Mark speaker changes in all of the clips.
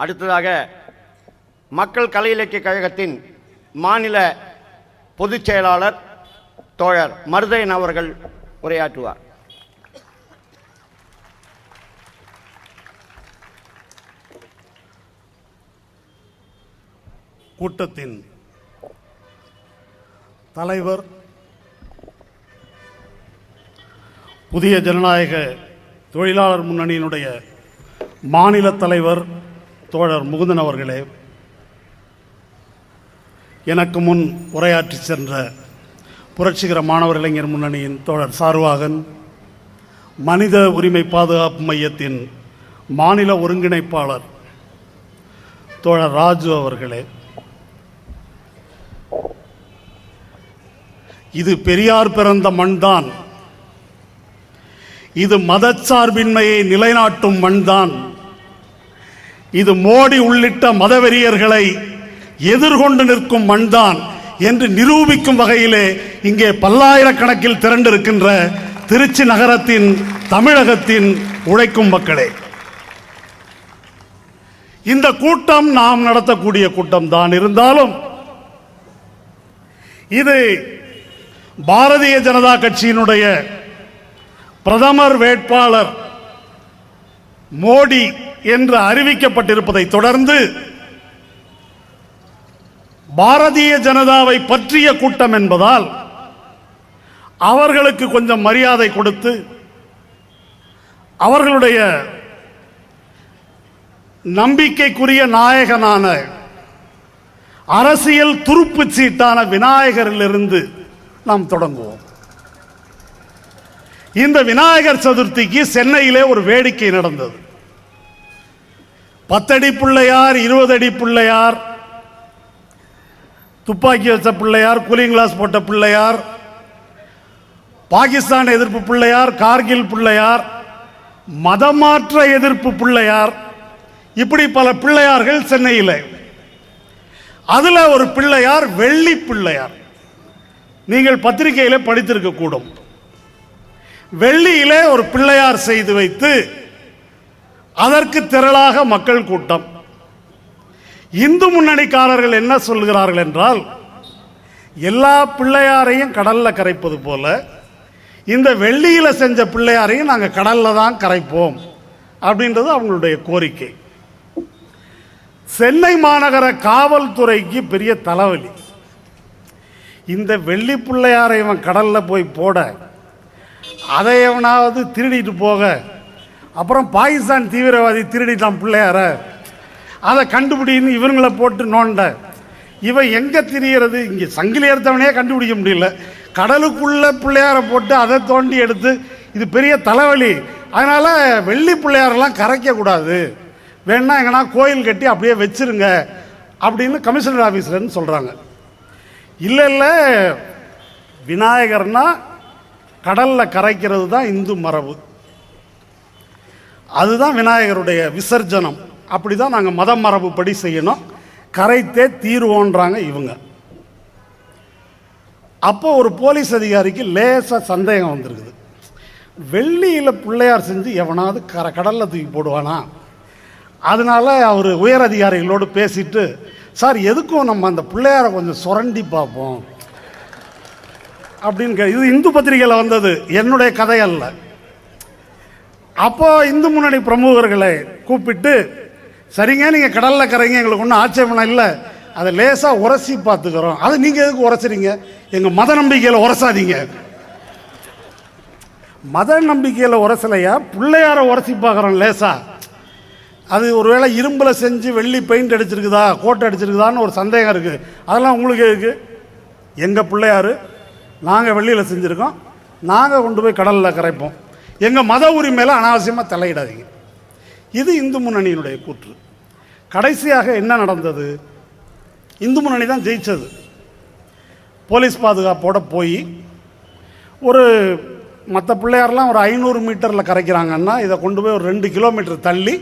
Speaker 1: அடுத்ததாக மக்கள் கலை இலக்கிய கழகத்தின் மாநில பொதுச் செயலாளர் தோழர் மருதையன் அவர்கள் உரையாற்றுவார்.
Speaker 2: கூட்டத்தின் தலைவர், புதிய ஜனநாயக தொழிலாளர் முன்னணியினுடைய மாநில தலைவர் தோழர் முகுந்தன் அவர்களே, எனக்கு முன் உரையாற்றி சென்ற புரட்சிகர மாணவர் இளைஞர் முன்னணியின் தோழர் சாருவாகன், மனித உரிமை பாதுகாப்பு மையத்தின் மாநில ஒருங்கிணைப்பாளர் தோழர் ராஜு அவர்களே, இது பெரியார் பிறந்த மண்தான், இது மதச்சார்பின்மையை நிலைநாட்டும் மண்தான், இது மோடி உள்ளிட்ட மதவெறியர்களை எதிர்கொண்டு நிற்கும் மண்தான் என்று நிரூபிக்கும் வகையிலே இங்கே பல்லாயிரக்கணக்கில் திரண்டிருக்கின்ற திருச்சி நகரத்தின், தமிழகத்தின் உழைக்கும் மக்களே, இந்த கூட்டம் நாம் நடத்தக்கூடிய கூட்டம் தான் இருந்தாலும் இது பாரதிய ஜனதா கட்சியினுடைய பிரதமர் வேட்பாளர் மோடி என்று அறிவிக்கப்பட்டிருப்பதை தொடர்ந்து பாரதிய ஜனதாவை பற்றிய கூட்டம் என்பதால் அவர்களுக்கு கொஞ்சம் மரியாதை கொடுத்து அவர்களுடைய நம்பிக்கைக்குரிய நாயகனான அரசியல் துருப்பு சீட்டான விநாயகரிலிருந்து நாம் தொடங்குவோம். இந்த விநாயகர் சதுர்த்திக்கு சென்னையிலே ஒரு வேடிக்கை நடந்தது. 10 அடி பிள்ளையார், 20 அடி பிள்ளையார், துப்பாக்கி வச்ச பிள்ளையார், கூலிங் கிளாஸ் போட்ட பிள்ளையார், பாகிஸ்தான் எதிர்ப்பு பிள்ளையார், கார்கில் பிள்ளையார், மதமாற்ற எதிர்ப்பு பிள்ளையார், இப்படி பல பிள்ளையார்கள் சென்னையில். அதுல ஒரு பிள்ளையார் வெள்ளி பிள்ளையார். நீங்கள் பத்திரிகையில் படித்திருக்க கூடும். வெள்ளியிலே ஒரு பிள்ளையார் செய்து வைத்து அதற்கு திரளாக மக்கள் கூட்டம். இந்து முன்னணிக்காரர்கள் என்ன சொல்கிறார்கள் என்றால், எல்லா பிள்ளையாரையும் கடல்ல கரைப்பது போல இந்த வெள்ளியில செஞ்ச பிள்ளையாரையும் நாங்கள் கடல்ல தான் கரைப்போம் அப்படின்றது அவங்களுடைய கோரிக்கை. சென்னை மாநகர காவல்துறைக்கு பெரிய தலைவலி. இந்த வெள்ளி பிள்ளையாரை இவன் கடல்ல போய் போட, அதை எவனாவது திருடிட்டு போக, அப்புறம் பாகிஸ்தான் தீவிரவாதி திருடிட்டான் பிள்ளையார, அதை கண்டுபிடின்னு இவங்களை போட்டு நோண்ட, இவன் எங்க திரியறது? இங்கே சங்கிலி எடுத்தவனே கண்டுபிடிக்க முடியல, கடலுக்குள்ள பிள்ளையாரை போட்டு அதை தோண்டி எடுத்து, இது பெரிய தலைவலி. அதனால வெள்ளி பிள்ளையாரெல்லாம் கரைக்க கூடாது, வேணா எங்கன்னா கோயில் கட்டி அப்படியே வச்சிருங்க அப்படின்னு கமிஷனர் ஆஃபீஸ்லன்னு சொல்றாங்க. இல்லை இல்லை, விநாயகர்னா கடல்ல கரைக்கிறது தான் இந்து மரபு, அதுதான் விநாயகருடைய விசர்ஜனம், அப்படிதான் நாங்கள் மத மரபு படி செய்யணும், கரைத்தே தீர்வோன்றாங்க இவங்க. அப்போ ஒரு போலீஸ் அதிகாரிக்கு லேசா சந்தேகம் வந்திருக்குது. வெள்ளியில பிள்ளையார் செஞ்சு எவனாவது கடல்ல தூக்கி போடுவானா? அதனால அவர் உயர் அதிகாரிகளோடு பேசிட்டு, சார் எதுக்கும் நம்ம அந்த பிள்ளையாரை கொஞ்சம் சுரண்டி பார்ப்போம் அப்படின்னு. இது இந்து பத்திரிகையில் வந்தது, என்னுடைய கதை அல்ல. அப்போ இந்து முன்னணி பிரமுகர்களை கூப்பிட்டு, சரிங்க நீங்க கடல்ல கரைங்க, எங்களுக்கு ஒன்றும் ஆட்சேபணம் இல்லை, அதை லேசா உரசி பார்த்துக்கிறோம். அது நீங்க எதுக்கு உரசுறீங்க? எங்க மத நம்பிக்கையில உரசாதீங்க. மத நம்பிக்கையில உரசலையா, பிள்ளையார உரசி பார்க்குறோம் லேசா. அது ஒருவேளை இரும்புல செஞ்சு வெள்ளி பெயிண்ட் அடிச்சிருக்குதா, கோட்டை அடிச்சிருக்குதான்னு ஒரு சந்தேகம் இருக்கு. அதெல்லாம் உங்களுக்கு இருக்கு. எங்க பிள்ளையாரு நாங்கள் வெள்ளியில் செஞ்சுருக்கோம், நாங்கள் கொண்டு போய் கடலில் கரைப்போம், எங்கள் மத உரிமையில் அனாவசியமாக தலையிடாதீங்க. இது இந்து முன்னணியினுடைய கூற்று. கடைசியாக என்ன நடந்தது? இந்து முன்னணி தான் ஜெயிச்சது. போலீஸ் பாதுகாப்போட போய் ஒரு மற்ற பிள்ளையாரெலாம் ஒரு 500 மீட்டரில் கரைக்கிறாங்கன்னா, இதை கொண்டு போய் ஒரு 2 கிலோமீட்டர் தள்ளி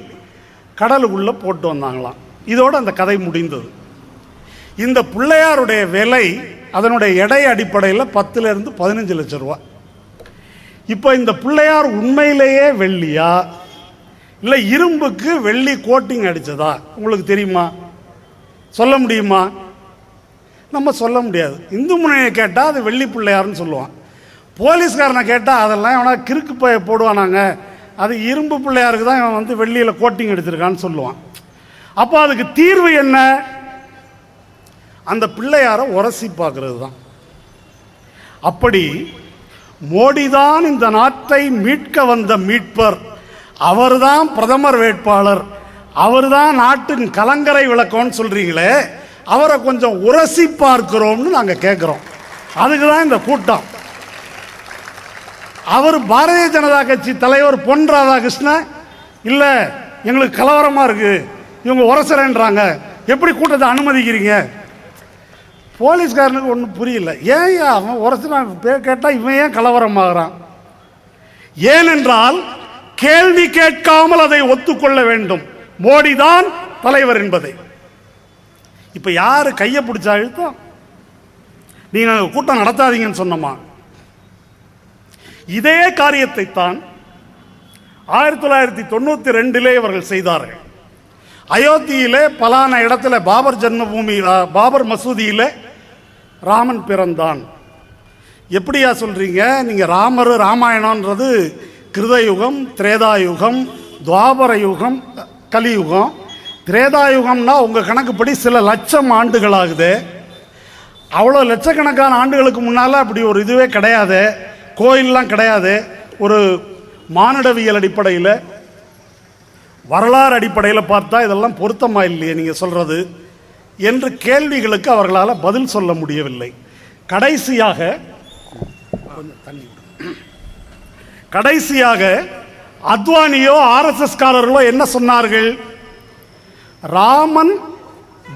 Speaker 2: கடலுக்குள்ளே போட்டு வந்தாங்களாம். இதோடு அந்த கதை முடிந்தது. இந்த பிள்ளையாருடைய விலை, அதனுடைய எடை அடிப்படையில் 10 to 15 லட்சம் ரூபா. இப்போ இந்த பிள்ளையார் உண்மையிலேயே வெள்ளியா இல்லை இரும்புக்கு வெள்ளி கோட்டிங் அடிச்சதா உங்களுக்கு தெரியுமா? சொல்ல முடியுமா? நம்ம சொல்ல முடியாது. இந்து முன்னணியை கேட்டால் அது வெள்ளி பிள்ளையாருன்னு சொல்லுவான். போலீஸ்காரனை கேட்டால் அதெல்லாம் எவனா கிறுக்கு போடுவானாங்க, அது இரும்பு பிள்ளையாருக்கு தான் இவன் வந்து வெள்ளியில் கோட்டிங் அடிச்சிருக்கான்னு சொல்லுவான். அப்போ அதுக்கு தீர்வு என்ன? அந்த பிள்ளையாரை உரசி பார்க்கறது தான். அப்படி மோடிதான் இந்த நாட்டை மீட்க வந்த மீட்பர், அவர்தான் பிரதமர் வேட்பாளர், அவர்தான் நாட்டின் கலங்கரை விளக்கம்னு சொல்றீங்களே, அவரை கொஞ்சம் உரசி பார்க்கிறோம்னு நாங்கள் கேட்குறோம். அதுக்கு தான் இந்த கூட்டம். அவர் பாரதிய ஜனதா கட்சி தலைவர் பொன் ராதாகிருஷ்ணன் இல்லை எங்களுக்கு கலவரமாக இருக்கு, இவங்க உரசரன்றாங்க, எப்படி கூட்டத்தை அனுமதிக்கிறீங்க? போலீஸ்காரனுக்கு ஒன்றும் புரியல. ஏன் அவன் உரசனான் கேட்டால் இவன் ஏன் கலவரமாகறான்? ஏனென்றால் கேள்வி கேட்காமல் அதை ஒத்துக்கொள்ள வேண்டும், மோடி தான் தலைவர் என்பதை. இப்ப யாரு கையை பிடிச்சா அழுத்தம்? நீங்க கூட்டம் நடத்தாதீங்கன்னு சொன்னோமா? இதே காரியத்தை தான் 1992 இவர்கள் செய்தார்கள். அயோத்தியிலே பலான இடத்துல பாபர் ஜன்மபூமி பாபர் மசூதியிலே ராமன் பிறந்தான். எப்படியா சொல்றீங்க நீங்க? ராமர் ராமாயணம்ன்றது கிருதயுகம், திரேதாயுகம், துவாபர யுகம், கலியுகம். திரேதாயுகம்னா உங்க கணக்குப்படி சில லட்சம் ஆண்டுகள் ஆகுது. அவ்வளோ லட்சக்கணக்கான ஆண்டுகளுக்கு முன்னால அப்படி ஒரு இதுவே கிடையாது, கோயிலெலாம் கிடையாது. ஒரு மானிடவியல் அடிப்படையில், வரலாறு அடிப்படையில் பார்த்தா இதெல்லாம் பொருத்தமா இல்லையே நீங்க சொல்றது என்று கேள்விகளுக்கு அவர்களால் பதில் சொல்ல முடியவில்லை. கடைசியாக அத்வானியோ ஆர்எஸ்எஸ் காரர்களோ என்ன சொன்னார்கள்? ராமன்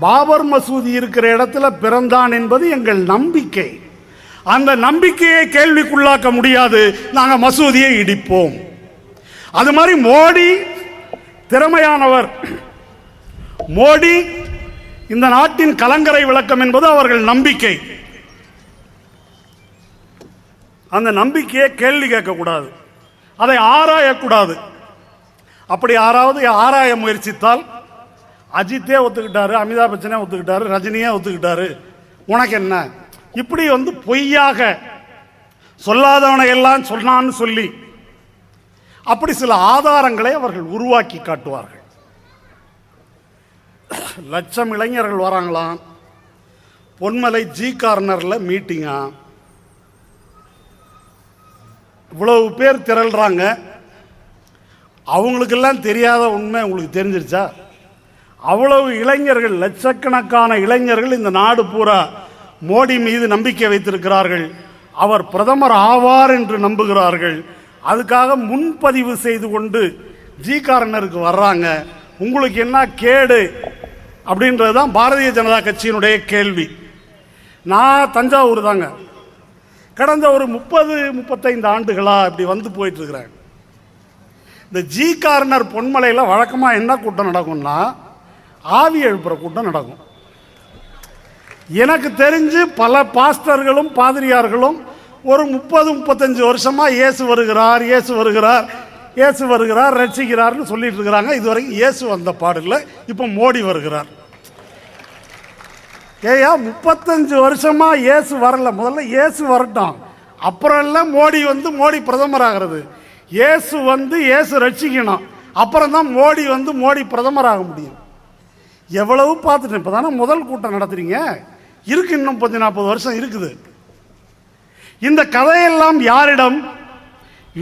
Speaker 2: பாபர் மசூதி இருக்கிற இடத்துல பிறந்தான் என்பது எங்கள் நம்பிக்கை, அந்த நம்பிக்கையை கேள்விக்குள்ளாக்க முடியாது, நாங்கள் மசூதியை இடிப்போம். அது மாதிரி மோடி திறமையானவர், மோடி இந்த நாட்டின் கலங்கரை விளக்கம் என்பது அவர்கள் நம்பிக்கை. அந்த நம்பிக்கையை கேள்வி கேட்கக்கூடாது, அதை ஆராயக்கூடாது. அப்படி யாராவது ஆராய முயற்சித்தால், அஜித்தே ஒத்துக்கிட்டாரு, அமிதாப் பச்சனே ஒத்துக்கிட்டாரு, ரஜினியே ஒத்துக்கிட்டாரு, உனக்கு என்ன? இப்படி வந்து பொய்யாக சொல்லாதவனை எல்லாம் சொன்னான்னு சொல்லி அப்படி சில ஆதாரங்களை அவர்கள் உருவாக்கி காட்டுவார்கள். லட்சம் இளைஞர்கள் வராங்களாம், பொன்மலை ஜி கார்னர்ல மீட்டிங்கா, இவ்வளவு பேர் திரள்றாங்க. அவங்களுக்கெல்லாம் தெரியாத உண்மை உங்களுக்கு தெரிஞ்சிருச்சா? அவ்வளவு இளைஞர்கள், லட்சக்கணக்கான இளைஞர்கள் இந்த நாடு பூரா மோடி மீது நம்பிக்கை வைத்திருக்கிறார்கள், அவர் பிரதமர் ஆவார் என்று நம்புகிறார்கள். அதுக்காக முன்பதிவு செய்து கொண்டு ஜி கார்னருக்கு வர்றாங்க. உங்களுக்கு என்ன கேடு அப்படின்றது தான் பாரதிய ஜனதா கட்சியினுடைய கேள்வி. நான் தஞ்சாவூர் தாங்க, கடந்த ஒரு 30-35 ஆண்டுகளா இப்படி வந்து போயிட்டு இருக்கிறேன். இந்த ஜி கார்னர் பொன்மலையில் வழக்கமாக என்ன கூட்டம் நடக்கும்னா, ஆவி எழுப்புற கூட்டம் நடக்கும். எனக்கு தெரிஞ்சு பல பாஸ்டர்களும் பாதிரியார்களும் ஒரு 30-35 வருஷமா இயேசு வருகிறார், இயேசு வருகிறார், இயேசு வருகிறார், ரட்சிக்கிறார்னு சொல்லிட்டு இருக்கிறாங்க. இதுவரைக்கும் இயேசு வந்த பாடில்லை, இப்போ மோடி வருகிறார். ஏயா 35 வருஷமா இயேசு வரல, முதல்ல இயேசு வரட்டும், அப்புறம் எல்லாம் மோடி வந்து மோடி பிரதமர் ஆகிறது. இயேசு வந்து இயேசு ரட்சிக்கணும், அப்புறம் தான் மோடி வந்து மோடி பிரதமர் ஆக முடியும். எவ்வளவு பார்த்துட்டேன். இப்போ தானே முதல் கூட்டம் நடத்துறீங்க, இருக்கு இன்னும் 40 வருஷம் இருக்குது. இந்த கதையெல்லாம் யாரிடம்?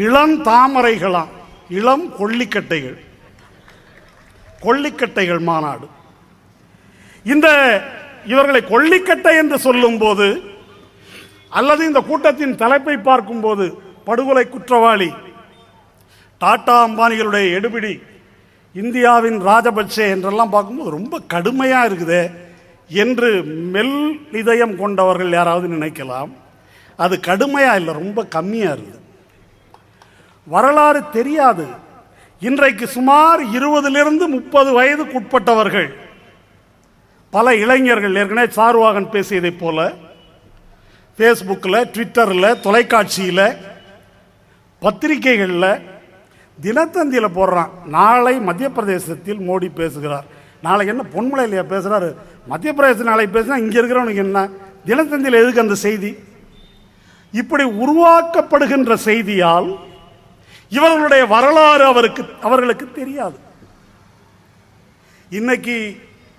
Speaker 2: இளம் தாமரைகளாம், இளம் கொள்ளிக்கட்டைகள், கொள்ளிக்கட்டைகள் மாநாடு. இந்த இவர்களை கொள்ளிக்கட்டை என்று சொல்லும் போது, அல்லது இந்த கூட்டத்தின் தலைப்பை பார்க்கும் போது, படுகொலை குற்றவாளி, டாடா அம்பானிகளுடைய எடுபிடி, இந்தியாவின் ராஜபக்சே என்றெல்லாம் பார்க்கும்போது ரொம்ப கடுமையா இருக்குதே என்று மெல் இதயம் கொண்டவர்கள் யாராவது நினைக்கலாம். அது கடுமையா இல்லை, ரொம்ப கம்மியா இருக்குது. வரலாறு தெரியாது. இன்றைக்கு சுமார் 20-30 வயதுக்குட்பட்டவர்கள், பல இளைஞர்கள், ஏற்கனவே சார்வாகன் பேசியதை போல ஃபேஸ்புக்கில், ட்விட்டரில், தொலைக்காட்சியில், பத்திரிகைகளில் தினத்தந்தியில் போடுறான், நாளை மத்திய பிரதேசத்தில் மோடி பேசுகிறார். நாளைக்கு என்ன பொன்மலை இல்லையா பேசுகிறாரு? மத்திய பிரதேச நாளைக்கு பேசுனா இங்கே இருக்கிறவனுக்கு என்ன? தினத்தந்தியில் எதுக்கு அந்த செய்தி? இப்படி உருவாக்கப்படுகின்ற செய்தியால் இவர்களுடைய வரலாறு அவர்களுக்கு தெரியாது. இன்னைக்கு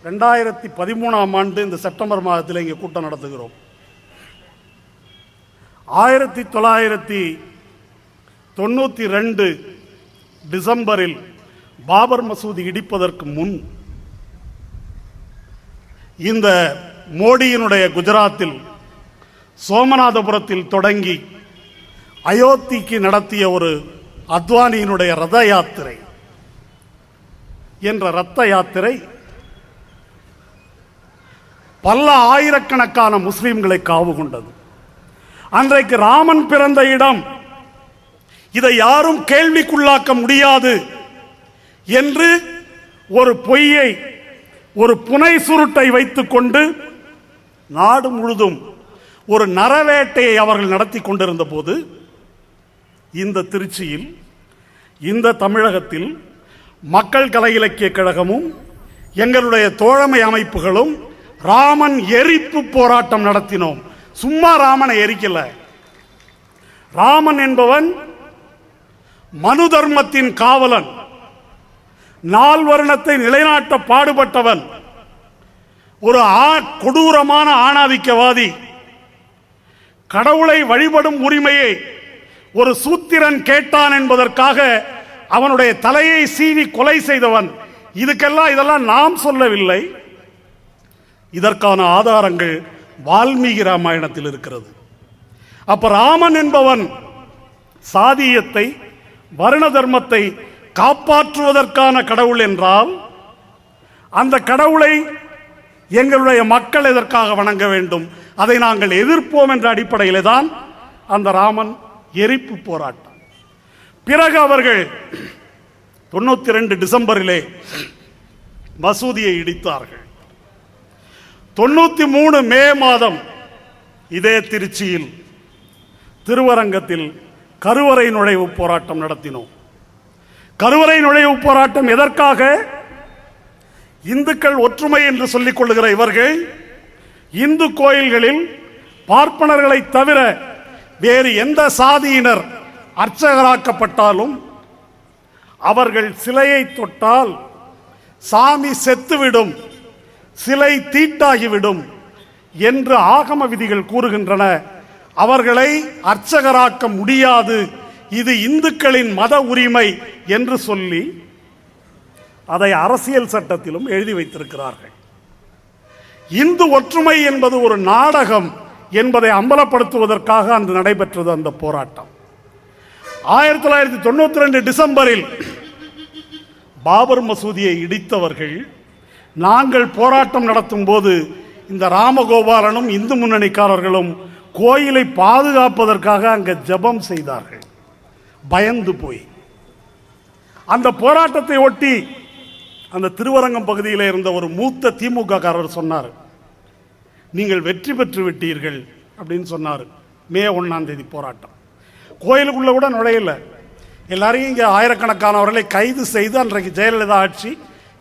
Speaker 2: 2013ஆம் ஆண்டு இந்த செப்டம்பர் மாதத்தில் இங்கே கூட்டம் நடத்துகிறோம். 1992 டிசம்பரில் பாபர் மசூதி இடிப்பதற்கு முன் இந்த மோடியினுடைய குஜராத்தில் சோமநாதபுரத்தில் தொடங்கி அயோத்திக்கு நடத்திய ஒரு அத்வானியினுடைய ரத யாத்திரை என்ற ரத்த யாத்திரை பல ஆயிரக்கணக்கான முஸ்லிம்களை காவு கொண்டது. அன்றைக்கு ராமன் பிறந்த இடம், இதை யாரும் கேள்விக்குள்ளாக்க முடியாது என்று ஒரு பொய்யை, ஒரு புனை சுருட்டை வைத்துக் கொண்டு நாடு முழுதும் ஒரு நரவேட்டையை அவர்கள் நடத்தி கொண்டிருந்த போது இந்த திருச்சியில், இந்த தமிழகத்தில் மக்கள் கலை இலக்கிய கழகமும் எங்களுடைய தோழமை அமைப்புகளும் ராமன் எரிப்பு போராட்டம் நடத்தினோம். சும்மா ராமனை எரிக்கல. ராமன் என்பவன் மனு தர்மத்தின் காவலன், நால்வர்ணத்தை நிலைநாட்ட பாடுபட்டவன், ஒரு கொடூரமான ஆணாதிக்கவாதி. கடவுளை வழிபடும் உரிமையை ஒரு சூத்திரன் கேட்டான் என்பதற்காக அவனுடைய தலையை சீவி கொலை செய்தவன். இதெல்லாம் நாம் சொல்லவில்லை. இதற்கான ஆதாரங்கள் வால்மீகி ராமாயணத்தில் இருக்கிறது. அப்ப ராமன் என்பவன் சாதியத்தை, வருண தர்மத்தை காப்பாற்றுவதற்கான கடவுள் என்றால் அந்த கடவுளை எங்களுடைய மக்கள் எதற்காக வணங்க வேண்டும்? அதை நாங்கள் எதிர்ப்போம் என்ற அடிப்படையிலே தான் அந்த ராமன் எரிப்பு போராட்டம். பிறகு அவர்கள் 92 டிசம்பரிலே மசூதியை இடித்தார்கள். 93 மே மாதம் இதே திருச்சியில் திருவரங்கத்தில் கருவறை நுழைவு போராட்டம் நடத்தினோம். கருவறை நுழைவு போராட்டம் எதற்காக? இந்துக்கள் ஒற்றுமை என்று சொல்லிக் கொள்ளுகிற இவர்கள் இந்து கோயில்களில் பார்ப்பனர்களை தவிர வேறு எந்த சாதியினர் அர்ச்சகராக்கப்பட்டாலும் அவர்கள் சிலையை தொட்டால் சாமி செத்துவிடும், சிலை தீட்டாகிவிடும் என்று ஆகம விதிகள் கூறுகின்றன. அவர்களை அர்ச்சகராக்க முடியாது, இது இந்துக்களின் மத உரிமை என்று சொல்லி அதை அரசியல் சட்டத்திலும் எழுதி வைத்திருக்கிறார்கள். இந்து ஒற்றுமை என்பது ஒரு நாடகம் என்பதை அம்பலப்படுத்துவதற்காக அன்று நடைபெற்றது அந்த போராட்டம். 1992 டிசம்பரில் பாபர் மசூதியை இடித்தவர்கள் நாங்கள் போராட்டம் நடத்தும் போது இந்த ராமகோபாலனும் இந்து முன்னணிக்காரர்களும் கோயிலை பாதுகாப்பதற்காக அங்கே ஜெபம் செய்தார்கள், பயந்து போய். அந்த போராட்டத்தை ஒட்டி அந்த திருவரங்கம் பகுதியில் இருந்த ஒரு மூத்த திமுக காரர் சொன்னார், நீங்கள் வெற்றி பெற்று விட்டீர்கள் அப்படின்னு சொன்னார். மே 1ஆம் தேதி போராட்டம். கோயிலுக்குள்ள கூட நுழையல. எல்லாரையும் இங்கே ஆயிரக்கணக்கானவர்களை கைது செய்து அன்றைக்கு ஜெயலலிதா ஆட்சி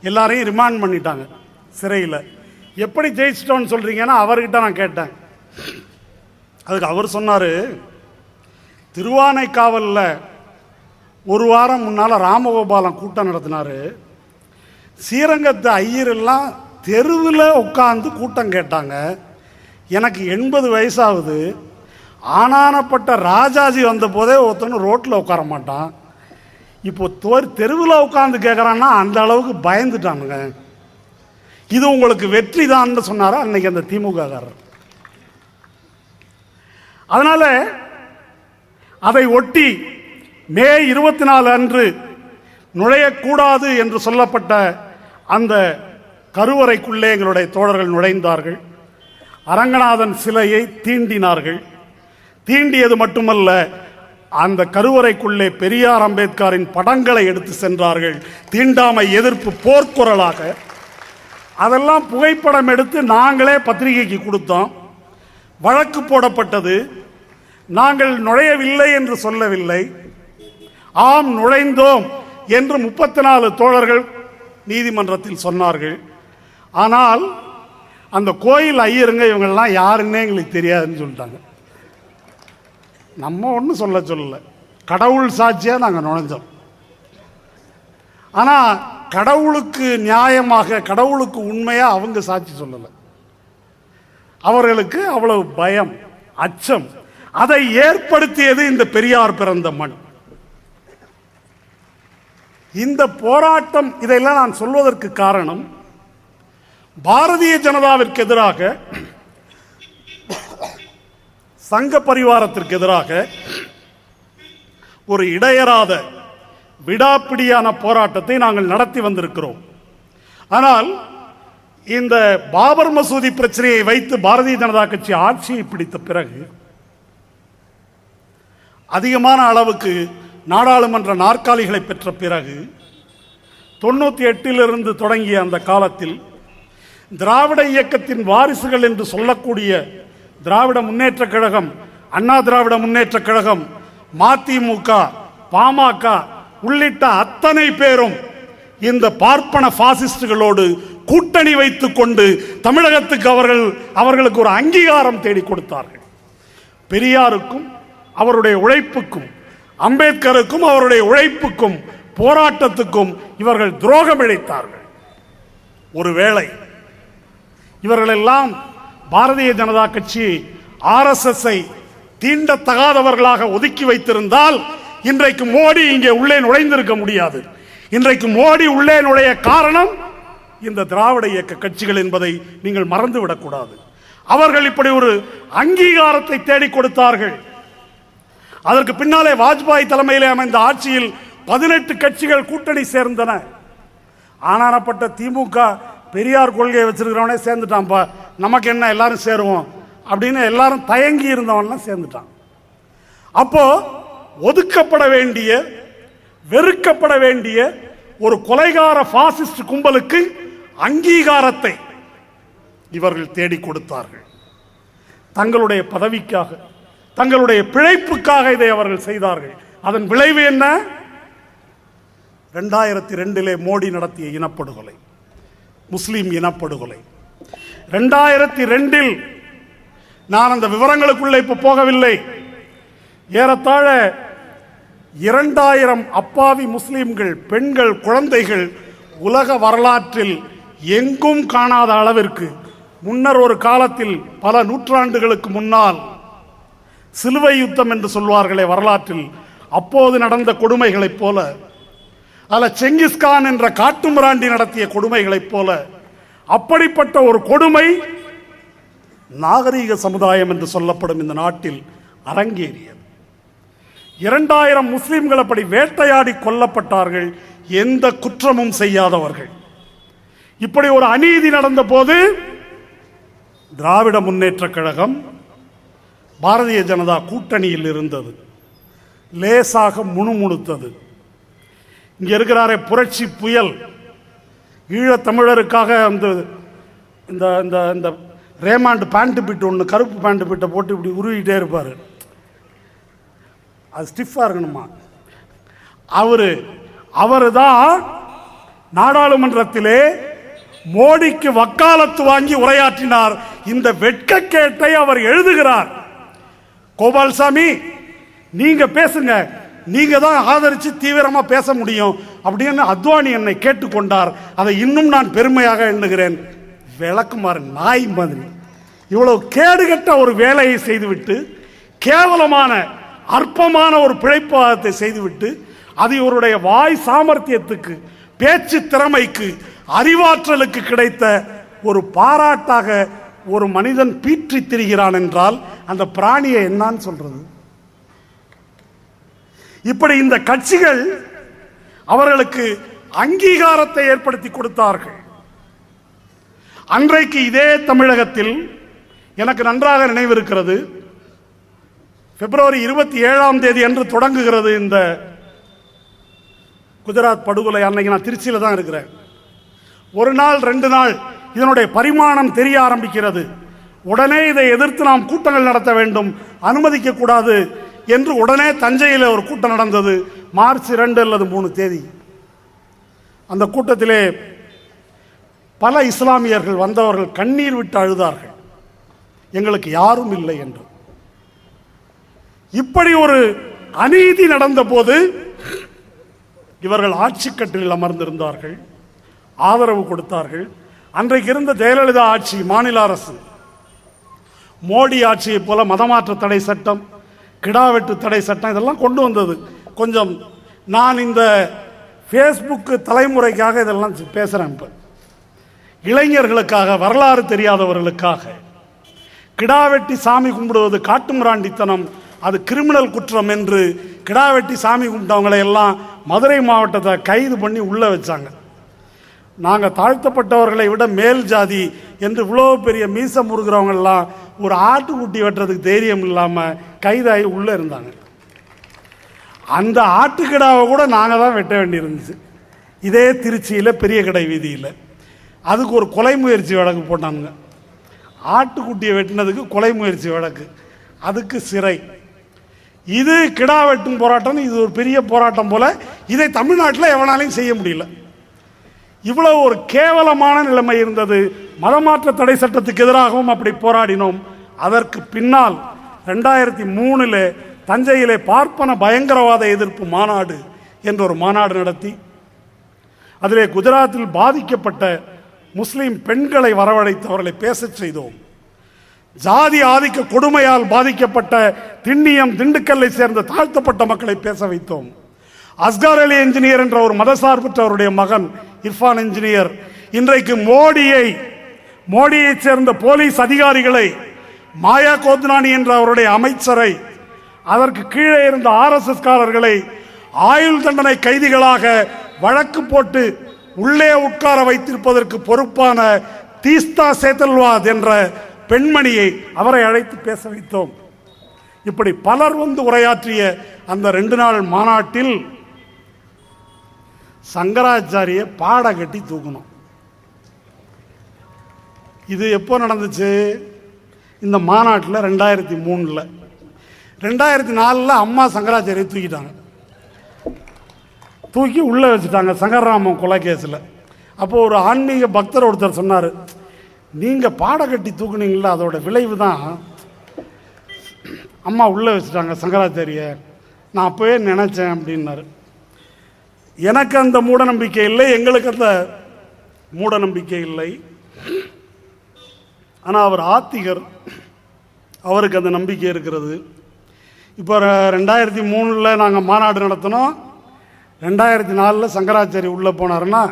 Speaker 2: எல்லாரையும் ரிமாண்ட் பண்ணிட்டாங்க சிறையில். எப்படி ஜெயிச்சிட்டோன்னு சொல்றீங்கன்னா அவர்கிட்ட நான் கேட்டேன். அதுக்கு அவர் சொன்னார், திருவானைக்காவலில் ஒரு வாரம் முன்னால் ராமகோபாலன் கூட்டம் நடத்தினார். ஸ்ரீரங்கத்து ஐயரெல்லாம் தெருவில் உட்கார்ந்து கூட்டம் கேட்டாங்க. எனக்கு 80 வயசாகுது. ஆனானப்பட்ட ராஜாஜி வந்த போதே ஒருத்தனும் ரோட்டில் உட்கார மாட்டான். இப்போ தெருவில் உட்கார்ந்து கேட்குறான்னா அந்த அளவுக்கு பயந்துட்டானுங்க. இது உங்களுக்கு வெற்றி தான் சொன்னாரா அன்னைக்கு அந்த திமுக காரர். அதனால அதை ஒட்டி மே 24 அன்று நுழையக்கூடாது என்று சொல்லப்பட்ட அந்த கருவறைக்குள்ளே எங்களுடைய தோழர்கள் நுழைந்தார்கள். அரங்கநாதன் சிலையை தீண்டினார்கள். தீண்டியது மட்டுமல்ல, அந்த கருவறைக்குள்ளே பெரியார் அம்பேத்கரின் படங்களை எடுத்து சென்றார்கள். தீண்டாமை எதிர்ப்பு போர்க்குரலாக அதெல்லாம் புகைப்படம் எடுத்து நாங்களே பத்திரிகைக்கு கொடுத்தோம். வழக்கு போடப்பட்டது. நாங்கள் நுழையவில்லை என்று சொல்லவில்லை. ஆம் நுழைந்தோம் என்று 34 தோழர்கள் நீதிமன்றத்தில் சொன்னார்கள். ஆனால் அந்த கோயில் ஐயருங்க இவங்கெல்லாம் யாருன்னே எங்களுக்கு தெரியாதுன்னு சொல்லிட்டாங்க. நம்ம ஒன்றும் சொல்லல, கடவுள் சாட்சியாக நாங்கள் நுழைஞ்சோம். ஆனால் கடவுளுக்கு நியாயமாக, கடவுளுக்கு உண்மையாக அவங்க சாட்சி சொல்லலை. அவர்களுக்கு அவ்வளவு பயம், அச்சம். அதை ஏற்படுத்தியது இந்த பெரியார் பிறந்த மண். இந்த போராட்டம், இதையெல்லாம் நான் சொல்வதற்கு காரணம், பாரதிய ஜனதாவிற்கு எதிராக, சங்க பரிவாரத்திற்கு எதிராக ஒரு இடையறாத விடாப்பிடியான போராட்டத்தை நாங்கள் நடத்தி வந்திருக்கிறோம். ஆனால் இந்த பாபர் மசூதி பிரச்சனையை வைத்து பாரதிய ஜனதா கட்சி ஆட்சியை பிடித்த பிறகு அதிகமான அளவுக்கு நாடாளுமன்ற நாற்காலிகளை பெற்ற பிறகு 98 தொடங்கிய அந்த காலத்தில் திராவிட இயக்கத்தின் வாரிசுகள் என்று சொல்லக்கூடிய திராவிட முன்னேற்ற கழகம், அண்ணா திராவிட முன்னேற்ற கழகம், மதிமுக, பாமக உள்ளிட்ட அத்தனை பேரும் இந்த பார்ப்பன பாசிஸ்டுகளோடு கூட்டணி வைத்துக் கொண்டு தமிழகத்துக்கு அவர்களுக்கு ஒரு அங்கீகாரம் தேடி கொடுத்தார்கள். பெரியாருக்கும் அவருடைய உழைப்புக்கும், அம்பேத்கருக்கும் அவருடைய உழைப்புக்கும் போராட்டத்துக்கும் இவர்கள் துரோகம் இழைத்தார்கள். ஒருவேளை இவர்களெல்லாம் பாரதிய ஜனதா கட்சி RSS-ஐ தீண்டத்தகாதவர்களாக ஒதுக்கி வைத்திருந்தால் இன்றைக்கு மோடி இங்கே உள்ளே நுழைந்திருக்க முடியாது. இன்றைக்கு மோடி உள்ளே நுழைய காரணம் இந்த திராவிட இயக்க கட்சிகள் என்பதை நீங்கள் மறந்துவிடக்கூடாது. அவர்கள் இப்படி ஒரு அங்கீகாரத்தை தேடிக் கொடுத்தார்கள். அதற்கு பின்னாலே வாஜ்பாய் தலைமையிலே அமைந்த ஆட்சியில் 18 கட்சிகள் கூட்டணி சேர்ந்தன. ஆனானப்பட்ட திமுக பெரியார் கொள்கையை வச்சிருக்கிறவனே சேர்ந்துட்டான்ப்பா, நமக்கு என்ன எல்லாரும் சேருவோம் அப்படின்னு எல்லாரும் தயங்கி இருந்தவன்லாம் சேர்ந்துட்டான். அப்போ ஒதுக்கப்பட வேண்டிய, வெறுக்கப்பட வேண்டிய ஒரு கொலைகார பாசிஸ்ட் கும்பலுக்கு அங்கீகாரத்தை இவர்கள் தேடிக் கொடுத்தார்கள். தங்களுடைய பதவிக்காக, தங்களுடைய பிழைப்புக்காக இதை அவர்கள் செய்தார்கள். அதன் விளைவு என்ன? 2002 மோடி நடத்திய இனப்படுகொலை, முஸ்லிம் இனப்படுகொலை. 2002 நான் அந்த விவரங்களுக்குள்ள இப்ப போகவில்லை. ஏறத்தாழ 2000 அப்பாவி முஸ்லிம்கள், பெண்கள், குழந்தைகள் உலக வரலாற்றில் எங்கும் காணாத அளவிற்கு, முன்னர் ஒரு காலத்தில் பல நூற்றாண்டுகளுக்கு முன்னால் சிலுவை யுத்தம் என்று சொல்வார்களே வரலாற்றில், அப்போது நடந்த கொடுமைகளைப் போல, அல்ல செங்கிஸ்கான் என்ற காட்டுமிராண்டி நடத்திய கொடுமைகளைப் போல, அப்படிப்பட்ட ஒரு கொடுமை நாகரீக சமுதாயம் என்று சொல்லப்படும் இந்த நாட்டில் அரங்கேறியது. 2000 முஸ்லிம்கள் அப்படி வேட்டையாடி கொல்லப்பட்டார்கள், எந்த குற்றமும் செய்யாதவர்கள். இப்படி ஒரு அநீதி நடந்த போது திராவிட முன்னேற்ற கழகம் பாரதிய ஜனதா கூட்டணியில் இருந்தது, லேசாக முணுமுணுத்தது. இங்க இருக்கிறாரே புரட்சி புயல், ஈழத் தமிழருக்காக இந்த ரேமாண்ட் பேண்ட் பிட்டு ஒன்று, கருப்பு பேண்ட் பிட்டை போட்டு இப்படி உருவிட்டே இருப்பார். அது ஸ்டிஃபாக இருக்கணுமா? அவரு தான் நாடாளுமன்றத்திலே மோடிக்கு வக்காலத்து வாங்கி உரையாற்றினார். இந்த வெட்கக்கேட்டை அவர் எழுதுகிறார். கோபால்சாமி, நீங்க பேசுங்க, நீங்க தான் ஆதரிச்சு தீவிரமா பேச முடியும் அப்படின்னு அத்வானி என்னை கேட்டுக்கொண்டார். அதை இன்னும் நான் பெருமையாக எண்ணுகிறேன். விளக்குமாறு நாய் மாதிரி இவ்வளவு கேடுகட்ட ஒரு வேலையை செய்துவிட்டு, கேவலமான அற்பமான ஒரு பிழைப்பாதத்தை செய்துவிட்டு, அது இவருடைய வாய் சாமர்த்தியத்துக்கு, பேச்சு திறமைக்கு, அறிவாற்றலுக்கு கிடைத்த ஒரு பாராட்டாக ஒரு மனிதன் பீற்றி திரிகிறான் என்றால் அந்த பிராணியை என்னன்னு சொல்றது? இப்படி இந்த கட்சிகள் அவர்களுக்கு அங்கீகாரத்தை ஏற்படுத்தி கொடுத்தார்கள். அன்றைக்கு இதே தமிழகத்தில் எனக்கு நன்றாக நினைவிருக்கிறது, பிப்ரவரி 27 அன்று தொடங்குகிறது இந்த குஜராத் படுகொலை. அன்னைக்கு நான் திருச்சியில் தான் இருக்கிறேன். ஒரு நாள் 2 நாள் இதனுடைய பரிமாணம் தெரிய ஆரம்பிக்கிறது. உடனே இதை எதிர்த்து நாம் கூட்டங்கள் நடத்த வேண்டும், அனுமதிக்க கூடாது என்று உடனே தஞ்சையில் ஒரு கூட்டம் நடந்தது. மார்ச் 2 அல்லது 3 தேதி. அந்த கூட்டத்திலே பல இஸ்லாமியர்கள் வந்தவர்கள் கண்ணீர் விட்டு அழுதார்கள், எங்களுக்கு யாரும் இல்லை என்று. இப்படி ஒரு அநீதி நடந்த போது இவர்கள் ஆட்சி கட்டில் அமர்ந்திருந்தார்கள், ஆதரவு கொடுத்தார்கள். அன்றைக்கு இருந்த ஜெயலலிதா ஆட்சி, மாநில அரசு, மோடி ஆட்சியை போல மதமாற்ற தடை சட்டம், கிடாவெட்டு தடை சட்டம் இதெல்லாம் கொண்டு வந்தது. கொஞ்சம் நான் இந்த ஃபேஸ்புக் தலைமுறைக்காக இதெல்லாம் பேசுகிறேன். இப்போ இளைஞர்களுக்காக, வரலாறு தெரியாதவர்களுக்காக, கிடாவெட்டி சாமி கும்பிடுவது காட்டுமிராண்டித்தனம், அது கிரிமினல் குற்றம் என்று கிடாவெட்டி சாமி கும்பிட்டவங்களை எல்லாம் மதுரை மாவட்டத்தை கைது பண்ணி உள்ளே வச்சாங்க. நாங்கள் தாழ்த்தப்பட்டவர்களை விட மேல் ஜாதி என்று இவ்வளோ பெரிய மீச முறுகிறவங்கெல்லாம் ஒரு ஆட்டுக்குட்டி வெட்டுறதுக்கு தைரியம் இல்லாமல் கைதாகி உள்ளே இருந்தாங்க. அந்த ஆட்டுக்கிடாவை கூட நாங்கள் தான் வெட்ட வேண்டியிருந்துச்சு. இதே திருச்சியில் பெரிய கடை வீதியில் அதுக்கு ஒரு கொலை முயற்சி வழக்கு போட்டானுங்க. ஆட்டுக்குட்டியை வெட்டினதுக்கு கொலை முயற்சி வழக்கு, அதுக்கு சிறை. இது கிடா வெட்டும் போராட்டம், இது ஒரு பெரிய போராட்டம் போல. இதை தமிழ்நாட்டில் எவனாலையும் செய்ய முடியல. இவ்வளவு ஒரு கேவலமான நிலைமை இருந்தது. மதமாற்ற தடை சட்டத்துக்கு எதிராகவும் அப்படி போராடினோம். அதற்கு பின்னால் 2003 தஞ்சையிலே பார்ப்பன பயங்கரவாத எதிர்ப்பு மாநாடு என்ற ஒரு மாநாடு நடத்தி அதிலே குஜராத்தில் பாதிக்கப்பட்ட முஸ்லிம் பெண்களை வரவழைத்து அவர்களை பேசச் செய்தோம். ஜாதி ஆதிக்க கொடுமையால் பாதிக்கப்பட்ட திண்ணியம், திண்டுக்கல்லை சேர்ந்த தாழ்த்தப்பட்ட மக்களை பேச வைத்தோம். அஸ்கார் அலி என்ஜினியர் என்ற ஒரு மதசார்பற்றவருடைய மகன் இர்ஃபான் என்ஜினியர் இன்றைக்கு மோடியை சேர்ந்த போலீஸ் அதிகாரிகளை, மாயா கோத்ரானி என்ற அவருடைய அமைச்சரை, அதற்கு கீழே இருந்த RSS காரர்களை ஆயுள் தண்டனை கைதிகளாக வழக்கு போட்டு உள்ளே உட்கார வைத்திருப்பதற்கு பொறுப்பான தீஸ்தா சேத்தல்வாத் என்ற பெண்மணியை அவரை அழைத்து பேச வைத்தோம். இப்படி பலர் வந்து உரையாற்றிய அந்த 2 நாள் மாநாட்டில் சங்கராச்சாரிய பாட கட்டி தூக்கணும். இது எப்போ நடந்துச்சு? இந்த மாநாட்டில் 2003. 2004 அம்மா சங்கராச்சாரியை தூக்கிட்டாங்க, தூக்கி உள்ளே வச்சுட்டாங்க சங்கரராமன் கொலை கேஸில். அப்போது ஒரு ஆன்மீக பக்தர் ஒருத்தர் சொன்னார், நீங்கள் பாட கட்டி தூக்குனீங்களா, அதோட விளைவு தான் அம்மா உள்ளே வச்சுட்டாங்க சங்கராச்சாரிய, நான் அப்போவே நினச்சேன் அப்படின்னாரு. எனக்கு அந்த மூட நம்பிக்கை இல்லை, எங்களுக்கு அந்த மூட நம்பிக்கை இல்லை. ஆனால் அவர் ஆத்திகர், அவருக்கு அந்த நம்பிக்கை இருக்கிறது. இப்போ 2003 நாங்கள் மாநாடு நடத்தினோம். 2004 சங்கராச்சாரி உள்ளே போனாருன்னா,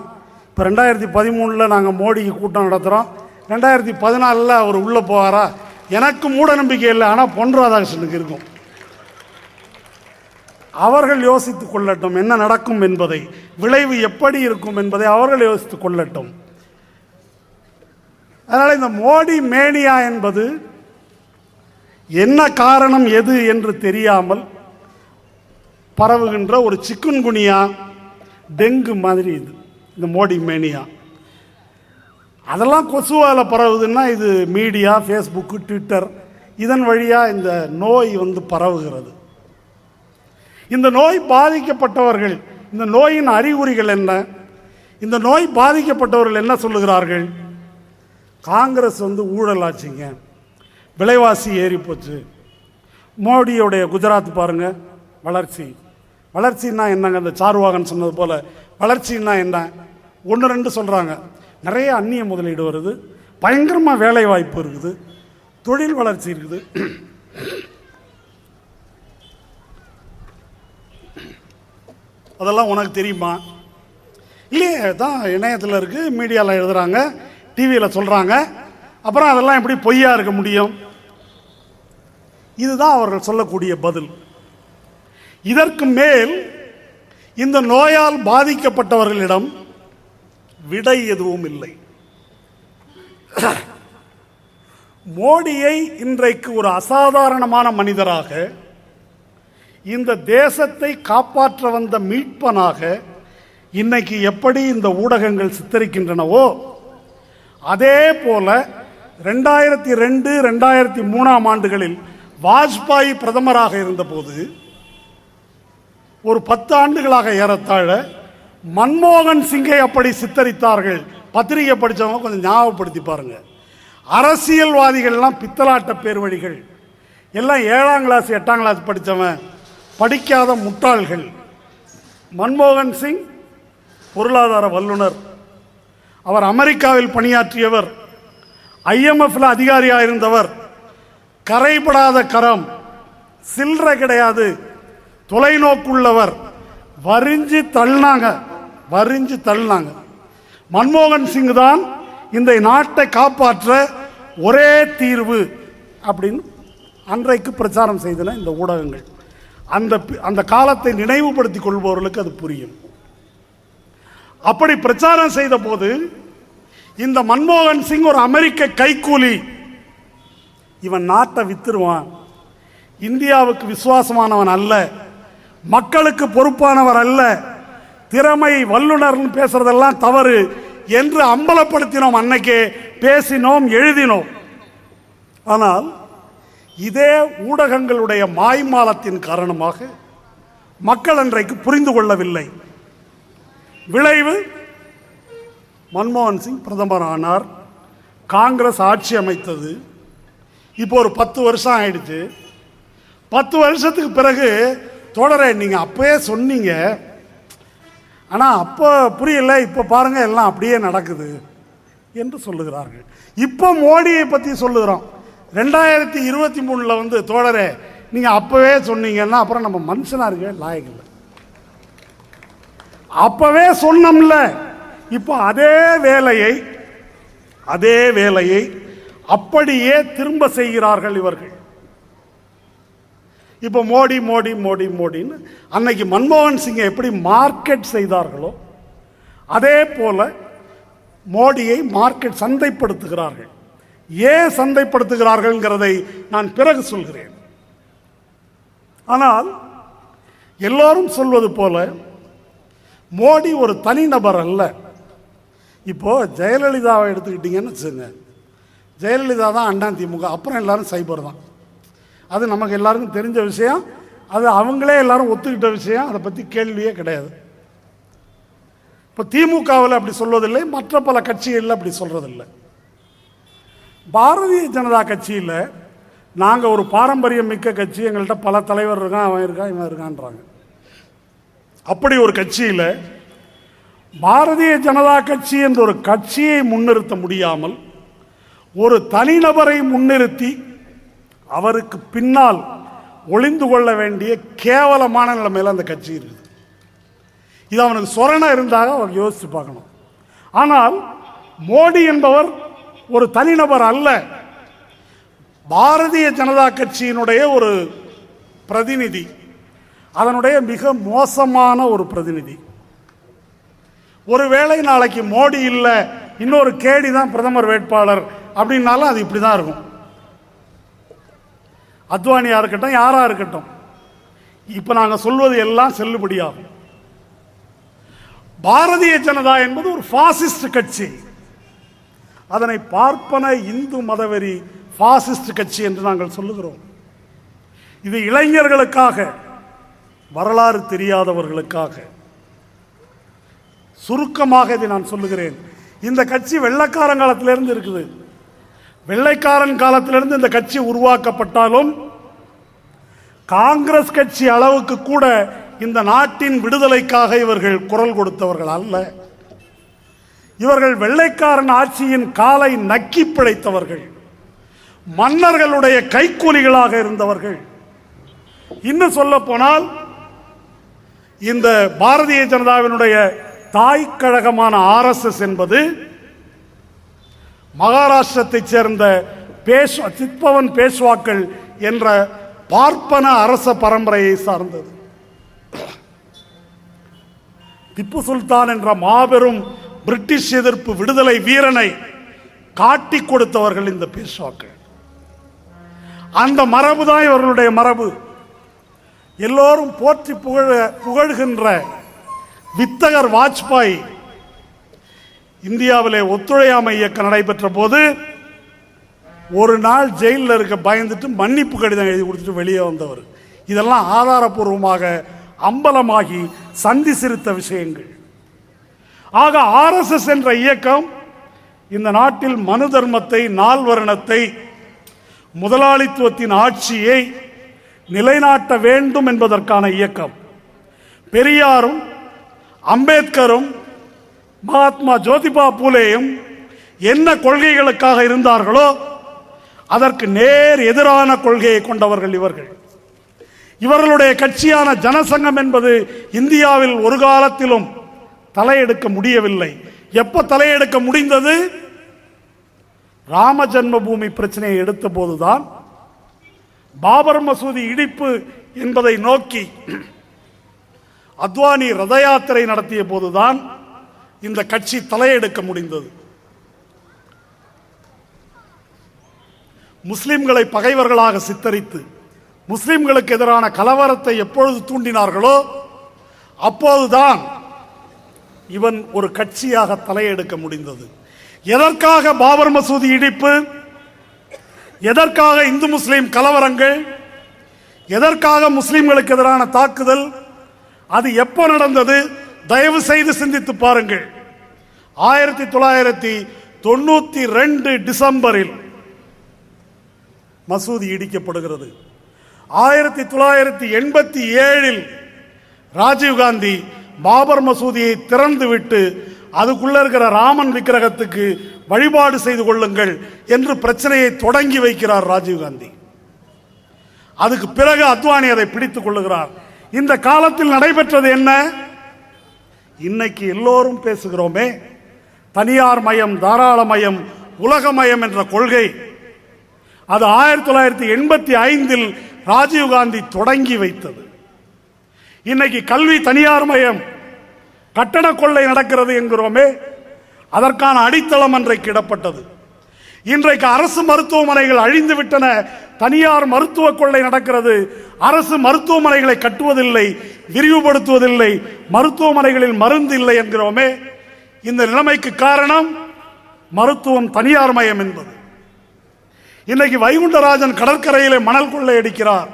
Speaker 2: இப்போ 2013 நாங்கள் மோடிக்கு கூட்டம் நடத்துகிறோம். 2014 அவர் உள்ளே போவாரா? எனக்கு மூட நம்பிக்கை இல்லை, ஆனால் பொன் ராதாகிருஷ்ணனுக்கு இருக்கும். அவர்கள் யோசித்துக் கொள்ளட்டும் என்ன நடக்கும் என்பதை, விளைவு எப்படி இருக்கும் என்பதை அவர்கள் யோசித்துக் கொள்ளட்டும். அதனால் இந்த மோடி மேனியா என்பது என்ன காரணம் எது என்று தெரியாமல் பரவுகின்ற ஒரு சிக்குன்குனியா, டெங்கு மாதிரி இது இந்த மோடி மேனியா. அதெல்லாம் கொசுவால் பரவுதுன்னா இது மீடியா, ஃபேஸ்புக்கு, ட்விட்டர் இதன் வழியாக இந்த நோய் வந்து பரவுகிறது. இந்த நோய் பாதிக்கப்பட்டவர்கள், இந்த நோயின் அறிகுறிகள் என்ன, இந்த நோய் பாதிக்கப்பட்டவர்கள் என்ன சொல்லுகிறார்கள்? காங்கிரஸ் வந்து ஊழல் ஆச்சுங்க, விலைவாசி ஏறி போச்சு. மோடியோடைய குஜராத் பாருங்க, வளர்ச்சி. வளர்ச்சின்னா என்னங்க? அந்த சார்வாகன் சொன்னது போல வளர்ச்சின்னா என்ன? 1-2 சொல்கிறாங்க. நிறைய அந்நிய முதலீடு வருது, பயங்கரமாக வேலை வாய்ப்பு இருக்குது, தொழில் வளர்ச்சி இருக்குது. அதெல்லாம் உனக்கு தெரியுமா? இல்லையே, தான் இணையத்தில் இருக்குது, மீடியாவில் எழுதுகிறாங்க, டிவியில் சொல்கிறாங்க. அப்புறம் அதெல்லாம் எப்படி பொய்யா இருக்க முடியும்? இதுதான் அவர்கள் சொல்லக்கூடிய பதில். இதற்கு மேல் இந்த நோயால் பாதிக்கப்பட்டவர்களிடம் விடை எதுவும் இல்லை. மோடியை இன்றைக்கு ஒரு அசாதாரணமான மனிதராக, இந்த தேசத்தை காப்பாற்ற வந்த மீட்பனாக இன்னைக்கு எப்படி இந்த ஊடகங்கள் சித்தரிக்கின்றனவோ, அதே போல 2002, 2003 ஆண்டுகளில் வாஜ்பாய் பிரதமராக இருந்தபோது ஒரு 10 ஆண்டுகளாக ஏறத்தாழ மன்மோகன் சிங்கை அப்படி சித்தரித்தார்கள். பத்திரிகை படித்தவங்க கொஞ்சம் ஞாபகப்படுத்தி பாருங்க. அரசியல்வாதிகள்லாம் பித்தலாட்ட பேர் வழிகள், எல்லாம் 7ஆம் கிளாஸ் 8ஆம் கிளாஸ் படித்தவன், படிக்காத முட்டாள்கள். மன்மோகன் சிங் பொருளாதார வல்லுனர், அவர் அமெரிக்காவில் பணியாற்றியவர், IMFல அதிகாரியாக இருந்தவர், கரைபடாத கரம், சில்லறை கிடையாது, தொலைநோக்குள்ளவர். வரிஞ்சு தள்ளினாங்க. மன்மோகன் சிங் தான் இந்த நாட்டை காப்பாற்ற ஒரே தீர்வு அப்படின்னு அன்றைக்கு பிரச்சாரம் செய்தன இந்த ஊடகங்கள். அந்த காலத்தை நினைவுபடுத்திக் கொள்பவர்களுக்கு அது புரியும். அப்படி பிரச்சாரம் செய்த போது இந்த மன்மோகன் சிங் ஒரு அமெரிக்க கைக்கூலி, இவன் நாட்டை வித்துருவான், இந்தியாவுக்கு விசுவாசமானவன் அல்ல, மக்களுக்கு பொறுப்பானவர் அல்ல, திறமை வல்லுநர்னு பேசுறதெல்லாம் தவறு என்று அம்பலப்படுத்தினோம். அன்னைக்கே பேசினோம், எழுதினோம். ஆனால் இதே ஊடகங்களுடைய மாய்மாலத்தின் காரணமாக மக்கள் அன்றைக்கு புரிந்து கொள்ளவில்லை. விளைவு, மன்மோகன் சிங் பிரதமர் ஆனார், காங்கிரஸ் ஆட்சி அமைத்தது. இப்போ ஒரு 10 வருஷம் ஆயிடுச்சு. 10 வருஷத்துக்கு பிறகு தோழரே நீங்கள் அப்பவே சொன்னீங்க, ஆனால் அப்போ புரியல, இப்போ பாருங்க எல்லாம் அப்படியே நடக்குது என்று சொல்லுகிறார்கள். இப்போ மோடியை பற்றி சொல்லுகிறோம். 2023 தோழரே நீங்கள் அப்பவே சொன்னீங்கன்னா அப்புறம் நம்ம மனுஷனாக இருக்க லாயக்கில்லை. அப்பவே சொன்னோம்ல. இப்போ அதே வேலையை அப்படியே திரும்ப செய்கிறார்கள் இவர்கள். இப்போ மோடின்னு அன்னைக்கு மன்மோகன் சிங்கை எப்படி மார்க்கெட் செய்தார்களோ அதே போல மோடியை மார்க்கெட் சந்தைப்படுத்துகிறார்கள். ஏன் சந்தைப்படுத்துகிறார்கள்ங்கிறதை நான் பிறகு சொல்கிறேன். ஆனால் எல்லோரும் சொல்வது போல மோடி ஒரு தனிநபர் அல்ல. இப்போ ஜெயலலிதாவை எடுத்துக்கிட்டீங்கன்னு வச்சுங்க, ஜெயலலிதா தான் அதிமுக, அப்புறம் எல்லாரும் சைபர் தான். அது நமக்கு எல்லாருக்கும் தெரிஞ்ச விஷயம், அது அவங்களே எல்லாரும் ஒத்துக்கிட்ட விஷயம், அதை பற்றி கேள்வியே கிடையாது. இப்போ திமுகவில் அப்படி சொல்வதில்லை, மற்ற பல கட்சிகளில் அப்படி சொல்றதில்லை. பாரதிய ஜனதா கட்சியில் நாங்கள் ஒரு பாரம்பரியம் மிக்க கட்சி, எங்கள்கிட்ட பல தலைவர் இருக்கான், அவன் இருக்கான், இவன் இருக்கான்றாங்க. அப்படி ஒரு கட்சியில் பாரதிய ஜனதா கட்சி என்ற ஒரு கட்சியை முன்னிறுத்த முடியாமல் ஒரு தனிநபரை முன்னிறுத்தி அவருக்கு பின்னால் ஒளிந்து கொள்ள வேண்டிய கேவலமான நிலைமையில் அந்த கட்சி இருக்குது. இது அவனுக்கு சொரணை இருந்தாக அவர் யோசித்து பார்க்கணும். ஆனால் மோடி என்பவர் ஒரு தனிநபர் அல்ல, பாரதிய ஜனதா கட்சியினுடைய ஒரு பிரதிநிதி, அதனுடைய மிக மோசமான ஒரு பிரதிநிதி. ஒருவேளை நாளைக்கு மோடி இல்லை, இன்னொரு கேடி தான் பிரதமர் வேட்பாளர் அப்படின்னாலும் அது இப்படி தான் இருக்கும். அத்வானியா இருக்கட்டும், யாரா இருக்கட்டும், இப்ப நாங்கள் சொல்வது எல்லாம் செல்லுபடியாகும். பாரதிய ஜனதா என்பது ஒரு பாசிஸ்ட் கட்சி. அதனை பார்ப்பன இந்து மதவெறி பாசிஸ்ட் கட்சி என்று நாங்கள் சொல்லுகிறோம். இது இளைஞர்களுக்காக, வரலாறு தெரியாதவர்களுக்காக. சுருக்கமாக இதை நான் சொல்லுகிறேன். இந்த கட்சி வெள்ளைக்காரன் காலத்திலிருந்து இருக்குது. வெள்ளைக்காரன் காலத்திலிருந்து இந்த கட்சி உருவாக்கப்பட்டாலும் காங்கிரஸ் கட்சி அளவுக்கு கூட இந்த நாட்டின் விடுதலைக்காக இவர்கள் குரல் கொடுத்தவர்கள் அல்ல. இவர்கள் வெள்ளைக்காரன் ஆட்சியின் காலை நக்கி பிழைத்தவர்கள், மன்னர்களுடைய கைக்கூலிகளாக இருந்தவர்கள். இன்னும் சொல்ல போனால் இந்த பாரதிய ஜனதாவினுடைய தாய் கழகமான RSS என்பது மகாராஷ்டிரத்தைச் சேர்ந்த சித்பவன் பேஷ்வாக்கள் என்ற பார்ப்பன அரச பரம்பரையை சார்ந்தது. திப்பு சுல்தான் என்ற மாபெரும் பிரிட்டிஷ் எதிர்ப்பு விடுதலை வீரனை காட்டி கொடுத்தவர்கள் இந்த பேஷ்வாக்கள். அந்த மரபு தான் இவர்களுடைய மரபு. எல்லோரும் போற்றி புகழ்கின்ற வித்தகர் வாஜ்பாய் இந்தியாவிலே ஒத்துழையாமை இயக்கம் நடைபெற்ற போது ஒரு நாள் ஜெயிலில் இருக்க பயந்துட்டு மன்னிப்பு கடிதம் எழுதி கொடுத்துட்டு வெளியே வந்தவர். இதெல்லாம் ஆதாரபூர்வமாக அம்பலமாகி சந்தி சிரித்த விஷயங்கள். ஆக ஆர்எஸ்எஸ் என்ற இயக்கம் இந்த நாட்டில் மனு தர்மத்தை, நால்வர்ணத்தை, முதலாளித்துவத்தின் ஆட்சியை நிலைநாட்ட வேண்டும் என்பதற்கான இயக்கம். பெரியாரும் அம்பேத்கரும் மகாத்மா ஜோதிபா பூலேயும் என்ன கொள்கைகளுக்காக இருந்தார்களோ அதற்கு நேர் எதிரான கொள்கையை கொண்டவர்கள் இவர்கள். இவர்களுடைய கட்சியான ஜனசங்கம் என்பது இந்தியாவில் ஒரு காலத்திலும் தலையெடுக்க முடியவில்லை. எப்ப தலையெடுக்க முடிந்தது? ராம ஜென்மபூமி பிரச்சனையை எடுத்த போதுதான். பாபர் மசூதி இடிப்பு என்பதை நோக்கி அத்வானி ரத யாத்திரை நடத்திய போதுதான் இந்த கட்சி தலையெடுக்க முடிந்தது. முஸ்லிம்களை பகைவர்களாக சித்தரித்து முஸ்லிம்களுக்கு எதிரான கலவரத்தை எப்பொழுது தூண்டினார்களோ அப்போதுதான் இவன் ஒரு கட்சியாக தலையெடுக்க முடிந்தது. எதற்காக பாபர் மசூதி இடிப்பு? எதற்காக இந்து முஸ்லிம் கலவரங்கள்? எதற்காக முஸ்லிம்களுக்கு எதிரான தாக்குதல்? அது எப்போ நடந்தது? தயவு செய்து சிந்தித்து பாருங்கள். 1992 டிசம்பரில் மசூதி இடிக்கப்படுகிறது. 1987 ராஜீவ்காந்தி பாபர் மசூதியை திறந்துவிட்டு அதுக்குள்ள இருக்கிற ராமன் விக்கிரகத்துக்கு வழிபாடு செய்து கொள்ளுங்கள் என்று பிரச்சனையை தொடங்கி வைக்கிறார் ராஜீவ்காந்தி. அதுக்கு பிறகு அத்வானி அதை பிடித்துக் கொள்ளுகிறார். இந்த காலத்தில் நடைபெற்றது என்ன? இன்னைக்கு எல்லோரும் பேசுகிறோமே, தனியார் மயம், தாராள மயம், உலகமயம் என்ற கொள்கை. அது 1985 ராஜீவ்காந்தி தொடங்கி வைத்தது. இன்னைக்கு கல்வி தனியார் மயம், கட்டட கொள்ளை நடக்கிறது என்கிறோமே, அதற்கான அடித்தளம் அன்றைக்கு இடப்பட்டது. இன்றைக்கு அரசு மருத்துவமனைகள் அழிந்து விட்டன, தனியார் மருத்துவ கொள்ளை நடக்கிறது. அரசு மருத்துவமனைகளை கட்டுவதில்லை, விரிவுபடுத்துவதில்லை, மருத்துவமனைகளில் மருந்து இல்லை என்கிறோமே. இந்த நிலைமைக்கு காரணம் மருத்துவம் தனியார் மயம் என்பது. இன்னைக்கு வைகுண்டராஜன் கடற்கரையிலே மணல் கொள்ளையடிக்கிறார்,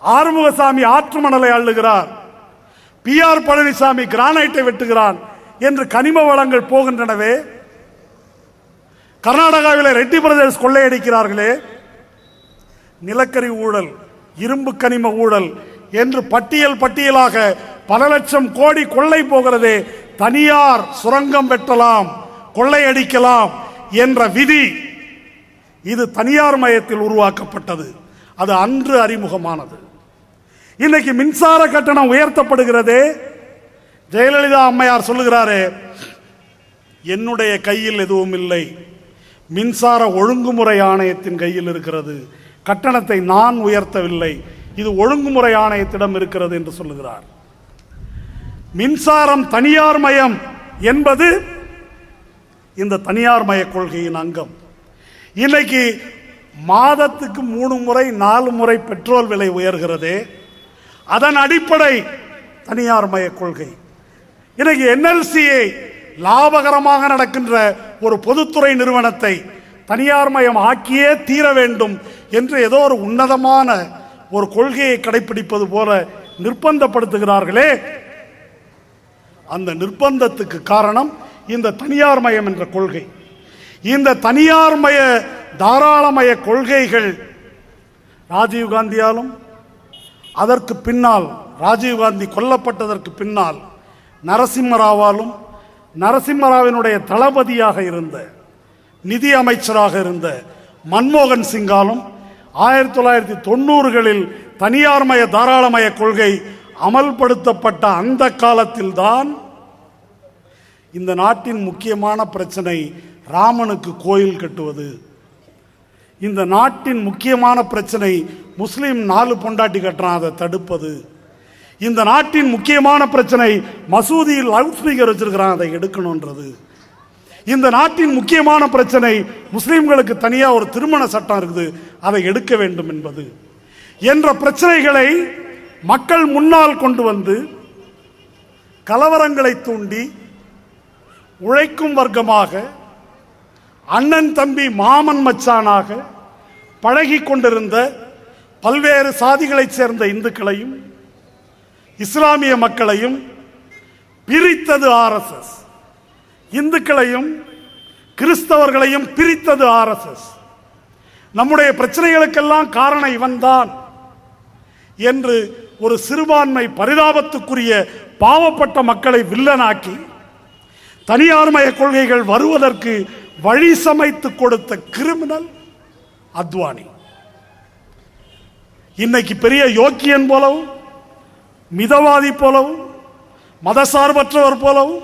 Speaker 2: ஆறுமுகசாமி ஆற்று மணலை அள்ளுகிறார், PR பழனிசாமி கிரானைட்டை வெட்டுகிறான் என்று கனிம வளங்கள் போகின்றனவே. கர்நாடகாவில் ரெட்டி பிரதேஷ் கொள்ளையடிக்கிறார்களே, நிலக்கரி ஊழல், இரும்பு கனிம ஊழல் என்று பட்டியலாக பல லட்சம் கோடி கொள்ளை போகிறதே. தனியார் சுரங்கம் வெட்டலாம், கொள்ளையடிக்கலாம் என்ற விதி இது தனியார் மயத்தில் உருவாக்கப்பட்டது. அது அன்று அறிமுகமானது. இன்னைக்கு மின்சார கட்டணம் உயர்த்தப்படுகிறது. ஜெயலலிதா அம்மையார் சொல்லுகிறாரே, என்னுடைய கையில் எதுவும் இல்லை, மின்சார ஒழுங்குமுறை ஆணையத்தின் கையில் இருக்கிறது, கட்டணத்தை நான் உயர்த்தவில்லை, இது ஒழுங்குமுறை ஆணையத்திடம் இருக்கிறது என்று சொல்லுகிறார். மின்சாரம் தனியார் மயம் என்பது இந்த தனியார் மய கொள்கையின் அங்கம். இன்னைக்கு மாதத்துக்கு 3 முறை 4 முறை பெட்ரோல் விலை உயர்கிறதே, அதன் அடிப்படை தனியார் மய கொள்கை. இன்னைக்கு NLCயை லாபகரமாக நடக்கின்ற ஒரு பொதுத்துறை நிறுவனத்தை தனியார் மயம் ஆக்கியே தீர வேண்டும் என்று ஏதோ ஒரு உன்னதமான ஒரு கொள்கையை கடைபிடிப்பது போல நிர்பந்தப்படுத்துகிறார்களே. அந்த நிர்பந்தத்துக்கு காரணம் இந்த தனியார் மயம் என்ற கொள்கை. இந்த தனியார் மய தாராளமய கொள்கைகள் ராஜீவ்காந்தியாலும் அதற்கு பின்னால் ராஜீவ்காந்தி கொல்லப்பட்டதற்கு பின்னால் நரசிம்மராவாலும் நரசிம்மராவினுடைய தளபதியாக இருந்த நிதி அமைச்சராக இருந்த மன்மோகன் சிங்காலும் 1990களில் தனியார் மய தாராளமய கொள்கை அமல்படுத்தப்பட்ட அந்த காலத்தில்தான் இந்த நாட்டின் முக்கியமான பிரச்சனை ராமனுக்கு கோயில் கட்டுவது. இந்த நாட்டின் முக்கியமான பிரச்சனை முஸ்லீம் 4 பொண்டாட்டி கட்டுறான், அதை தடுப்பது. இந்த நாட்டின் முக்கியமான பிரச்சனை மசூதியில் லவுட் ஸ்பீக்கர் வச்சிருக்கிறான், அதை எடுக்கணும்ன்றது. இந்த நாட்டின் முக்கியமான பிரச்சனை முஸ்லீம்களுக்கு தனியாக ஒரு திருமண சட்டம் இருக்குது, அதை எடுக்க வேண்டும் என்பது என்ற பிரச்சனைகளை மக்கள் முன்னால் கொண்டு வந்து கலவரங்களை தூண்டி உழைக்கும் வர்க்கமாக அண்ணன் தம்பி மாமன் மச்சானாக பழகி கொண்டிருந்த பல்வேறு சாதிகளைச் சேர்ந்த இந்துக்களையும் இஸ்லாமிய மக்களையும் பிரித்தது RSS. இந்துக்களையும் கிறிஸ்தவர்களையும் பிரித்தது RSS. நம்முடைய பிரச்சனைகளுக்கெல்லாம் காரணம் இவன்தான் என்று ஒரு சிறுபான்மை பரிதாபத்துக்குரிய பாவப்பட்ட மக்களை வில்லனாக்கி தனியார்மய கொள்கைகள் வருவதற்கு வழி சமைத்து கொடுத்த கிரிமினல் அத்வானி. இன்னைக்கு பெரிய யோக்கியன் போலவும் மிதவாதி போலவும் மதசார்பற்றவர் போலவும்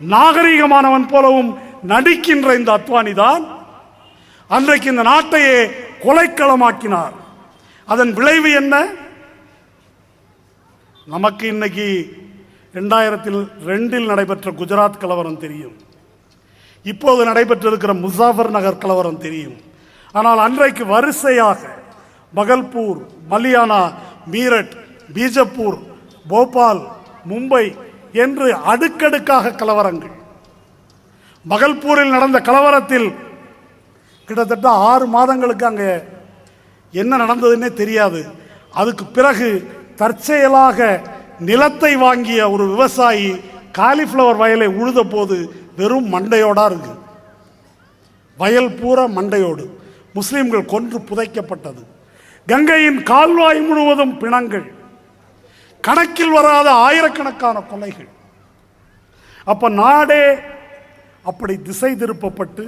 Speaker 2: நாகரிகமானவன் போலவும் நடிக்கின்ற இந்த அத்வானி தான் அன்றைக்கு இந்த நாட்டையே கொலைக்களமாக்கினார். அதன் விளைவு என்ன? நமக்கு இன்னைக்கு 2002 நடைபெற்ற குஜராத் கலவரம் தெரியும், இப்போது நடைபெற்றிருக்கிற முசாஃபர் நகர் கலவரம் தெரியும். ஆனால் அன்றைக்கு வரிசையாக பகல்பூர், மலியானா, மீரட், பீஜப்பூர், போபால், மும்பை என்று அடுக்கடுக்காக கலவரங்கள். பகல்பூரில் நடந்த கலவரத்தில் கிட்டத்தட்ட 6 மாதங்களுக்கு அங்கே என்ன நடந்ததுன்னே தெரியாது. அதுக்கு பிறகு தற்செயலாக நிலத்தை வாங்கிய ஒரு விவசாயி காலிஃப்ளவர் வயலை உழுத போது வெறும் மண்டையோடா இருக்கு, வயல் பூரா மண்டையோடு. முஸ்லிம்கள் கொன்று புதைக்கப்பட்டது. கங்கையின் கால்வாய் முழுவதும் பிணங்கள், கணக்கில் வராத ஆயிரக்கணக்கான கொலைகள். அப்ப நாடே அப்படி திசை திருப்பப்பட்டு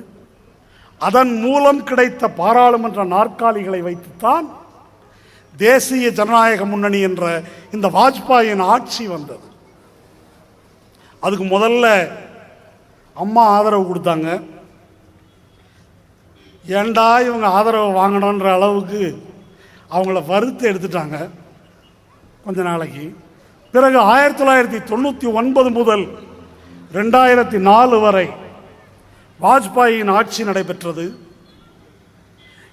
Speaker 2: அதன் மூலம் கிடைத்த பாராளுமன்ற நாற்காலிகளை வைத்துத்தான் தேசிய ஜனநாயக முன்னணி என்ற இந்த வாஜ்பாயின் ஆட்சி வந்தது. அதுக்கு முதல்ல அம்மா ஆதரவு கொடுத்தாங்க. ஏண்டா இவங்க ஆதரவு வாங்கணுன்ற அளவுக்கு அவங்கள வறுத்து எடுத்துட்டாங்க கொஞ்ச நாளைக்கு. பிறகு 1999 முதல் 2004 வரை வாஜ்பாயின் ஆட்சி நடைபெற்றது.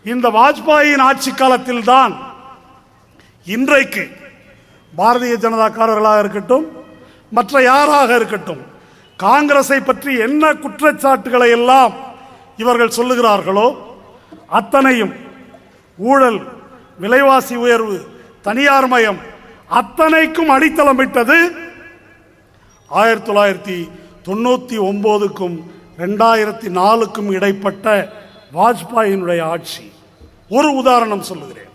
Speaker 2: இந்த வாஜ்பாயின் ஆட்சி காலத்தில் தான் இன்றைக்கு பாரதிய ஜனதாக்காரர்களாக இருக்கட்டும் மற்ற யாராக இருக்கட்டும் காங்கிரஸை பற்றி என்ன குற்றச்சாட்டுகளை எல்லாம் இவர்கள் சொல்லுகிறார்களோ அத்தனையும் ஊழல், விலைவாசி உயர்வு, தனியார் மயம் அத்தனைக்கும் அடித்தளமிட்டது 1999க்கும் 2004க்கும் இடைப்பட்ட வாஜ்பாயினுடைய ஆட்சி. ஒரு உதாரணம் சொல்லுகிறேன்.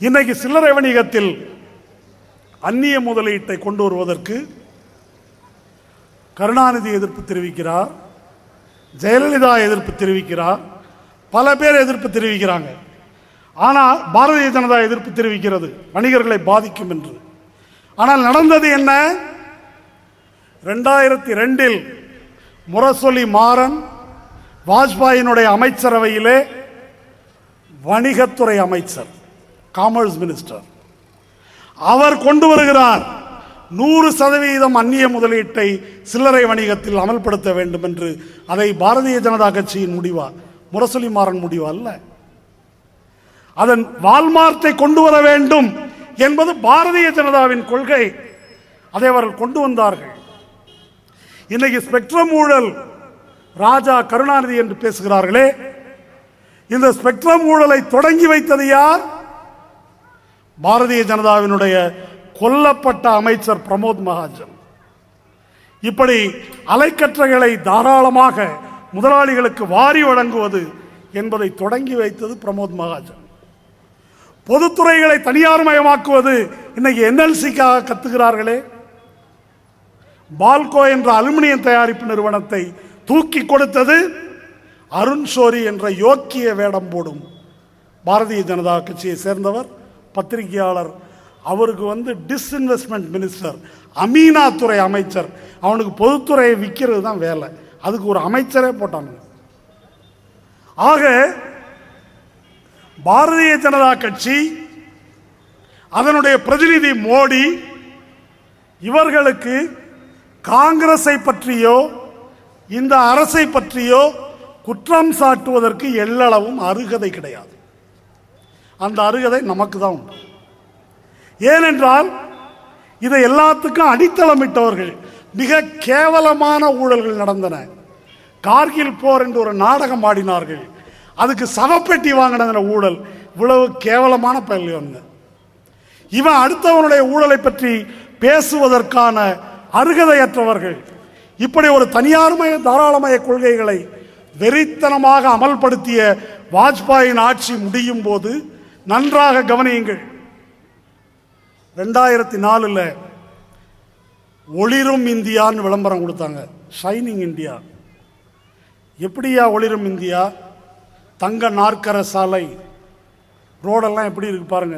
Speaker 2: இன்னைக்கு சில்லறை வணிகத்தில் அந்நிய முதலீட்டை கொண்டு வருவதற்கு கருணாநிதி எதிர்ப்பு தெரிவிக்கிறார், ஜெயலலிதா எதிர்ப்பு தெரிவிக்கிறார், பல பேர் எதிர்ப்பு தெரிவிக்கிறாங்க. ஆனால் பாரதிய ஜனதா எதிர்ப்பு தெரிவிக்கிறது வணிகர்களை பாதிக்கும் என்று. ஆனால் நடந்தது என்ன? 2002 முரசொலி மாறன் வாஜ்பாயினுடைய அமைச்சரவையிலே வணிகத்துறை அமைச்சர், காமர்ஸ் மினிஸ்டர், அவர் கொண்டு வருகிறார் 100% அந்நிய முதலீட்டை சில்லறை வணிகத்தில் அமல்படுத்த வேண்டும் என்று. அதை பாரதிய ஜனதா கட்சியின் முடிவா, முரசொலி மாறன் முடிவா அல்ல. அதன் வால்மார்ட்டை கொண்டு வர வேண்டும் என்பது பாரதிய ஜனதாவின் கொள்கை. அதை அவர்கள் கொண்டு வந்தார்கள். இன்னைக்கு ஸ்பெக்ட்ரம் ஊழல் ராஜா கருணாநிதி என்று பேசுகிறார்களே, இந்த ஸ்பெக்ட்ரம் ஊழலை தொடங்கி வைத்தது யார்? பாரதிய ஜனதாவினுடைய கொல்லப்பட்ட அமைச்சர் பிரமோத் மகாஜன். இப்படி அலைக்கற்றைகளை தாராளமாக முதலாளிகளுக்கு வாரி வழங்குவது என்பதை தொடங்கி வைத்தது பிரமோத் மகாஜன். பொதுத்துறைகளை தனியார் மயமாக்குவது இன்னைக்கு NLC-க்காக கத்துகிறார்களே. பால்கோ என்ற அலுமினியம் தயாரிப்பு நிறுவனத்தை தூக்கி கொடுத்தது அருண் ஷோரி என்ற யோக்கிய வேடம் போடும் பாரதிய ஜனதா கட்சியை சேர்ந்தவர், பத்திரிகையாளர். அவருக்கு டிஸ்இன்வெஸ்ட்மெண்ட் மினிஸ்டர், அமீனா துறை அமைச்சர். அவனுக்கு பொதுத்துறையை விற்கிறது தான் வேலை. அதுக்கு ஒரு அமைச்சரே போட்டாங்க. ஆக பாரதிய ஜனதா கட்சி, அதனுடைய பிரதிநிதி மோடி, இவர்களுக்கு காங்கிரஸை பற்றியோ இந்த அரசை பற்றியோ குற்றம் சாட்டுவதற்கு எள்ளளவும் அருகதை கிடையாது. அந்த அருகதை நமக்கு தான் உண்டு. ஏனென்றால் இதை எல்லாத்துக்கும் அடித்தளமிட்டவர்கள். மிக கேவலமான ஊழல்கள் நடந்தன. கார்கில் போர் என்று ஒரு நாடகம் ஆடினார்கள். அதுக்கு சவப்பெட்டி வாங்கின ஊழல். இவ்வளவு கேவலமான பயில்வங்க. இவன் அடுத்தவனுடைய ஊழலை பற்றி பேசுவதற்கான அருகதையற்றவர்கள். இப்படி ஒரு தனியார்மய தாராளமய கொள்கைகளை வெறித்தனமாக அமல்படுத்திய வாஜ்பாயின் ஆட்சி முடியும் போது நன்றாக கவனியுங்கள். 2004 ஒளிரும் இந்தியான்னு விளம்பரம் கொடுத்தாங்க. Shining India. எப்படியா ஒளிரும் இந்தியா? தங்க நாற்கர சாலை, ரோடெல்லாம் எப்படி இருக்கு பாருங்க.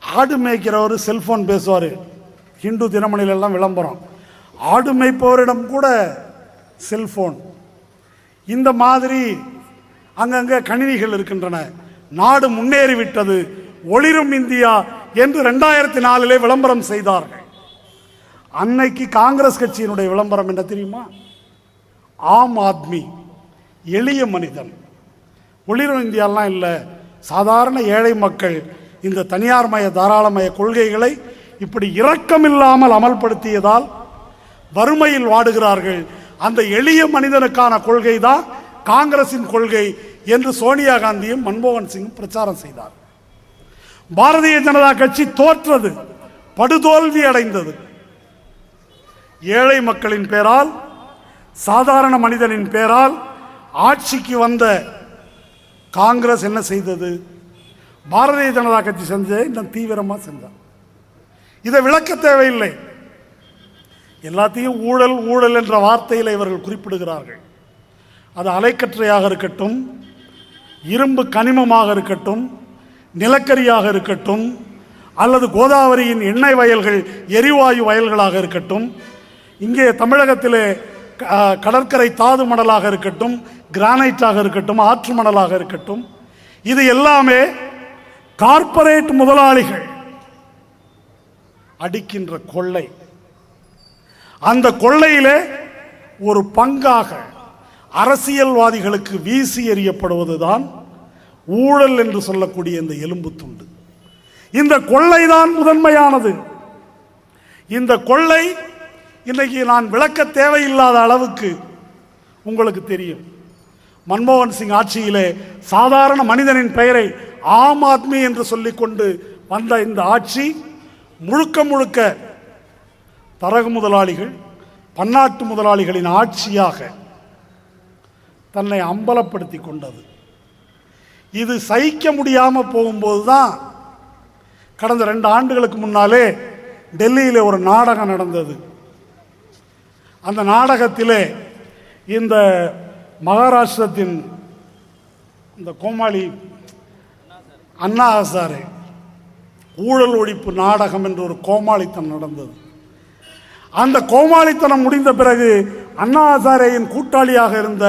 Speaker 2: ஆடு மேய்க்கிறவர் செல்போன் பேசுவார். ஹிந்து தினமணிலெல்லாம் விளம்பரம். ஆடு மேய்ப்பவரிடம் கூட செல்போன். இந்த மாதிரி அங்கங்கே கணினிகள் இருக்கின்றன. நாடு முன்னேறிவிட்டது, ஒளிரும் இந்தியா என்று 2004 விளம்பரம் செய்தார்கள். அன்னைக்கு காங்கிரஸ் கட்சியினுடைய விளம்பரம் என்ன தெரியுமா? ஆம் ஆத்மி, எளிய மனிதன். ஒளிரும் இந்தியாலாம் இல்லை, சாதாரண ஏழை மக்கள் இந்த தனியார்மய தாராளமய கொள்கைகளை இப்படி இரக்கமில்லாமல் அமல்படுத்தியதால் வறுமையில் வாடுகிறார்கள். அந்த எளிய மனிதனுக்கான கொள்கை தான் காங்கிரசின் கொள்கை என்று சோனியா காந்தியும் மன்மோகன் சிங்கும் பிரச்சாரம் செய்தார். பாரதிய ஜனதா கட்சி தோற்றது, படுதோல்வி அடைந்தது. ஏழை மக்களின் பேரால், சாதாரண மனிதனின் பேரால் ஆட்சிக்கு வந்த காங்கிரஸ் என்ன செய்தது? பாரதிய ஜனதா கட்சி செஞ்ச இன்னும் தீவிரமாக செஞ்சார். இதை விளக்க தேவையில்லை. எல்லாத்தையும் ஊழல் ஊழல் என்ற வார்த்தையில் இவர்கள் குறிப்பிடுகிறார்கள். அது அலைக்கற்றையாக இருக்கட்டும், இரும்பு கனிமமாக இருக்கட்டும், நிலக்கரியாக இருக்கட்டும், அல்லது கோதாவரியின் எண்ணெய் வயல்கள் எரிவாயு வயல்களாக இருக்கட்டும், இங்கே தமிழகத்திலே கடற்கரை தாது மணலாக இருக்கட்டும், கிரானைட்டாக இருக்கட்டும், ஆற்று மணலாக இருக்கட்டும், இது எல்லாமே கார்ப்பரேட் முதலாளிகள் அடிக்கின்ற கொள்ளை. அந்த கொள்ளையிலே ஒரு பங்காக அரசியல்வாதிகளுக்கு வீசி எறியப்படுவதுதான் ஊழல் என்று சொல்லக்கூடிய இந்த எலும்பு துண்டு. இந்த கொள்ளைதான் முதன்மையானது. இந்த கொள்ளை இன்னைக்கு நான் விளக்க தேவையில்லாத அளவுக்கு உங்களுக்கு தெரியும். மன்மோகன் சிங் ஆட்சியிலே சாதாரண மனிதனின் பெயரை ஆம் ஆத்மி என்று சொல்லிக்கொண்டு வந்த இந்த ஆட்சி முழுக்க முழுக்க தரகு முதலாளிகள், பன்னாட்டு முதலாளிகளின் ஆட்சியாக தன்னை அம்பலப்படுத்தி கொண்டது. இது சகிக்க முடியாமல் போகும்போது தான் கடந்த 2 ஆண்டுகளுக்கு முன்னாலே டெல்லியில் ஒரு நாடகம் நடந்தது. அந்த நாடகத்திலே இந்த மகாராஷ்டிரத்தின் இந்த கோமாளி அண்ணா ஹசாரே ஊழல் ஒழிப்பு நாடகம் என்று ஒரு கோமாளித்தனம் நடந்தது. அந்த கோமாளித்தனம் முடிந்த பிறகு அண்ணா ஹசாரேயின் கூட்டாளியாக இருந்த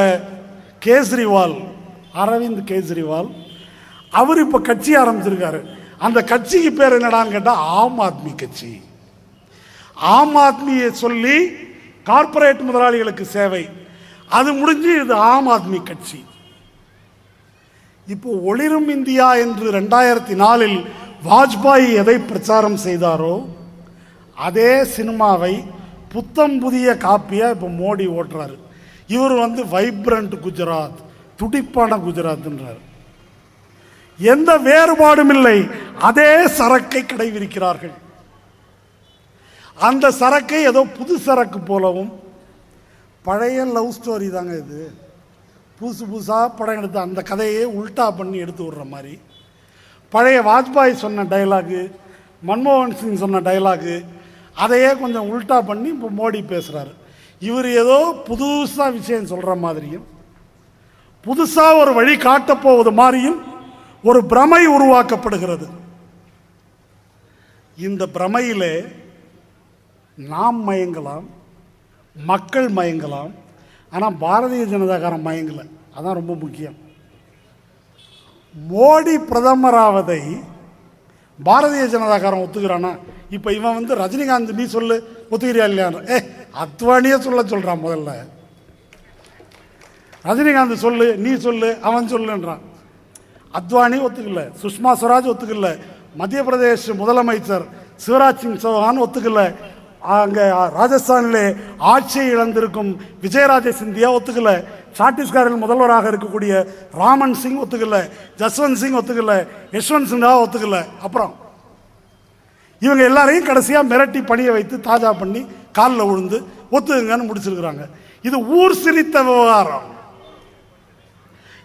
Speaker 2: கேஜ்ரிவால், அரவிந்த் கேஜ்ரிவால், அவர் இப்போ கட்சி ஆரம்பிச்சிருக்காரு. அந்த கட்சிக்கு பேர் என்னடான்னு கேட்டால் ஆம் ஆத்மி கட்சி. ஆம் ஆத்மியை சொல்லி கார்ப்பரேட் முதலாளிகளுக்கு சேவை, அது முடிஞ்சு இது ஆம் ஆத்மி கட்சி. இப்போ ஒளிரும் இந்தியா என்று 2004 வாஜ்பாய் எதை பிரச்சாரம் செய்தாரோ அதே சினிமாவை புத்தம் புதிய காப்பியா இப்போ மோடி ஓட்டுறாரு. இவர் வைப்ரண்ட் குஜராத், துடிப்பான குஜராத்ன்றார். எந்த வேறுபாடும் இல்லை, அதே சரக்கை கடைபிடிக்கிறார்கள். அந்த சரக்கை ஏதோ புது சரக்கு போலவும், பழைய லவ் ஸ்டோரி தாங்க இது, புதுசு புதுசாக படம் எடுத்து அந்த கதையே உல்டா பண்ணி எடுத்து விடுற மாதிரி, பழைய வாஜ்பாய் சொன்ன டைலாகு, மன்மோகன் சிங் சொன்ன டைலாகு, அதையே கொஞ்சம் உல்டா பண்ணி இப்போ மோடி பேசுகிறாரு. இவர் ஏதோ புதுசாக விஷயம் சொல்கிற மாதிரியும், புதுசாக ஒரு வழி காட்டப்போவது மாதிரியும் ஒரு பிரமை உருவாக்கப்படுகிறது. இந்த பிரமையிலே நாம் மயங்கலாம், மக்கள் மயங்கலாம், ஆனால் பாரதிய ஜனதாக்காரன் மயங்கலை. அதான் ரொம்ப முக்கியம். மோடி பிரதமராவதை பாரதிய ஜனதாக்காரன் ஒத்துக்கிறானா? இப்போ இவன் ரஜினிகாந்த் நீ சொல்லு ஒத்துக்கிறியா இல்லையா? அத்வானியே சொல்கிறான். முதல்ல ரஜினிகாந்த் சொல்லு, நீ சொல்லு, அவன் சொல்லுன்றான். அத்வானி ஒத்துக்கல, சுஷ்மா ஸ்வராஜ் ஒத்துக்கல, மத்திய பிரதேஷ் முதலமைச்சர் சிவராஜ் சிங் சௌஹான் ஒத்துக்கல, அங்கே ராஜஸ்தானிலே ஆட்சியை இழந்திருக்கும் விஜயராஜ சிந்தியா ஒத்துக்கல, சத்தீஸ்கரில் முதல்வராக இருக்கக்கூடிய ராமன் சிங் ஒத்துக்கல, ஜஸ்வந்த் சிங் ஒத்துக்கல, யஷ்வந்த் சின்ஹா ஒத்துக்கல. அப்புறம் இவங்க எல்லாரையும் கடைசியாக மிரட்டி பணிய வைத்து தாஜா பண்ணி காலில் விழுந்து ஒத்துங்கன்னு முடிச்சிருக்கிறாங்க. இது ஊர் சிரித்த விவகாரம்.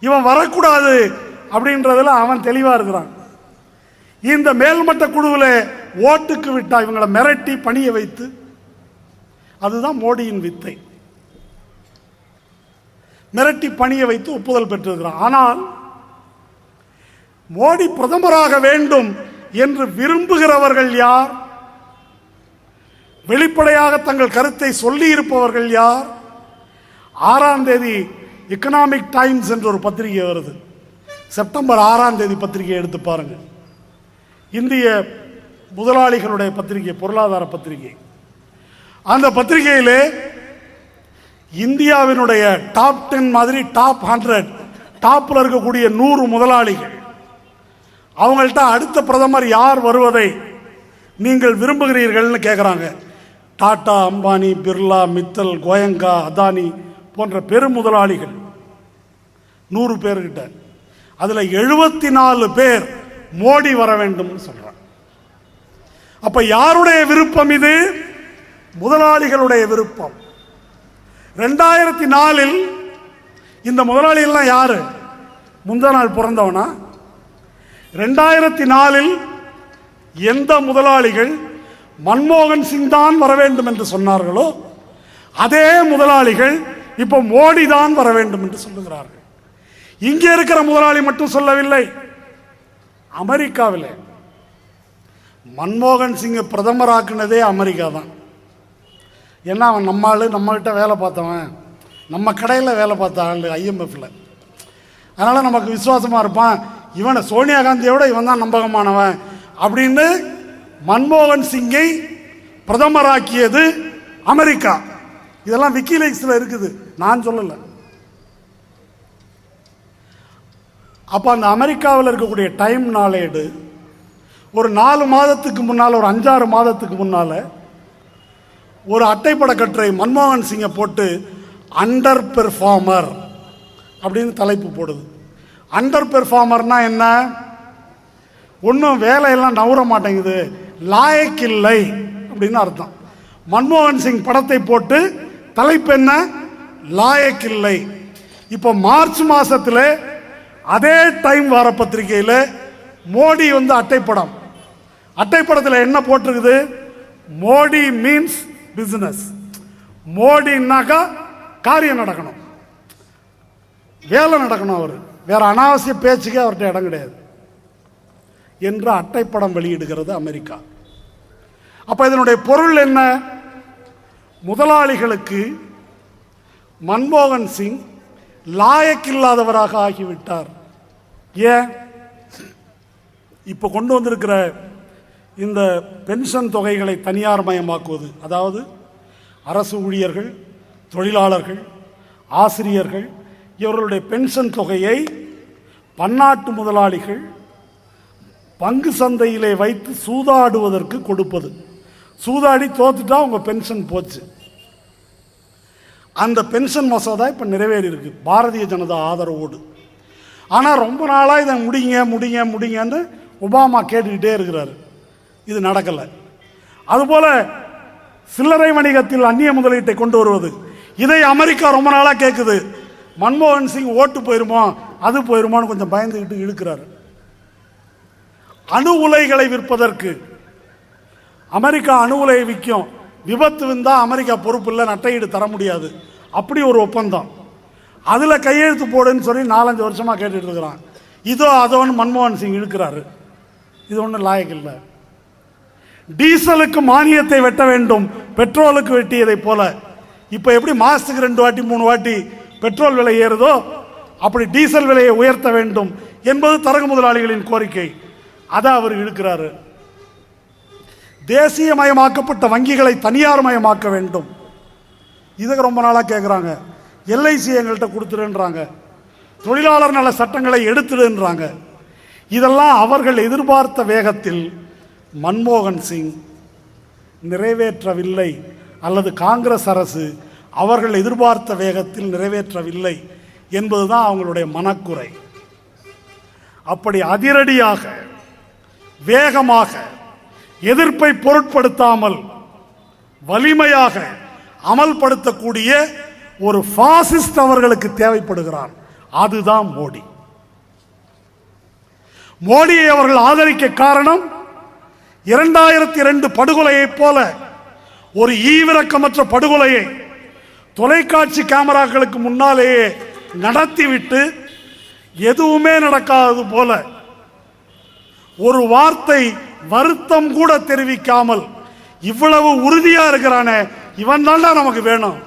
Speaker 2: இவன் வரக்கூடாது அப்படின்றதுல அவன் தெளிவா இருக்கிறான். இந்த மேல்மட்ட குழுவில் ஓட்டுக்கு விட்டா இவங்களை மிரட்டி பணிய வைத்து, அதுதான் மோடியின் வித்தை. மிரட்டி பணிய வைத்து ஒப்புதல் பெற்றிருக்கிறான். ஆனால் மோடி பிரதமராக வேண்டும் என்று விரும்புகிறவர்கள் யார்? வெளிப்படையாக தங்கள் கருத்தை சொல்லி இருப்பவர்கள் யார்? 6ஆம் தேதி எக்கனாமிக் டைம்ஸ் என்ற ஒரு பத்திரிகை வருது. செப்டம்பர் 6ஆம் தேதி பத்திரிகை எடுத்து பாருங்க. இந்திய முதலாளிகளுடைய பத்திரிகை, பொருளாதார பத்திரிகை. அந்த பத்திரிகையிலே இந்தியாவினுடைய டாப் 10 மாதிரி டாப் 100, டாப்ல இருக்கக்கூடிய 100 முதலாளிகள், அவங்கள்ட்ட அடுத்த பிரதமர் யார் வருவதை நீங்கள் விரும்புகிறீர்கள்னு கேட்குறாங்க. டாடா, அம்பானி, பிர்லா, மித்தல், கோயங்கா, அதானி போன்ற பெரும் முதலாளிகள் 100 பேர்கிட்ட, அதுல 74 பேர் மோடி வர வேண்டும் சொல்றாங்க. அப்ப யாருடைய விருப்பம் இது? முதலாளிகளுடைய விருப்பம். 2004 இந்த முதலாளிகள்லாம் யாரு? முந்தா நாள் பிறந்தவனா? 2004 எந்த முதலாளிகள் மன்மோகன் சிங் தான் வர வேண்டும் என்று சொன்னார்களோ அதே முதலாளிகள் இப்ப மோடி தான் வர வேண்டும் என்று சொல்லுகிறார்கள். இங்கே இருக்கிற முதலாளி மட்டும் சொல்லவில்லை. அமெரிக்காவில் மன்மோகன் சிங்கை பிரதமராக்குனதே அமெரிக்கா தான். ஏன்னா அவன் நம்மகிட்ட வேலை பார்த்தவன், நம்ம கடையில் வேலை பார்த்த ஆள் IMFல. அதனால நமக்கு விசுவாசமா இருப்பான். இவனை சோனியா காந்தியோட இவன் தான் நம்பகமானவன் அப்படின்னு மன்மோகன் சிங்கை பிரதமராக்கியது அமெரிக்கா. இதெல்லாம் விக்கிலீக்ஸ்ல இருக்குது, நான் சொல்லல. அப்ப அந்த அமெரிக்காவில் இருக்கக்கூடிய டைம் நாளேடு ஒரு 4 மாதத்துக்கு முன்னால், ஒரு 5-6 மாதத்துக்கு முன்னால ஒரு அட்டைப்பட கட்டுரை மன்மோகன் சிங்கை போட்டு அண்டர் பெர்ஃபார்மர் அப்படின்னு தலைப்பு போடுது. அண்டர் பெர்ஃபார்மர்னா என்ன? ஒன்றும் வேலையெல்லாம் நவர மாட்டேங்குது, லாயக்கில்லை அப்படின்னு அர்த்தம். மன்மோகன் சிங் படத்தை போட்டு தலைப்பு என்ன? லாயக்கில்லை. இப்போ மார்ச் மாசத்துல அதே டைம் வார பத்திரிகையில் மோடி அட்டைப்படம், அட்டைப்படத்தில் என்ன போட்டிருக்குது? Modi means business. மோடினாக்கா காரியம் நடக்கணும், வேலை நடக்கணும். அவர் வேற அனாவசிய பேச்சுக்கே அவர்கிட்ட இடம் கிடையாது என்று அட்டைப்படம் வெளியிடுகிறது அமெரிக்கா. அப்ப இதனுடைய பொருள் என்ன? முதலாளிகளுக்கு மன்மோகன் சிங் லாயக்கில்லாதவராக ஆகிவிட்டார். ஏன்? இப்ப கொண்டு வந்திருக்கிற இந்த பென்ஷன் தொகைகளை தனியார் மயமாக்குவது, அதாவது அரசு ஊழியர்கள், தொழிலாளர்கள், ஆசிரியர்கள் இவர்களுடைய பென்ஷன் தொகையை பன்னாட்டு முதலாளிகள் பங்கு சந்தையிலே வைத்து சூதாடுவதற்கு கொடுப்பது. சூதாடி தோத்துட்டா உங்க பென்ஷன் போச்சு. அந்த பென்ஷன் மசோதா இப்ப நிறைவேறி இருக்கு பாரதிய ஜனதா ஆதரவோடு. ஆனா ரொம்ப நாளா இதை முடிங்க முடிங்க முடிங்கன்னு ஒபாமா கேட்டுக்கிட்டே இருக்கிறாரு. இது நடக்கல. அதுபோல சில்லறை வணிகத்தில் அந்நிய முதலீட்டை கொண்டு வருவது, இதை அமெரிக்கா ரொம்ப நாளா கேட்குது. மன்மோகன் சிங் ஓட்டு போயிருமோ அது போயிருமோன்னு கொஞ்சம் பயந்துகிட்டு இழுக்கிறாரு. அணு உலைகளை விற்பதற்கு அமெரிக்கா அணு உலையை விற்கும். விபத்து வந்தா அமெரிக்கா பொறுப்பு இல்லை, நட்டையீடு தர முடியாது. அப்படி ஒரு ஒப்பந்தம், அதுல கையெழுத்து போடுன்னு சொல்லி 4-5 வருஷமா கேட்டுட்டு இருக்கிறான். இதோ அதோன்னு மன்மோகன் சிங் இழுக்கிறாரு. இது ஒன்றும் லாயக்கு இல்லை. டீசலுக்கு மானியத்தை வெட்ட வேண்டும், பெட்ரோலுக்கு வெட்டியதை போல. இப்ப எப்படி மாசத்துக்கு 2 வாட்டி 3 வாட்டி பெட்ரோல் விலை ஏறுதோ அப்படி டீசல் விலையை உயர்த்த வேண்டும் என்பது தரகு முதலாளிகளின் கோரிக்கை. அதை அவர் இழுக்கிறாரு. தேசியமயமாக்கப்பட்ட வங்கிகளை தனியார் மயமாக்க வேண்டும், இதை ரொம்ப நாளா கேட்கிறாங்க. LIC எங்கள்கிட்ட கொடுத்துருன்றாங்க, தொழிலாளர் நல சட்டங்களை எடுத்துடுன்றாங்க. இதெல்லாம் அவர்கள் எதிர்பார்த்த வேகத்தில் மன்மோகன் சிங் நிறைவேற்றவில்லை, அல்லது காங்கிரஸ் அரசு அவர்கள் எதிர்பார்த்த வேகத்தில் நிறைவேற்றவில்லை என்பதுதான் அவங்களுடைய மனக்குறை. அப்படி அதிரடியாக வேகமாக எதிர்ப்பை பொருட்படுத்தாமல் வலிமையாக அமல்படுத்தக்கூடிய ஒரு பாசிஸ்ட் அவர்களுக்கு தேவைப்படுகிறார். அதுதான் மோடி. மோடியை அவர்கள் ஆதரிக்க காரணம் 2002 படுகொலையைப் போல ஒரு ஈவிரக்கமற்ற படுகொலையை தொலைக்காட்சி கேமராக்களுக்கு முன்னாலேயே நடத்திவிட்டு எதுவுமே நடக்காதது போல ஒரு வார்த்தை வருத்தம் கூட தெரிவிக்காமல் இவ்வளவு உறுதியா இருக்கிறானே, இவன் தான்டா நமக்கு வேணும்,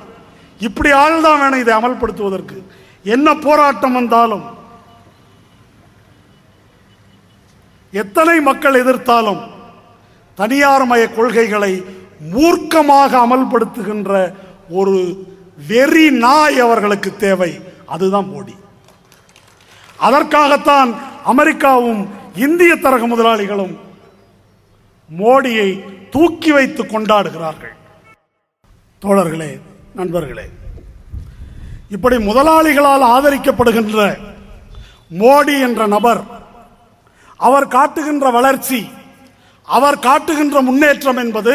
Speaker 2: இப்படி ஆள் தான் வேணும் இதை அமல்படுத்துவதற்கு. என்ன போராட்டம் வந்தாலும், எத்தனை மக்கள் எதிர்த்தாலும் தனியார்மய கொள்கைகளை மூர்க்கமாக அமல்படுத்துகின்ற ஒரு வெறி நாய் அவர்களுக்கு தேவை. அதுதான் மோடி. அதற்காகத்தான் அமெரிக்காவும் இந்திய தரக முதலாளிகளும் மோடியை தூக்கி வைத்து கொண்டாடுகிறார்கள். தோழர்களே, நண்பர்களே, இப்படி முதலாளிகளால் ஆதரிக்கப்படுகின்ற மோடி என்ற நபர், அவர் காட்டுகின்ற வளர்ச்சி, அவர் காட்டுகின்ற முன்னேற்றம் என்பது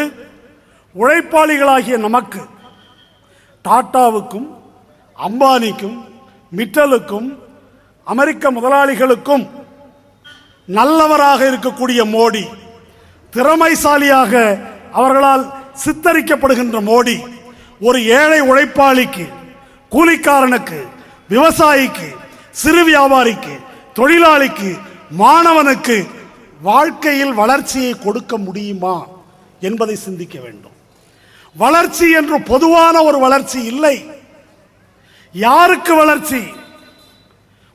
Speaker 2: உழைப்பாளிகளாகிய நமக்கு, டாட்டாவுக்கும் அம்பானிக்கும் மிட்டலுக்கும் அமெரிக்க முதலாளிகளுக்கும் நல்லவராக இருக்கக்கூடிய மோடி, திறமைசாலியாக அவர்களால் சித்தரிக்கப்படுகின்ற மோடி, ஒரு ஏழை உழைப்பாளிக்கு, கூலிக்காரனுக்கு, விவசாயிக்கு, சிறு வியாபாரிக்கு, தொழிலாளிக்கு, மாணவனுக்கு வாழ்க்கையில் வளர்ச்சியை கொடுக்க முடியுமா என்பதை சிந்திக்க வேண்டும். வளர்ச்சி என்று பொதுவான ஒரு வளர்ச்சி இல்லை. யாருக்கு வளர்ச்சி?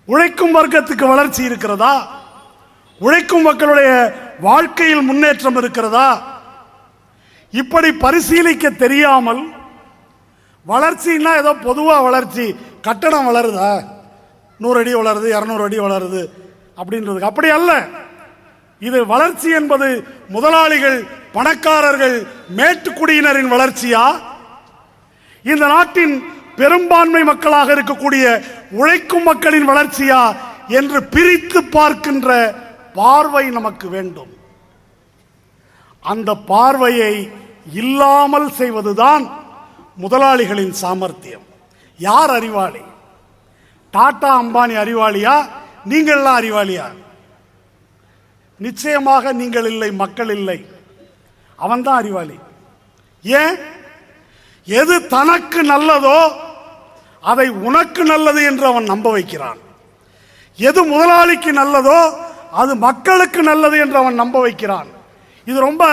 Speaker 2: உழைக்கும் வர்க்கத்துக்கு வளர்ச்சி இருக்கிறதா? உழைக்கும் மக்களுடைய வாழ்க்கையில் முன்னேற்றம் இருக்கிறதா? இப்படி பரிசீலிக்க தெரியாமல் வளர்ச்சின்னா ஏதோ பொதுவா வளர்ச்சி, கட்டடம் வளருதா, 100 அடி வளருது, 200 அடி வளருது அப்படின்றதுக்கு அப்படி அல்ல. இது வளர்ச்சி என்பது முதலாளிகள், பணக்காரர்கள், மேட்டுக்குடியினரின் வளர்ச்சியா, இந்த நாட்டின் பெரும்பான்மை மக்களாக இருக்கக்கூடிய உழைக்கும் மக்களின் வளர்ச்சியா என்று பிரித்து பார்க்கின்ற பார்வை நமக்கு வேண்டும். அந்த பார்வையை இல்லாமல் செய்வதுதான் முதலாளிகளின் சாமர்த்தியம். யார் அறிவாளி? டாடா அம்பானி அறிவாளியா? நீங்கள்லாம் அறிவாளியா? நிச்சயமாக நீங்கள் இல்லை, மக்கள் இல்லை. அவன்தான் அறிவாளி. ஏன்? எது தனக்கு நல்லதோ அதை உனக்கு நல்லது என்று அவன் நம்ப வைக்கிறான். எது முதலாளிக்கு நல்லதோ அது மக்களுக்கு நல்லது என்று அவன் நம்ப வைக்கிறான். இது ரொம்ப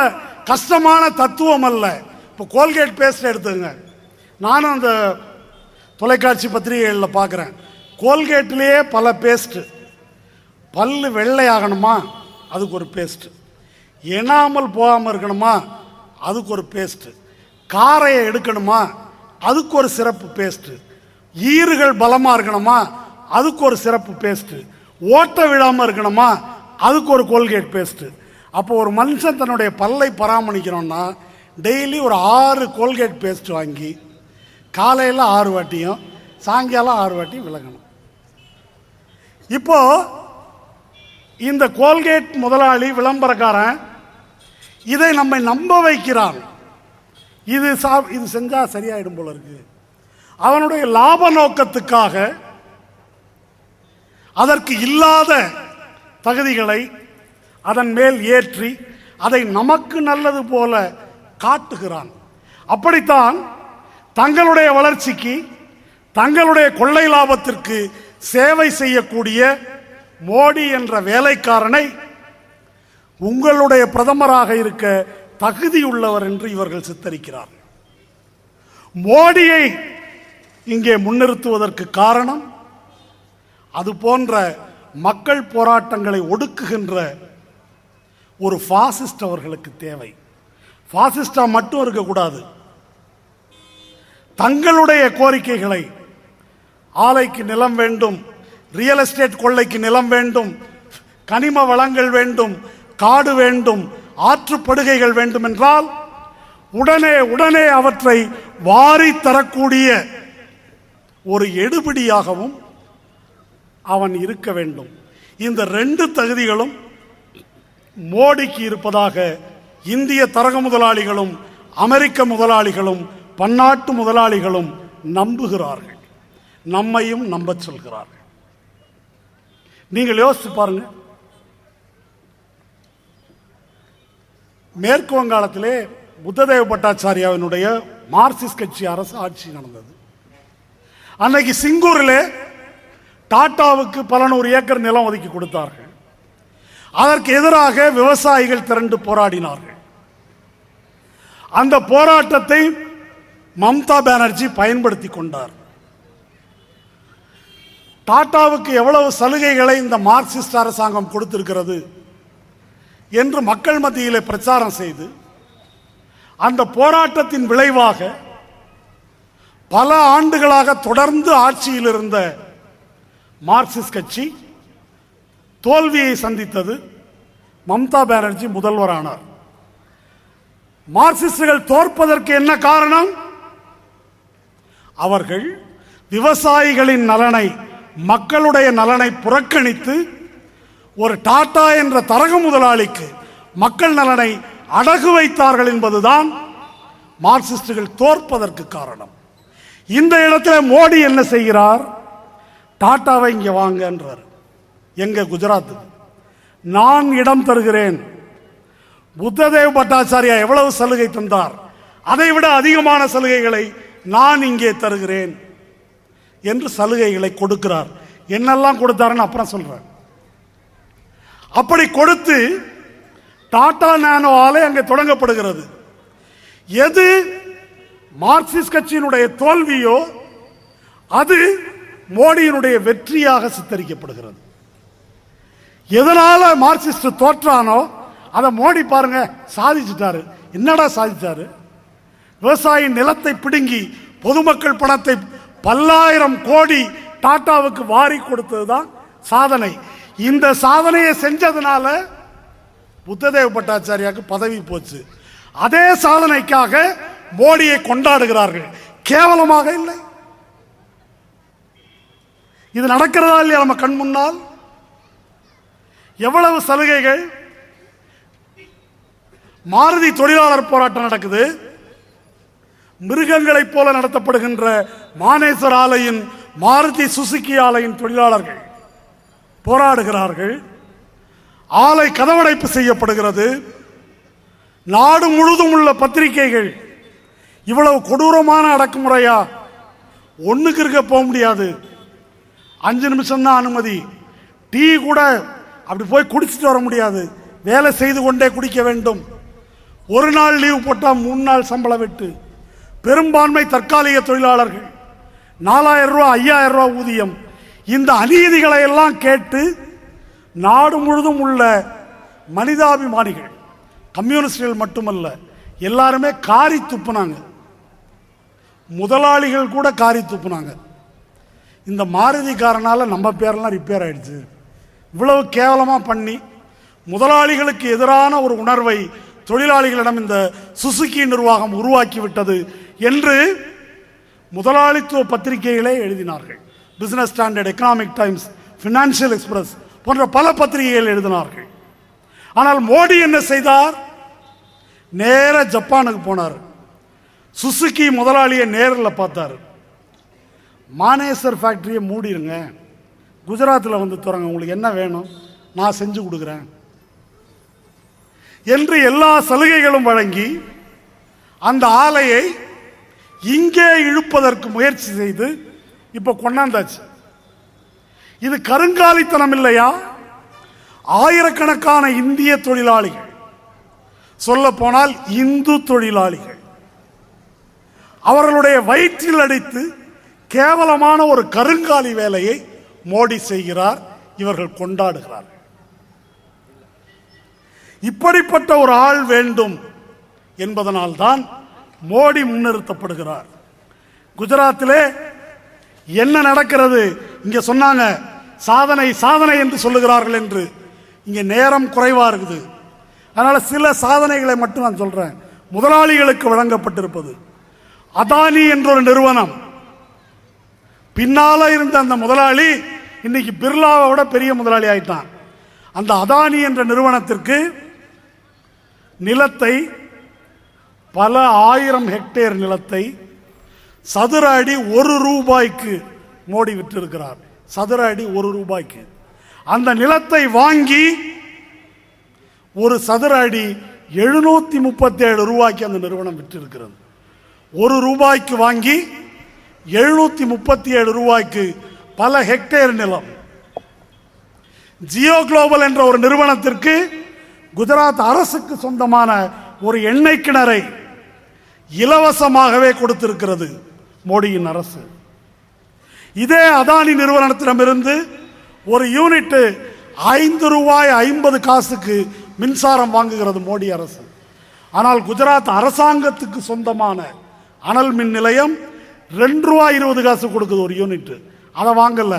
Speaker 2: கஷ்டமான தத்துவம் அல்ல. இப்போ கோல்கேட் பேஸ்ட் எடுத்துங்க. நானும் அந்த தொலைக்காட்சி பத்திரிகைகளில் பார்க்குறேன். கோல்கேட்லேயே பல பேஸ்ட். பல்லு வெள்ளையாகணுமா, அதுக்கு ஒரு பேஸ்ட். எனாமல் போகாமல் இருக்கணுமா, அதுக்கு ஒரு பேஸ்ட். காரையை எடுக்கணுமா, அதுக்கு ஒரு சிறப்பு பேஸ்ட். ஈறுகள் பலமாக இருக்கணுமா, அதுக்கு ஒரு சிறப்பு பேஸ்ட். ஓட்ட விழாமல் இருக்கணுமா, அதுக்கு ஒரு கோல்கேட் பேஸ்ட். அப்போ ஒரு மனுஷன் தன்னுடைய பல்லை பராமரிக்கணும்னா டெய்லி ஒரு 6 கோல்கேட் பேஸ்ட் வாங்கி காலையில் 6 வாட்டியும் சாயங்காலம் 6 வாட்டியும் விளக்கணும். இப்போ இந்த கோல்கேட் முதலாளி, விளம்பரக்காரன் இதை நம்மை நம்ப வைக்கிறான். இது செஞ்சா சரியாயிடும் போல இருக்கு. அவனுடைய லாப நோக்கத்துக்காக அதற்கு இல்லாத தகுதிகளை அதன் மேல் ஏற்றி அதை நமக்கு நல்லது போல காட்டுகிறான். அப்படித்தான் தங்களுடைய வளர்ச்சிக்கு, தங்களுடைய கொள்ளை லாபத்திற்கு சேவை செய்யக்கூடிய மோடி என்ற வேலைக்காரனை உங்களுடைய பிரதமராக இருக்க தகுதியுள்ளவர் என்று இவர்கள் சித்தரிக்கிறார். மோடியை இங்கே முன்னிறுத்துவதற்கு காரணம், அது போன்ற மக்கள் போராட்டங்களை ஒடுக்குகின்ற ஒரு பாசிஸ்ட் அவர்களுக்கு தேவை. பாசிஸ்டா மட்டும் இருக்கக்கூடாது. தங்களுடைய கோரிக்கைகளை, ஆலைக்கு நிலம் வேண்டும், ரியல் எஸ்டேட் கொள்ளைக்கு நிலம் வேண்டும், கனிம வளங்கள் வேண்டும், காடு வேண்டும், ஆற்றுப்படுகைகள் வேண்டும் என்றால் உடனே உடனே அவற்றை வாரி தரக்கூடிய ஒரு எடுபிடியாகவும் அவன் இருக்க வேண்டும். இந்த 2 தகுதிகளும் மோடிக்கு இருப்பதாக இந்திய தரக முதலாளிகளும் அமெரிக்க முதலாளிகளும் பன்னாட்டு முதலாளிகளும் நம்புகிறார்கள், நம்மையும் நம்பச் சொல்கிறார்கள். நீங்கள் யோசித்து பாருங்க, மேற்கு வங்காளத்திலே புத்ததேவ பட்டாச்சாரியாவினுடைய மார்க்சிஸ்ட் கட்சி அரசு ஆட்சி நடந்தது. அன்னைக்கு சிங்கூரிலே டாட்டாவுக்கு பல 100 ஏக்கர் நிலம் ஒதுக்கி கொடுத்தார்கள். அதற்கு எதிராக விவசாயிகள் திரண்டு போராடினார்கள். அந்த போராட்டத்தை மம்தா பானர்ஜி பயன்படுத்தி கொண்டார். டாட்டாவுக்கு எவ்வளவு சலுகைகளை இந்த மார்க்சிஸ்ட் அரசாங்கம் கொடுத்திருக்கிறது என்று மக்கள் மத்தியிலே பிரச்சாரம் செய்து அந்த போராட்டத்தின் விளைவாக பல ஆண்டுகளாக தொடர்ந்து ஆட்சியில் இருந்த மார்க்சிஸ்ட் கட்சி தோல்வியை சந்தித்தது. மம்தா பானர்ஜி முதல்வரானார். மார்க்சிஸ்டுகள் தோற்பதற்கு என்ன காரணம்? அவர்கள் விவசாயிகளின் நலனை, மக்களுடைய நலனை புறக்கணித்து ஒரு டாடா என்ற தரக முதலாளிக்கு மக்கள் நலனை அடகு வைத்தார்கள் என்பதுதான் மார்க்சிஸ்டுகள் தோற்பதற்கு காரணம். இந்த இடத்துல மோடி என்ன செய்கிறார்? டாட்டாவை இங்க வாங்க என்றார். எங்க? குஜராத். நான் இடம் தருகிறேன். புத்ததேவ பட்டாச்சாரியா எவ்வளவு சலுகை தந்தார், அதை விட அதிகமான சலுகைகளை நான் இங்கே தருகிறேன் என்று சலுகைகளை கொடுக்கிறார். என்னெல்லாம் கொடுத்தாருன்னு அப்புறம் சொல்றார். அப்படி கொடுத்து டாடா நானோ ஆலை அங்கே தொடங்கப்படுகிறது. எது மார்க்சிஸ்ட் கட்சியினுடைய தோல்வியோ அது மோடியினுடைய வெற்றியாக சித்தரிக்கப்படுகிறது. எதனால மார்க்சிஸ்ட் தோற்றானோ அதை மோடி பாருங்க சாதிச்சிட்டாரு. என்னடா சாதிச்சாரு? விவசாயி நிலத்தை பிடுங்கி பொதுமக்கள் பணத்தை பல்லாயிரம் கோடி டாட்டாவுக்கு வாரி கொடுத்ததுதான் சாதனை. இந்த சாதனையை செஞ்சதுனால புத்ததேவ பட்டாச்சாரியாக்கு பதவி போச்சு. அதே சாதனைக்காக மோடியை கொண்டாடுகிறார்கள். கேவலமாக இல்லை? இது நடக்கிறதா இல்லையா நம்ம கண் முன்னால்? எவ்வளவு சலுகைகள்! மாருதி தொழிலாளர் போராட்டம் நடக்குது. மிருகங்களைப் போல நடத்தப்படுகின்ற மானேசர் ஆலையின், மாருதி சுசுகி ஆலையின் தொழிலாளர்கள் போராடுகிறார்கள். ஆலை கதவடைப்பு செய்யப்படுகிறது. நாடு முழுதும் உள்ள பத்திரிகைகள் இவ்வளவு கொடூரமான அடக்குமுறையா? ஒண்ணுக்கு இருக்க போக முடியாது. 5 நிமிஷம் தான் அனுமதி. டீ கூட அப்படி போய் குடிச்சிட்டு வர முடியாது. வேலை செய்து கொண்டே குடிக்க வேண்டும். ஒரு நாள் லீவ் போட்டால் 3 நாள் சம்பள வெட்டு. பெரும்பான்மை தற்காலிக தொழிலாளர்கள். 4000 ரூபா 5000 ரூபா ஊதியம். இந்த அநீதிகளை எல்லாம் கேட்டு நாடு முழுதும் உள்ள மனிதாபிமானிகள், கம்யூனிஸ்டுகள் மட்டுமல்ல, எல்லாருமே காரி துப்புனாங்க. முதலாளிகள் கூட காரி துப்புனாங்க. இந்த மாருதிக்காரனால நம்ம பேரெல்லாம் ரிப்பேர் ஆயிடுச்சு, இவ்வளவு கேவலமா பண்ணி முதலாளிகளுக்கு எதிரான ஒரு உணர்வை தொழிலாளிகளிடம் இந்த சுசுகி நிர்வாகம் உருவாக்கி விட்டது என்று முதலாளித்துவ பத்திரிகைகளே எழுதினார்கள். Business standard, economic times, financial express போன்ற பல பத்திரிகைகள் எழுதினார்கள். ஆனால் மோடி என்ன செய்தார்? நேர ஜப்பானுக்கு போனார். சுசுகி முதலாளியை நேரில் பார்த்தார். மானேசர் ஃபேக்டரியை மூடிடுங்க, குஜராத்தில் வந்து தொடங்க, உங்களுக்கு என்ன வேணும் நான் செஞ்சு கொடுக்குறேன் என்று எல்லா சலுகைகளும் வழங்கி அந்த ஆலையை இங்கே இழுப்பதற்கு முயற்சி செய்து இப்ப கொண்டாந்தாச்சு. இது கருங்காலித்தனம் இல்லையா? ஆயிரக்கணக்கான இந்திய தொழிலாளிகள், சொல்ல போனால் இந்து தொழிலாளிகள், அவர்களுடைய வயிற்றில் அடித்து கேவலமான ஒரு கருங்காலி வேலையை மோடி செய்கிறார். இவர்கள் கொண்டாடுகிறார்கள். இப்படிப்பட்ட ஒரு ஆள் வேண்டும் என்பதனால்தான் மோடி முன்னிறுத்தப்படுகிறார். குஜராத்திலே என்ன நடக்கிறது? இங்க சொன்னாங்க சாதனை சாதனை என்று சொல்லுகிறார்கள் என்று. இங்க நேரம் குறைவா இருக்குது, அதனால சில சாதனைகளை மட்டும் நான் சொல்றேன். முதலாளிகளுக்கு வழங்கப்பட்டிருப்பது. அதானி என்ற ஒரு நிறுவனம், பின்னால இருந்த அந்த முதலாளி இன்னைக்கு பிர்லாவை விட பெரிய முதலாளி ஆயிட்டான். அந்த அதானி என்ற நிறுவனத்திற்கு நிலத்தை, பல ஆயிரம் ஹெக்டேர் நிலத்தை சதுர அடி ₹1 மோடி விற்றிருக்கிறார். சதுர அடி ₹1. அந்த நிலத்தை வாங்கி ஒரு சதுர அடி ₹737 அந்த நிறுவனம் விற்றிருக்கிறது. ₹1 வாங்கி ₹737 பல ஹெக்டேர் நிலம். ஜியோ குளோபல் என்ற ஒரு நிறுவனத்திற்கு குஜராத் அரசுக்கு சொந்தமான ஒரு எண்ணெய் கிணறை இலவசமாகவே கொடுத்திருக்கிறது மோடியின் அரசு. இதே அதானி நிறுவனத்திடமிருந்து ஒரு யூனிட் ₹5.50 மின்சாரம் வாங்குகிறது மோடி அரசு. ஆனால் குஜராத் அரசாங்கத்துக்கு சொந்தமான அனல் மின் நிலையம் ₹2.20 கொடுக்குது ஒரு யூனிட். அதை வாங்கல,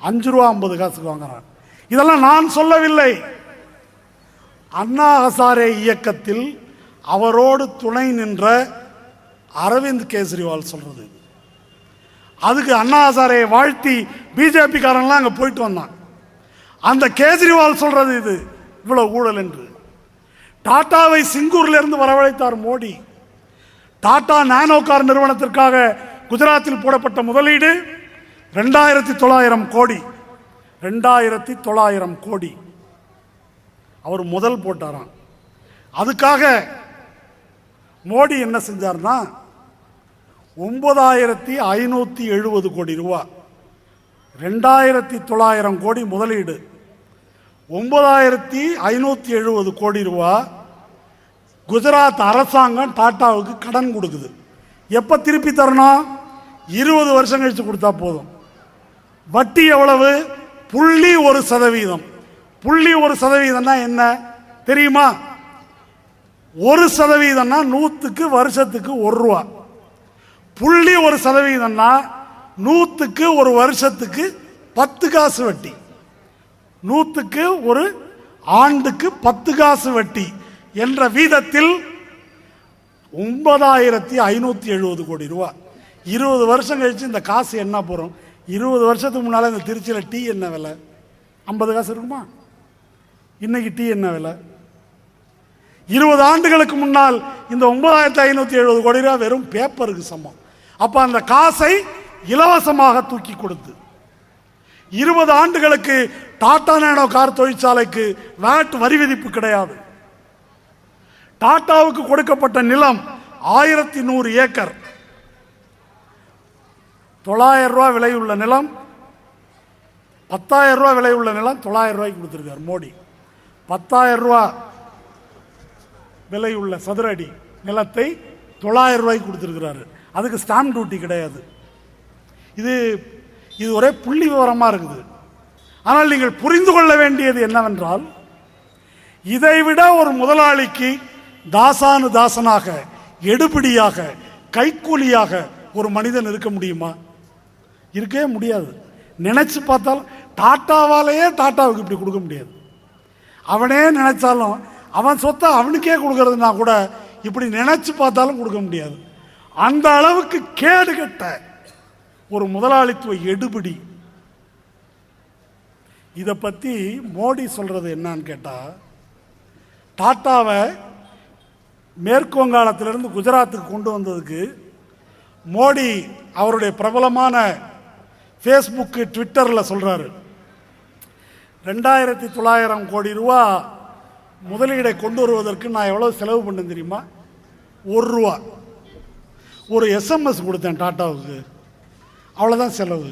Speaker 2: ₹5.50 வாங்குறான். இதெல்லாம் நான் சொல்லவில்லை. அண்ணா ஹசாரே இயக்கத்தில் அவரோடு துணை நின்ற அரவிந்த் கெஜ்ரிவால் சொல்றது. அதுக்கு அண்ணா ஹசாரேயை வாழ்த்தி பிஜேபி காரன்லாம் அங்க போயிட்டு வந்தான். அந்த கெஜ்ரிவால் சொல்றது இது இவ்வளவு ஊழல் என்று. டாடாவை சிங்கூர்ல இருந்து வரவழைத்தார் மோடி. டாடா நானோ கார் நிறுவனத்திற்காக குஜராத்தில் போடப்பட்ட முதலீடு 2900 கோடி. 2900 கோடி அவர் முதல் போட்டாராம். அதுக்காக மோடி என்ன செஞ்சார்னா 9570 கோடி ரூபாய், 2900 கோடி முதலீடு, 9570 கோடி ரூபாய் குஜராத் அரசாங்கம் டாட்டாவுக்கு கடன் கொடுக்குது. எப்ப திருப்பி தரணும்? 20 வருஷம் கழிச்சு கொடுத்தா போதும். வட்டி எவ்வளவு? 0.1%. 0.1% என்ன தெரியுமா? 1% 100க்கு வருஷத்துக்கு ₹1. 0.1% 100க்கு ஒரு வருஷத்துக்கு 10 காசு வட்டி. 100க்கு ஒரு ஆண்டுக்கு 10 காசு வட்டி என்ற வீதத்தில் 9570 கோடி ரூபாய். 20 வருஷம் கழிச்சு இந்த காசு என்ன போறோம்? 20 வருஷத்துக்கு முன்னால இந்த திருச்சியில் டீ என்ன விலை? 50 காசு இருக்குமா? இன்னைக்கு டீ என்ன விலை? 20 ஆண்டுகளுக்கு முன்னால் இந்த 9570 கோடி ரூபாய் வெறும் பேப்பருக்கு சமம். அப்ப அந்த காசை இலவசமாக தூக்கி கொடுத்து 20 ஆண்டுகளுக்கு டாடா நானோ கார் தொழிற்சாலைக்கு வேட் வரி விதிப்பு கிடையாது. டாடாவுக்கு கொடுக்கப்பட்ட நிலம் 1100 ஏக்கர், ₹900 விலையுள்ள நிலம், ₹10,000 விலையுள்ள நிலம் ₹900 கொடுத்திருக்கார் மோடி. ₹10,000 விலையுள்ள சதுர அடி நிலத்தை ₹900 கொடுத்திருக்கிறாரு. அதுக்கு ஸ்டாம்ப் டியூட்டி கிடையாது. இது ஒரே புள்ளி விவரமா இருக்குது. ஆனால் நீங்கள் புரிந்து கொள்ள வேண்டியது என்னவென்றால், இதைவிட ஒரு முதலாளிக்கு தாசானு தாசனாக, எடுபிடியாக, கைக்கூலியாக ஒரு மனிதன் இருக்க முடியுமா? இருக்கவே முடியாது. நினைச்சு பார்த்தால் டாட்டாவாலேயே டாட்டாவுக்கு இப்படி கொடுக்க முடியாது. அவனே நினைச்சாலும் அவன் சொத்தை அவனுக்கே கொடுக்கறதுனா கூட இப்படி நினைச்சு பார்த்தாலும் கொடுக்க முடியாது. அந்த அளவுக்கு கேடு கட்ட ஒரு முதலாளித்துவ எடுபிடி. இதை பத்தி மோடி சொல்றது என்னன்னு கேட்டா, டாட்டாவை மேற்கு வங்காளத்திலிருந்து குஜராத்துக்கு கொண்டு வந்ததுக்கு மோடி அவருடைய பிரபலமான ஃபேஸ்புக், ட்விட்டரில் சொல்றாரு, 2900 கோடி ரூபா முதலீடை கொண்டு வருவதற்கு நான் எவ்வளவு செலவு பண்ணேன் தெரியுமா? ₹1. ஒரு SMS கொடுத்தேன் டாட்டாவுக்கு, அவ்வளோதான் செலவு.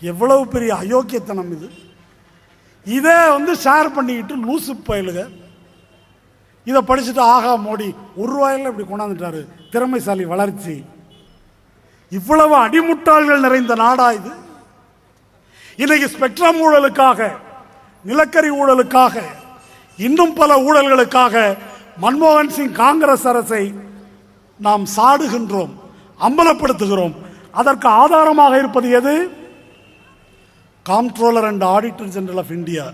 Speaker 2: எவ்வளவு பெரிய அயோக்கியத்தனம் இது! இதை ஷேர் பண்ணிக்கிட்டு லூசு பயலுக இதை படிச்சுட்டு, ஆகா மோடி ₹1 இப்படி கொண்டாந்துட்டாரு, திறமைசாலி, வளர்ச்சி. இவ்வளவு அடிமுட்டாள்கள் நிறைந்த நாடா இது? இன்னைக்கு ஸ்பெக்ட்ரம் ஊழலுக்காக, நிலக்கரி ஊழலுக்காக, இன்னும் பல ஊழல்களுக்காக மன்மோகன் சிங் காங்கிரஸ் அரசை நாம் சாடுகின்றோம், அம்பலப்படுத்துகிறோம். அதற்கு ஆதாரமாக இருப்பது எது? Comptroller and auditor general of India,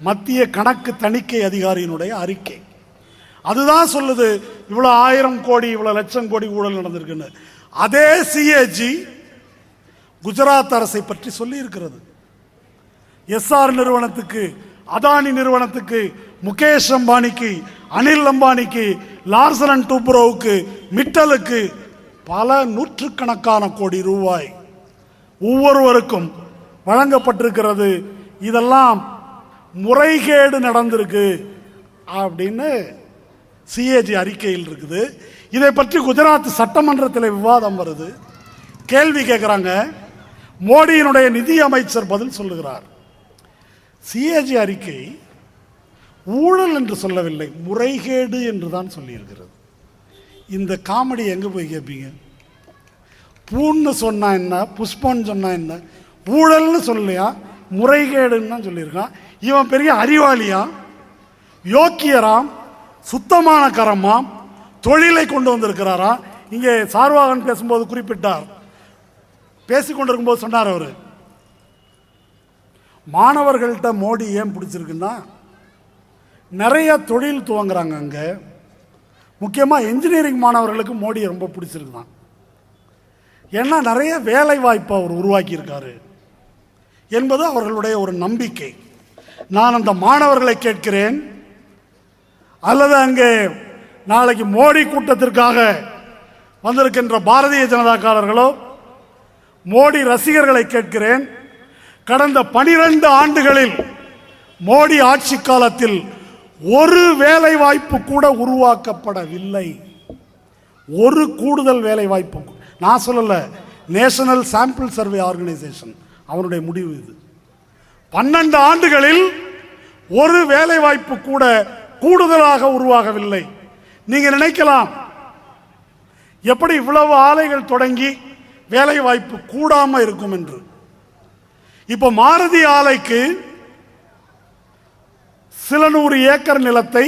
Speaker 2: மத்திய கணக்கு தணிக்கை அதிகாரியினுடைய அறிக்கை. அதுதான் சொல்லுது இவ்வளவு 1000 கோடி இவ்வளவு லட்சம் கோடி ஊழல் நடந்திருக்குன்னு. அதே சிஏஜி குஜராத் அரசை பற்றி சொல்லி இருக்கிறது. எஸ்ஆர் நிறுவனத்துக்கு, அதானி நிறுவனத்துக்கு, முகேஷ் அம்பானிக்கு, அனில் அம்பானிக்கு, லார்சன் அண்ட் டூப்ரோவுக்கு, மிட்டலுக்கு பல நூற்றுக்கணக்கான கோடி ரூபாய் ஒவ்வொருவருக்கும் வழங்கப்பட்டிருக்கிறது. இதெல்லாம் முறைகேடு நடந்திருக்கு அப்படின்னு சிஏஜி அறிக்கையில் இருக்குது. இதை பற்றி குஜராத் சட்டமன்றத்தில் விவாதம் வருது. கேள்வி கேட்குறாங்க. மோடியினுடைய நிதி அமைச்சர் பதில் சொல்லுகிறார். சிஏஜி அறிக்கை ஊழல் என்று சொல்லவில்லை, முறைகேடு என்று தான் சொல்லியிருக்கிறது. இந்த காமெடி எங்கே போய் கேட்பீங்க? பூன்னு சொன்னா என்ன, புஷ்பன்னு சொன்னா என்ன? ஊழல்னு சொல்லலையா, முறைகேடுன்னு தான் சொல்லியிருக்கான். இவன் பெரிய அறிவாளியா, யோக்கியராம், சுத்தமான கரமாம், தொழிலை கொண்டு வந்திருக்கிறாரா. இங்கே சார்வாகன் பேசும்போது குறிப்பிட்டார், பேசிக்கொண்டிருக்கும் போது சொன்னார் அவர், மாணவர்கள்ட்ட மோடி ஏன் பிடிச்சிருக்குன்னா நிறைய தொழில் துவங்குறாங்க. அங்கே முக்கியமாக என்ஜினியரிங் மாணவர்களுக்கு மோடி ரொம்ப பிடிச்சிருக்குதான். ஏன்னா நிறைய வேலை வாய்ப்பை அவர் உருவாக்கியிருக்காரு என்பது அவர்களுடைய ஒரு நம்பிக்கை. நான் அந்த மாணவர்களை கேட்கிறேன், அல்லது அங்கே நாளைக்கு மோடி கூட்டத்திற்காக வந்திருக்கின்ற பாரதிய ஜனதாக்காரர்களோ மோடி ரசிகர்களை கேட்கிறேன், கடந்த 12 ஆண்டுகளில் மோடி ஆட்சி காலத்தில் ஒரு வேலை வாய்ப்பு கூட உருவாக்கப்படவில்லை. ஒரு கூடுதல் வேலை வாய்ப்பு நான் சொல்லல, நேஷனல் சாம்பிள் சர்வே ஆர்கனைசேஷன் அவருடைய முடிவு இது. 12 ஆண்டுகளில் ஒரு வேலை வாய்ப்பு கூட கூடுதலாக உருவாகவில்லை. நீங்க நினைக்கலாம் எப்படி இவ்வளவு ஆலைகள் தொடங்கி வேலை வாய்ப்பு கூடாம இருக்கும் என்று. இப்ப மாருதி ஆலைக்கு சில 100 ஏக்கர் நிலத்தை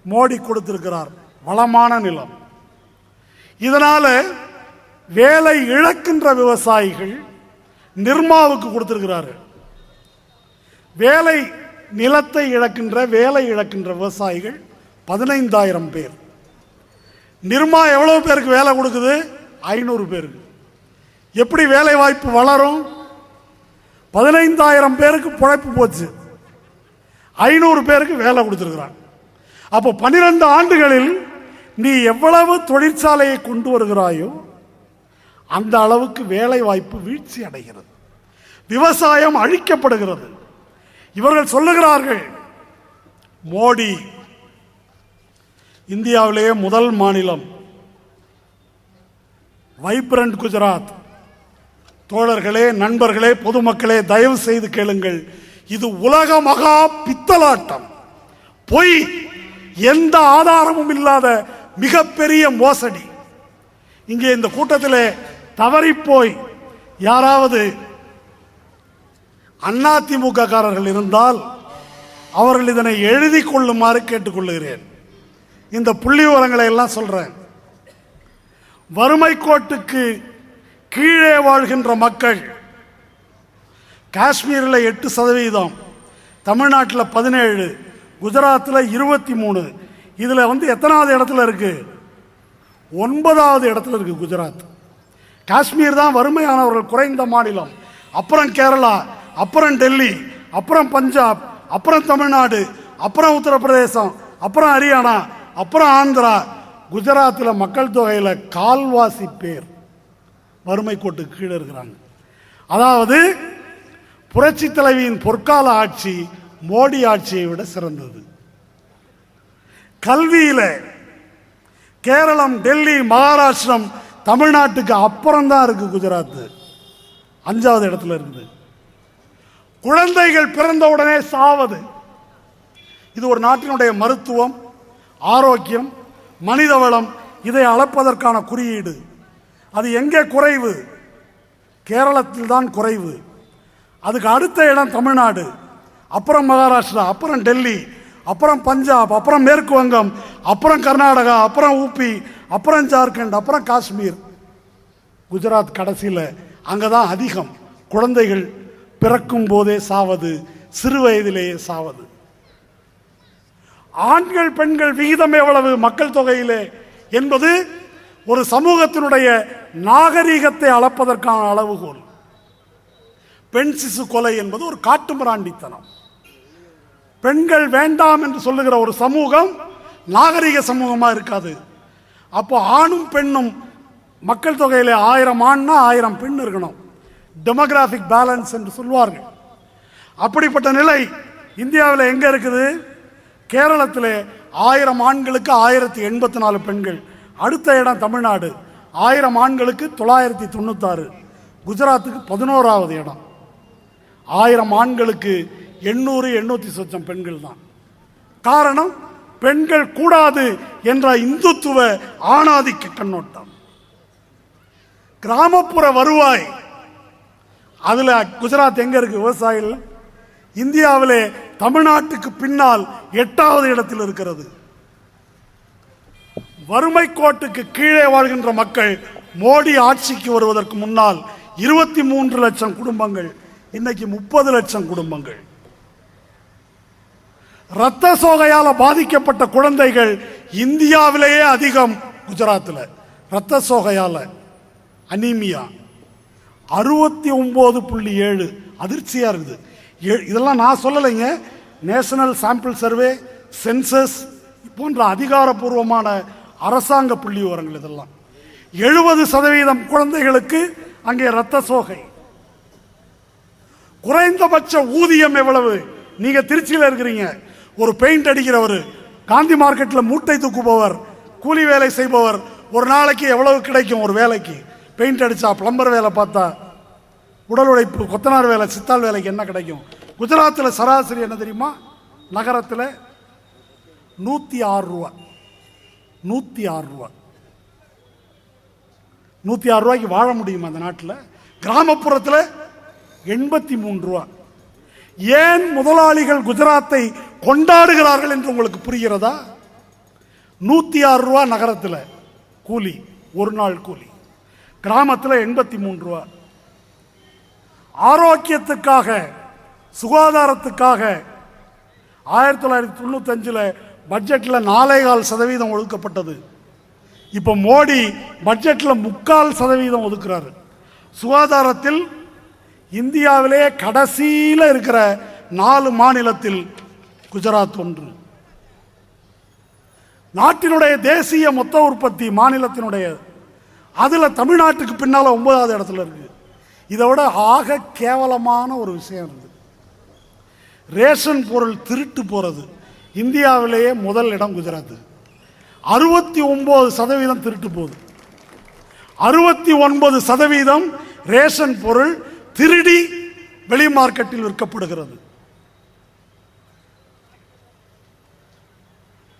Speaker 2: மோடி கொடுத்திருக்கிறார், வளமான நிலம். இதனால வேலை இழக்கின்ற விவசாயிகள் நிர்மாவுக்கு கொடுத்திருக்கிறாரு. வேலை நிலத்தை இழக்கின்ற, வேலை இழக்கின்ற விவசாயிகள் 15,000 பேர். நிர்மா எவ்வளவு பேருக்கு வேலை கொடுக்குது? 500 பேருக்கு. எப்படி வேலை வாய்ப்பு வளரும்? 15,000 பேருக்கு பிழைப்பு போச்சு, 500 பேருக்கு வேலை கொடுத்திருக்கிறான். அப்போ 12 ஆண்டுகளில் நீ எவ்வளவு தொழிற்சாலையை கொண்டு வருகிறாயோ அந்த அளவுக்கு வேலை வாய்ப்பு வீழ்ச்சி அடைகிறது, விவசாயம் அழிக்கப்படுகிறது. இவர்கள் சொல்லுகிறார்கள், மோடி இந்தியாவிலேயே முதல் மாநிலம், வைப்ரண்ட் குஜராத். தோழர்களே, நண்பர்களே, பொதுமக்களே, தயவு செய்து கேளுங்கள், இது உலக மகா பித்தலாட்டம், பொய், எந்த ஆதாரமும் இல்லாத மிகப்பெரிய மோசடி. இங்கே இந்த கூட்டத்தில் தவறிப்போய் யாராவது அதிமுக காரர்கள் இருந்தால் அவர்கள் இதனை எழுதி கொள்ளுமாறு கேட்டுக்கொள்ளுகிறேன். இந்த புள்ளி விவரங்களை எல்லாம் சொல்றேன். வறுமை கோட்டுக்கு கீழே வாழ்கின்ற மக்கள் காஷ்மீரில் 8%, தமிழ்நாட்டில் 17%, குஜராத்தில் 23%. இதில் எத்தனாவது இடத்துல இருக்கு? 9வது இடத்துல இருக்கு குஜராத். காஷ்மீர் தான் வறுமையானவர்கள் குறைந்த மாநிலம். அப்புறம் கேரளா, அப்புறம் டெல்லி, அப்புறம் பஞ்சாப், அப்புறம் தமிழ்நாடு, அப்புறம் உத்தரப்பிரதேசம், அப்புறம் ஹரியானா, அப்புறம் ஆந்திரா. குஜராத்தில் மக்கள் தொகையில் கால்வாசி பேர் வறுமை கோட்டுக்கு கீழே இருக்கிறாங்க. அதாவது புரட்சி தலைவியின் பொற்கால ஆட்சி மோடி ஆட்சியை விட சிறந்தது. கல்வியில கேரளம், டெல்லி, மகாராஷ்டிரம், தமிழ்நாட்டுக்கு அப்புறம் தான் இருக்கு குஜராத், 5வது இடத்துல இருக்குது. குழந்தைகள் பிறந்த உடனே சாவது, இது ஒரு நாட்டினுடைய மருத்துவம், ஆரோக்கியம், மனித வளம், இதை அளப்பதற்கான குறியீடு. அது எங்கே குறைவு? கேரளத்தில் தான் குறைவு. அதுக்கு அடுத்த இடம் தமிழ்நாடு, அப்புறம் மகாராஷ்டிரா, அப்புறம் டெல்லி, அப்புறம் பஞ்சாப், அப்புறம் மேற்கு வங்கம், அப்புறம் கர்நாடகா, அப்புறம் ஊபி, அப்புறம் ஜார்க்கண்ட், அப்புறம் காஷ்மீர். குஜராத் கடைசியில். அங்கதான் அதிகம் குழந்தைகள் பிறக்கும் போதே சாவது, சிறு வயதிலேயே சாவது. ஆண்கள் பெண்கள் விகிதம் எவ்வளவு மக்கள் தொகையிலே என்பது ஒரு சமூகத்தினுடைய நாகரீகத்தை அளப்பதற்கான அளவுகோல். பெண் சிசு கொலை என்பது ஒரு காட்டுமிராண்டித்தனம். பெண்கள் வேண்டாம் என்று சொல்லுகிற ஒரு சமூகம் நாகரிக சமூகமா இருக்காது. அப்போ ஆணும் பெண்ணும் மக்கள் தொகையில 1000 ஆண்னா 1000 பெண் இருக்கணும். டெமோகிராபிக் பேலன்ஸ் என்று சொல்வார்கள். அப்படிப்பட்ட நிலை இந்தியாவில் எங்க இருக்குது? கேரளத்தில் 1000 ஆண்களுக்கு 1084 பெண்கள். அடுத்த இடம் தமிழ்நாடு, 1000 ஆண்களுக்கு 996. குஜராத்துக்கு 11வது இடம். 1000 ஆண்களுக்கு 800 சொச்சம் பெண்கள் தான். காரணம், பெண்கள் கூடாது என்ற இந்துத்துவ ஆணாதிக்க கண்ணோட்டம். கிராமப்புற வருவாய் அதுல குஜராத் எங்க இருக்கு? விவசாயிகள் இந்தியாவிலே தமிழ்நாட்டுக்கு பின்னால் 8வது இடத்தில் இருக்கிறது. வறுமை கோட்டுக்கு கீழே வாழ்கின்ற மக்கள் மோடி ஆட்சிக்கு வருவதற்கு முன்னால் 23 லட்சம் குடும்பங்கள், இன்னைக்கு 30 லட்சம் குடும்பங்கள். இரத்த சோகையால பாதிக்கப்பட்ட குழந்தைகள் இந்தியாவிலேயே அதிகம். குஜராத்தில் இரத்த சோகையால அனீமியா 69.7. அதிர்ச்சியா இருக்குது. இதெல்லாம் நான் சொல்லலைங்க. நேஷனல் சாம்பிள் சர்வே, சென்சஸ் போன்ற அதிகாரப்பூர்வமான அரசாங்க புள்ளி விவரங்கள். இதெல்லாம் 70% குழந்தைகளுக்கு அங்கே இரத்த சோகை. குறைந்தபட்ச ஊதியம் எவ்வளவு? நீங்க திருச்சியில் இருக்கிறீங்க, ஒரு பெயிண்ட் அடிக்கிறவர், காந்தி மார்க்கெட்டில் மூட்டை தூக்குபவர், கூலி வேலை செய்பவர் ஒரு நாளைக்கு எவ்வளவு கிடைக்கும்? ஒரு வேலைக்கு பெயிண்ட் அடிச்சா, பிளம்பர் வேலை பார்த்தா, உடல் உழைப்பு, கொத்தனார் வேலை, சித்தாள் வேலைக்கு என்ன கிடைக்கும்? குஜராத்தில் சராசரி என்ன தெரியுமா? நகரத்தில் 106 ரூபா. 106 ரூபா. 106 ரூபாய்க்கு வாழ முடியுமா அந்த நாட்டில்? கிராமப்புறத்தில் 83 ரூபா. ஏன் முதலாளிகள் குஜராத்தை கொண்டாடுகிறார்கள் என்று உங்களுக்கு புரிகிறதா? 106 ரூபா நகரத்தில் கூலி, ஒரு நாள் கூலி. கிராமத்தில் 83 ரூபா. ஆரோக்கியத்துக்காக, சுகாதாரத்துக்காக 1995 பட்ஜெட்டில் 4.25% ஒதுக்கப்பட்டது. இப்போ மோடி பட்ஜெட்டில் 3/4% ஒதுக்குறாரு. சுகாதாரத்தில் இந்தியாவிலே கடைசியில் இருக்கிற 4 மாநிலத்தில் குஜராத் ஒன்று. நாட்டினுடைய தேசிய மொத்த உற்பத்தி மாநிலத்தினுடைய, அதில் தமிழ்நாட்டுக்கு பின்னால் 9வது இடத்துல இருக்கு. இதை விட ஆக கேவலமான ஒரு விஷயம் இருக்கு. ரேஷன் பொருள் திருட்டு போறது இந்தியாவிலேயே முதல் இடம் குஜராத். 69% திருட்டு போகுது. 69% ரேஷன் பொருள் திருடி வெளி மார்க்கெட்டில் விற்கப்படுகிறது.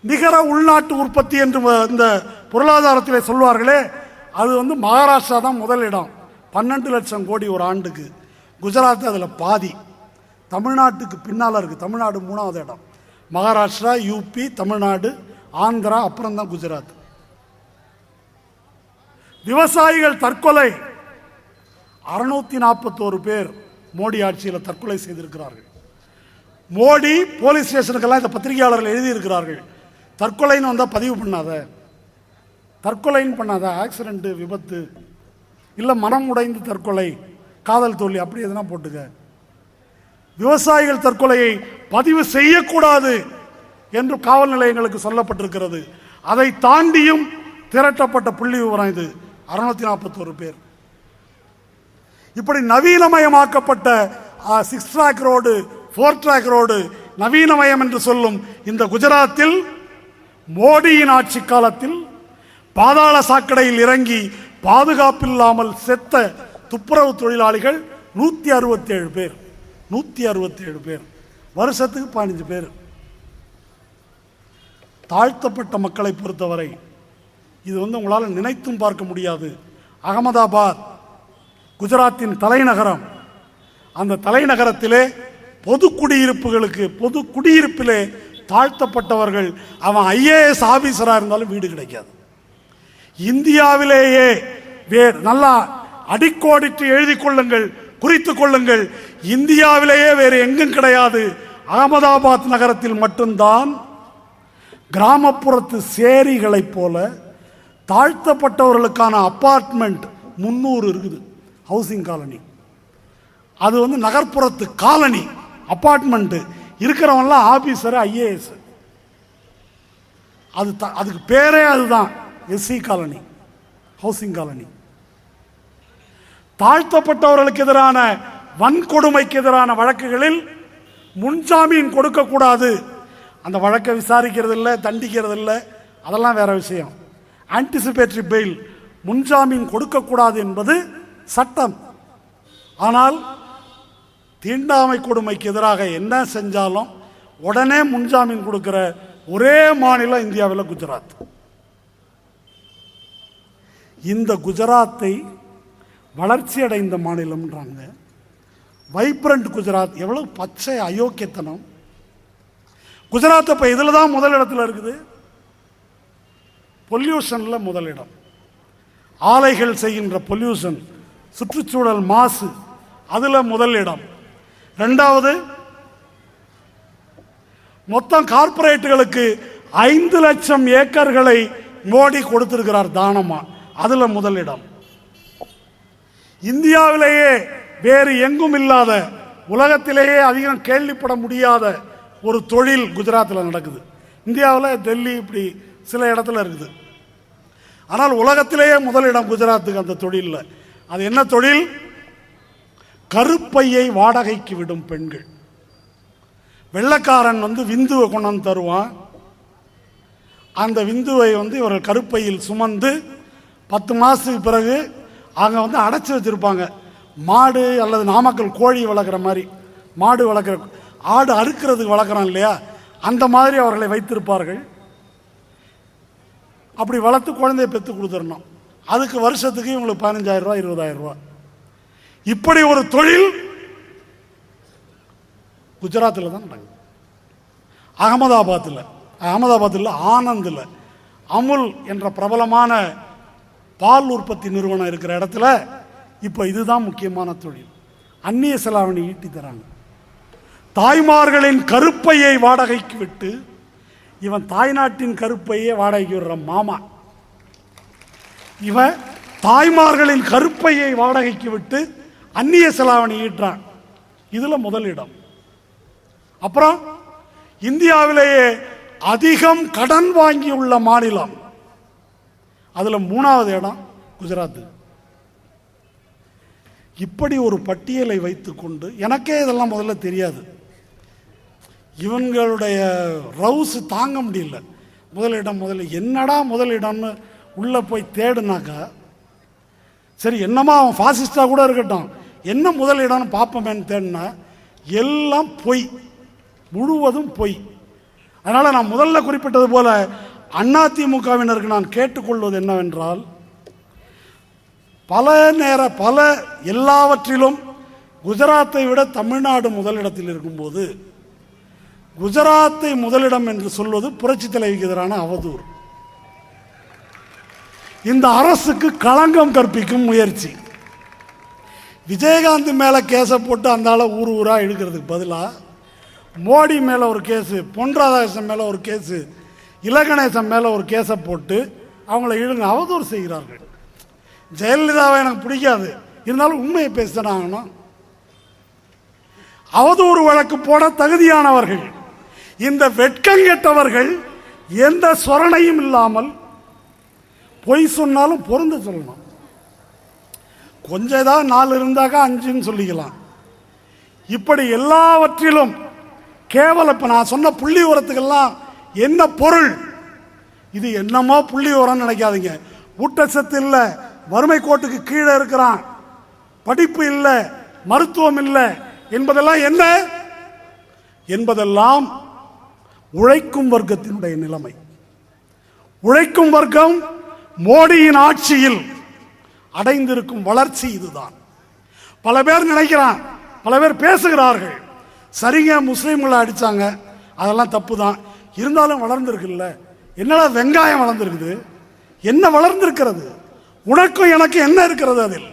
Speaker 2: நிகர உள்நாட்டு உற்பத்தி என்று இந்த பொருளாதாரத்தில் சொல்வார்களே, அது மகாராஷ்டிரா தான் முதல் இடம், 12 லட்சம் கோடி ஒரு ஆண்டுக்கு. குஜராத் அதில் பாதி. தமிழ்நாட்டுக்கு பின்னால் இருக்கு. தமிழ்நாடு 3வது இடம். மகாராஷ்டிரா, யூபி, தமிழ்நாடு, ஆந்திரா, அப்புறம் தான் குஜராத். விவசாயிகள் தற்கொலை 641 பேர் மோடி ஆட்சியில் தற்கொலை செய்திருக்கிறார்கள். மோடி போலீஸ் ஸ்டேஷனுக்கெல்லாம் இந்த பத்திரிகையாளர்கள் எழுதியிருக்கிறார்கள், தற்கொலைன்னு வந்தால் பதிவு பண்ணாத, தற்கொலைன்னு பண்ணாத, ஆக்சிடென்ட், விபத்து, இல்லை மனம் உடைந்து தற்கொலை, காதல் தோல்வி, அப்படி எதுனா போட்டுக்க. விவசாயிகள் தற்கொலையை பதிவு செய்யக்கூடாது என்று காவல் நிலையங்களுக்கு சொல்லப்பட்டிருக்கிறது. அதை தாண்டியும் திரட்டப்பட்ட புள்ளி விவரம் இது 641 பேர். இப்படி நவீனமயமாக்கப்பட்ட 6 ட்ராக் ரோடு, 4 ட்ராக் ரோடு, நவீனமயம் என்று சொல்லும் இந்த குஜராத்தில் மோடியின் ஆட்சி காலத்தில் பாதாள சாக்கடையில் இறங்கி பாதுகாப்பில்லாமல் செத்த துப்புரவு தொழிலாளிகள் 167 பேர். 167 பேர், வருஷத்துக்கு 15 பேர். தாழ்த்தப்பட்ட மக்களை பொறுத்தவரை இது உங்களால் நினைத்தும் பார்க்க முடியாது. அகமதாபாத் குஜராத்தின் தலைநகரம். அந்த தலைநகரத்திலே பொது குடியிருப்புகளுக்கு, பொது குடியிருப்பிலே தாழ்த்தப்பட்டவர்கள், அவன் IAS ஆபீசரா இருந்தாலும் வீடு கிடைக்காது. இந்தியாவிலேயே நல்லா அடிக்கோடிட்டு எழுதி கொள்ளுங்கள், குறித்துக் கொள்ளுங்கள், இந்தியாவிலேயே வேறு எங்கும் கிடையாது. அகமதாபாத் நகரத்தில் மட்டும்தான் கிராமப்புறத்து சேரிகளைப் போல தாழ்த்தப்பட்டவர்களுக்கான அப்பார்ட்மெண்ட் 300 இருக்குது, ஹவுசிங் காலனி. அது வந்து நகர்ப்புறத்து காலனி அப்பார்ட்மெண்ட். இருக்கிறவங்களாம் ஆபீசர், IAS. அதுக்கு பேரே அதுதான், SC காலனி, ஹவுசிங் காலனி. தாழ்த்தப்பட்டவர்களுக்கு எதிரான வன்கொடுமைக்கு எதிரான வழக்குகளில் முன்ஜாமீன் கொடுக்கக்கூடாது. அந்த வழக்கை விசாரிக்கிறது இல்லை, தண்டிக்கிறது இல்லை, அதெல்லாம் வேற விஷயம். ஆன்டிசிபேட்டரி பெயில், முன்ஜாமீன் கொடுக்கக்கூடாது என்பது சட்டம். ஆனால் தீண்டாமை கொடுமைக்கு எதிராக என்ன செஞ்சாலும் உடனே முன்ஜாமீன் கொடுக்கிற ஒரே மாநிலம் இந்தியாவில் குஜராத். இந்த குஜராத்தை வளர்ச்சி அடைந்த மாநிலம்ன்றாங்க. வைப்ரண்ட் குஜராத். எவ்வளவு பச்சை அயோக்கியத்தனம்! குஜராத் இப்ப இதுல தான் முதலிடத்தில் இருக்குது. பொல்யூஷன்ல முதலிடம். ஆலைகள் செய்கின்ற பொல்யூஷன், சுற்றுச்சூழல் மாசு, அதுல முதலிடம். இரண்டாவது, மொத்தம் கார்ப்பரேட்டுகளுக்கு 5 லட்சம் ஏக்கர்களை மோடி கொடுத்திருக்கிறார் தானமா, அதுல முதலிடம். இந்தியாவிலேயே வேறு எங்கும் இல்லாத, உலகத்திலேயே அதிகம் கேள்விப்பட முடியாத ஒரு தொழில் குஜராத்தில் நடக்குது. இந்தியாவில் டெல்லி இப்படி சில இடத்துல இருக்குது. ஆனால் உலகத்திலேயே முதலிடம் குஜராத்துக்கு அந்த தொழிலில். அது என்ன தொழில்? கருப்பையை வாடகைக்கு விடும் பெண்கள். வெள்ளைக்காரன் வந்து விந்துவை கொண்டாந்து தருவான். அந்த விந்துவை வந்து இவர்கள் கருப்பையில் சுமந்து 10 மாதத்துக்கு பிறகு அங்கே வந்து அடைச்சி வச்சிருப்பாங்க. மாடு அல்லது நாமக்கல் கோழி வளர்க்குற மாதிரி, மாடு வளர்க்குற, ஆடு அறுக்கிறதுக்கு வளர்க்குறான் இல்லையா, அந்த மாதிரி அவர்களை வைத்திருப்பார்கள். அப்படி வளர்த்து குழந்தைய பெற்று கொடுத்துடணும். அதுக்கு வருஷத்துக்கு இவங்களுக்கு 15,000 ரூபா 20,000 ரூபா. இப்படி ஒரு தொழில் குஜராத்தில் தான் நடக்குது. அகமதாபாத்தில் ஆனந்தில் அமுல் என்ற பிரபலமான பால் உற்பத்தி நிறுவனம் இருக்கிற இடத்துல இப்போ இதுதான் முக்கியமான தொழில். அந்நிய செலாவணி ஈட்டி தராங்க. தாய்மார்களின் கருப்பையை வாடகைக்கு விட்டு, இவன் தாய்நாட்டின் கருப்பையை வாடகைக்கு விடுற மாமா, இவன் தாய்மார்களின் கருப்பையை வாடகைக்கு விட்டு அந்நிய செலாவணி ஈட்டுறான். இதுல முதலிடம். அப்புறம் இந்தியாவிலேயே அதிகம் கடன் வாங்கியுள்ள மாநிலம், அதுல 3வது இடம் குஜராத். இப்படி ஒரு பட்டியலை வைத்துக்கொண்டு, எனக்கே இதெல்லாம் முதல்ல தெரியாது, இவங்களுடைய ரவுஸ் தாங்க முடியல. முதலிடம் என்னடா முதலிடம்னு உள்ள போய் தேடுனாக்கா, சரி என்னமா அவன் பாசிஸ்டா கூட இருக்கட்டும், என்ன முதலிடம்னு பார்ப்போமேன்னு தேடினா எல்லாம் பொய், முழுவதும் பொய். அதனால நான் முதல்ல குறிப்பிட்டது போல அதிமுகவினருக்கு நான் கேட்டுக்கொள்வது என்னவென்றால், பல எல்லாவற்றிலும் குஜராத்தை விட தமிழ்நாடு முதலிடத்தில் இருக்கும்போது குஜராத்தை முதலிடம் என்று சொல்வது புரட்சி தலைவிக்கு எதிரான அவதூறு. இந்த அரசுக்கு களங்கம் கற்பிக்கும் முயற்சி. விஜயகாந்த் மேல கேஸை போட்டு அந்த ஆளை ஊரா இழுக்கிறதுக்கு பதிலாக மோடி மேல ஒரு கேஸு, பொன் ராதாகிருஷ்ணன் மேல ஒரு கேஸு, இலகணேசன் மேல ஒரு கேஸை போட்டு அவங்களை இழுங்க அவதூறு செய்கிறார்கள். ஜெயலலிதாவை எனக்கு பிடிக்காது, இருந்தாலும் உண்மையை பேசிதான் ஆகணும். அவதூறு வழக்கு போட தகுதியானவர்கள். இந்த வெட்கங்கெட்டவர்கள் எந்த சொரணையும் இல்லாமல் பொய் சொன்னாலும் பொருந்த சொல்லணும். கொஞ்சம் ஏதாவது 4 இருந்தாக்கா 5ன்னு சொல்லிக்கலாம். இப்படி எல்லாவற்றிலும் கேவலம். இப்ப நான் சொன்ன புள்ளி உரத்துக்கெல்லாம் என்ன பொருள்? இது என்னமோ புள்ளி உரம் நினைக்காதீங்க. ஊட்டச்சத்து இல்லை, வறுமை கோட்டுக்கு கீழே இருக்கிறான், படிப்பு இல்லை, மருத்துவம் இல்லை என்பதெல்லாம் என்ன என்பதெல்லாம் உழைக்கும் வர்க்கத்தினுடைய நிலைமை. உழைக்கும் வர்க்கம் மோடியின் ஆட்சியில் அடைந்திருக்கும் வளர்ச்சி இதுதான். பல பேர் நினைக்கிறான், பல பேர் பேசுகிறார்கள், சரிங்க முஸ்லீம்களை அடிச்சாங்க, அதெல்லாம் தப்பு தான், இருந்தாலும் வளர்ந்துருக்குல்ல. என்னடா வெங்காயம் வளர்ந்துருக்குது, என்ன வளர்ந்திருக்கிறது? உனக்கும் எனக்கு என்ன இருக்கிறது? அதில்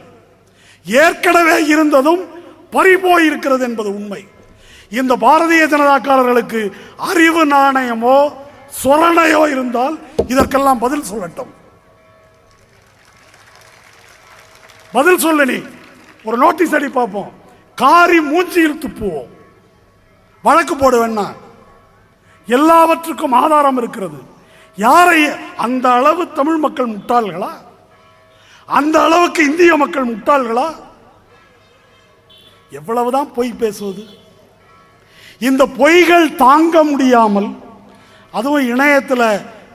Speaker 2: ஏற்கனவே இருந்ததும் பறிபோய் இருக்கிறது என்பது உண்மை. இந்த பாரதிய ஜனதாக்காரர்களுக்கு அறிவு நாணயமோ சொரணையோ இருந்தால் இதற்கெல்லாம் பதில் சொல்லட்டும். பதில் சொல்லு. நீ ஒரு நோட்டீஸ் அடி பார்ப்போம். காரி மூஞ்சியில் துப்புவோம். வழக்கு போடுவேன்னா எல்லாவற்றுக்கும் ஆதாரம் இருக்கிறது. யாரை அந்த அளவு தமிழ் மக்கள் முட்டாள்களா? அந்த அளவுக்கு இந்திய மக்கள் முட்டாள்களா? எவ்வளவுதான் பொய் பேசுவது? இந்த பொய்கள் தாங்க முடியாமல், அதுவும் இணையத்தில்,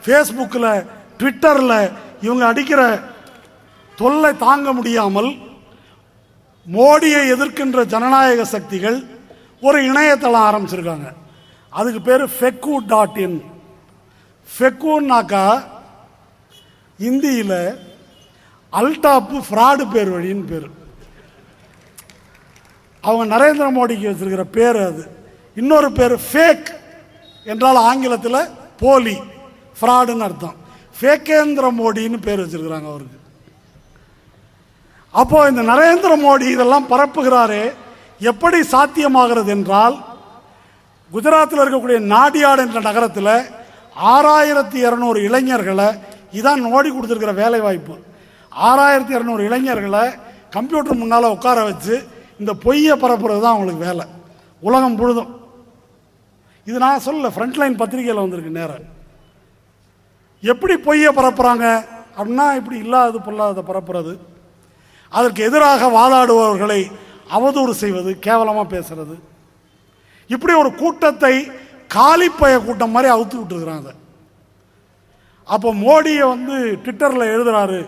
Speaker 2: ஃபேஸ்புக்கில், ட்விட்டரில் இவங்க அடிக்கிற தொல்லை தாங்க முடியாமல் மோடியை எதிர்க்கின்ற ஜனநாயக சக்திகள் ஒரு இணையதளம் ஆரம்பிச்சிருக்காங்க. அதுக்கு பேர் feku.in. ஃபெக்குன்னாக்கா இந்தியில் அல்டாப்பு ஃப்ராடு பேர் வழின்னு பேர். அவங்க நரேந்திர மோடிக்கு வச்சிருக்கிற பேர் அது. இன்னொரு பேர் ஃபேக் என்றால் ஆங்கிலத்தில் போலி, ஃப்ராடுன்னு அர்த்தம். ஃபேகேந்திர மோடின்னு பேர் வச்சிருக்கிறாங்க அவருக்கு. அப்போ இந்த நரேந்திர மோடி இதெல்லாம் பரப்புகிறாரே, எப்படி சாத்தியமாகிறது என்றால், குஜராத்தில் இருக்கக்கூடிய நாடியாடு என்ற நகரத்தில் 6200 இளைஞர்களை, இதான் மோடி கொடுத்துருக்கிற வேலை வாய்ப்பு, 6200 இளைஞர்களை கம்ப்யூட்டர் முன்னால் உட்கார வச்சு இந்த பொய்யை பரப்புறது தான் அவங்களுக்கு வேலை, உலகம் முழுதும். இது நான் சொல்ல, ஃப்ரண்ட்லைன் பத்திரிகையில் வந்திருக்கு நேரம். எப்படி பொய்யை பரப்புறாங்க அப்படின்னா, இப்படி இல்லாதது பொல்லாததை பரப்புறது, அதற்கு எதிராக வாதாடுபவர்களை அவதூறு செய்வது, கேவலமாக பேசுறது, இப்படி ஒரு கூட்டத்தை காலிப்பய கூட்டம் மாதிரி அவுத்து விட்டுருக்குறாங்க. அப்போ மோடியை ட்விட்டரில் எழுதுறாரு,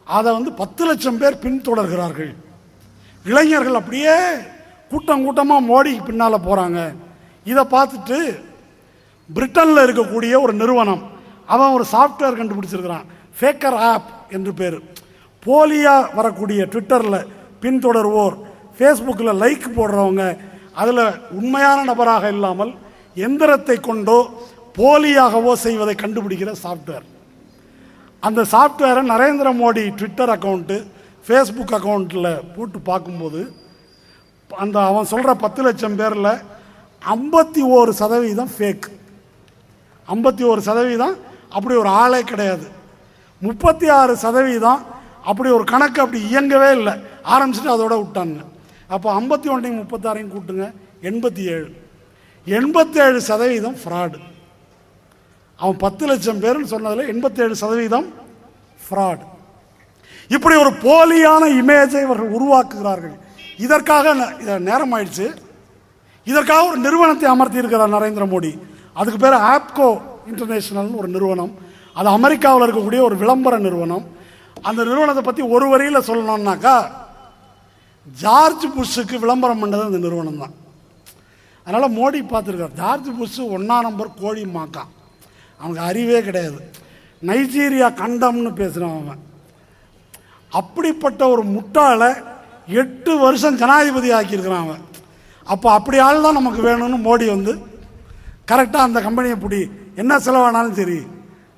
Speaker 2: அதை 10 லட்சம் பேர் பின்தொடர்கிறார்கள். இளைஞர்கள் அப்படியே கூட்டம் கூட்டமாக மோடிக்கு பின்னால் போகிறாங்க. இதை பார்த்துட்டு பிரிட்டனில் இருக்கக்கூடிய ஒரு நிறுவனம், அவன் ஒரு சாஃப்ட்வேர் கண்டுபிடிச்சிருக்கிறான், ஃபேக்கர் ஆப் என்று பேர். போலியாக வரக்கூடிய ட்விட்டரில் பின்தொடர்வோர், ஃபேஸ்புக்கில் லைக் போடுறவங்க, அதில் உண்மையான நபராக இல்லாமல் எந்திரத்தை கொண்டோ போலியாகவோ செய்வதை கண்டுபிடிக்கிற சாஃப்ட்வேர். அந்த சாஃப்ட்வேரை Narendra Modi Twitter account, Facebook அக்கௌண்ட்டில் போட்டு பார்க்கும்போது, அந்த அவன் சொல்கிற 10 லட்சம் பேரில் 51% ஃபேக். 51% அப்படி ஒரு ஆளே கிடையாது. 36% அப்படி ஒரு கணக்கு அப்படி இயங்கவே இல்லை, ஆரம்பிச்சுட்டு அதோட விட்டாங்க. அப்போ 51 36 கூட்டுங்க, 87. 87% ஃப்ராடு. அவன் 10 லட்சம் பேர்னு சொன்னதில் 87% ஃப்ராடு. இப்படி ஒரு போலியான இமேஜை இவர்கள் உருவாக்குகிறார்கள். இதற்காக நேரம் ஆயிடுச்சு. இதற்காக ஒரு நிறுவனத்தை அமர்த்தி இருக்கிறார் நரேந்திர மோடி. அதுக்கு பேர் ஆப்கோ இன்டர்நேஷனல் ஒரு நிறுவனம். அது அமெரிக்காவில் இருக்கக்கூடிய ஒரு விளம்பர நிறுவனம். அந்த நிறுவனத்தை பற்றி ஒரு வரியில் சொல்லணும்னாக்கா, ஜார்ஜ் புஷ்ஷுக்கு விளம்பரம் பண்ணது அந்த நிறுவனம் தான். அதனால் மோடி பார்த்துருக்கார், ஜார்ஜ் புஷ் 1ஆம் நம்பர் கோழி மாக்கான், அவனுக்கு அறிவே கிடையாது, நைஜீரியா கண்டம்னு பேசுகிறான் அவன். அப்படிப்பட்ட ஒரு முட்டாளை 8 வருஷம் ஜனாதிபதி ஆக்கியிருக்கிறான் அவன். அப்போ அப்படி ஆள் தான் நமக்கு வேணும்னு மோடி கரெக்டாக அந்த கம்பெனியை பிடி, என்ன செலவானாலும் சரி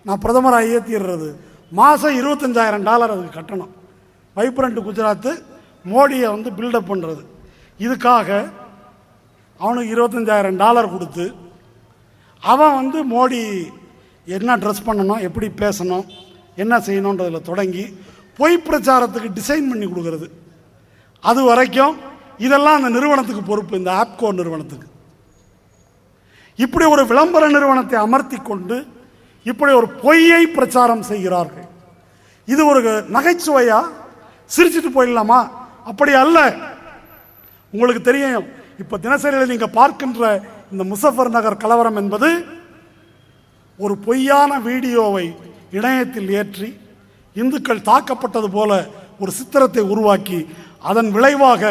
Speaker 2: நான் பிரதமராக ஏற்றிடுறது, மாதம் $25,000 அதுக்கு கட்டணும். வைப்ரண்ட் குஜராத்து மோடியை பில்டப் பண்ணுறது. இதுக்காக அவனுக்கு $25,000 கொடுத்து அவன் மோடி என்ன ட்ரெஸ் பண்ணணும், எப்படி பேசணும், என்ன செய்யணுன்றதில் தொடங்கி பொய் பிரச்சாரத்துக்கு டிசைன் பண்ணி கொடுக்கறது. அது வரைக்கும் இதெல்லாம் அந்த நிறுவனத்துக்கு பொறுப்பு, இந்த ஆப்கோ நிறுவனத்துக்கு. இப்படி ஒரு விளம்பர நிறுவனத்தை அமர்த்தி கொண்டு இப்படி ஒரு பொய்யை பிரச்சாரம் செய்கிறார்கள். இது ஒரு நகைச்சுவையா, சிரிச்சிட்டு போயிடலாமா? அப்படி அல்ல. உங்களுக்கு தெரியும், இப்ப தினசரியில் நீங்க பார்க்கின்ற இந்த முசஃபர் நகர் கலவரம் என்பது ஒரு பொய்யான வீடியோவை இணையத்தில் ஏற்றி இந்துக்கள் தாக்கப்பட்டது போல ஒரு சித்திரத்தை உருவாக்கி, அதன் விளைவாக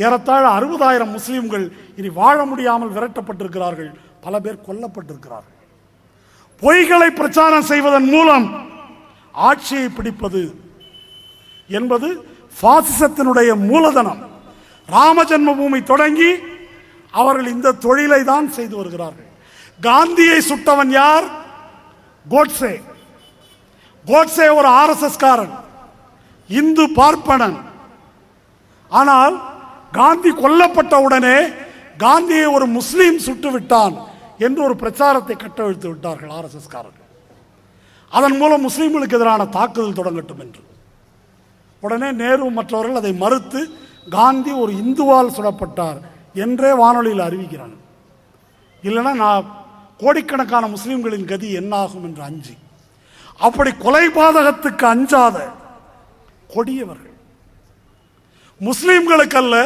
Speaker 2: ஏறத்தாழ 60,000 முஸ்லிம்கள் இனி வாழ முடியாமல் விரட்டப்பட்டிருக்கிறார்கள், பல பேர் கொல்லப்பட்டிருக்கிறார்கள். பொய்களை பிரச்சாரம் செய்வதன் மூலம் ஆட்சியை பிடிப்பது என்பது பாசிசத்தினுடைய மூலதனம். ராம ஜென்ம பூமி தொடங்கி அவர்கள் இந்த தொழிலை தான் செய்து வருகிறார்கள். காந்தியை சுட்டவன் யார்? கோட்சே. கோட்சே ஒரு RSS காரன், இந்து பார்ப்பனன். ஆனால் காந்தி கொல்லப்பட்ட உடனே காந்தியை ஒரு முஸ்லீம் சுட்டு விட்டான் என்று ஒரு பிரச்சாரத்தை கட்டவிழ்த்து விட்டார்கள் RSS காரர்கள். அதன் மூலம் முஸ்லீம்களுக்கு எதிரான தாக்குதல் தொடங்கட்டும் என்று. உடனே நேரு மற்றவர்கள் அதை மறுத்து காந்தி ஒரு இந்துவால் சுடப்பட்டார் என்றே வானொலியில் அறிவிக்கிறாங்க. இல்லைன்னா நான் கோடிக்கணக்கான முஸ்லீம்களின் கதி என்ன ஆகும் என்று அஞ்சி, அப்படி கொலைபாதகத்துக்கு அஞ்சாத கொடியவர்கள் முஸ்லீம்களுக்கல்ல,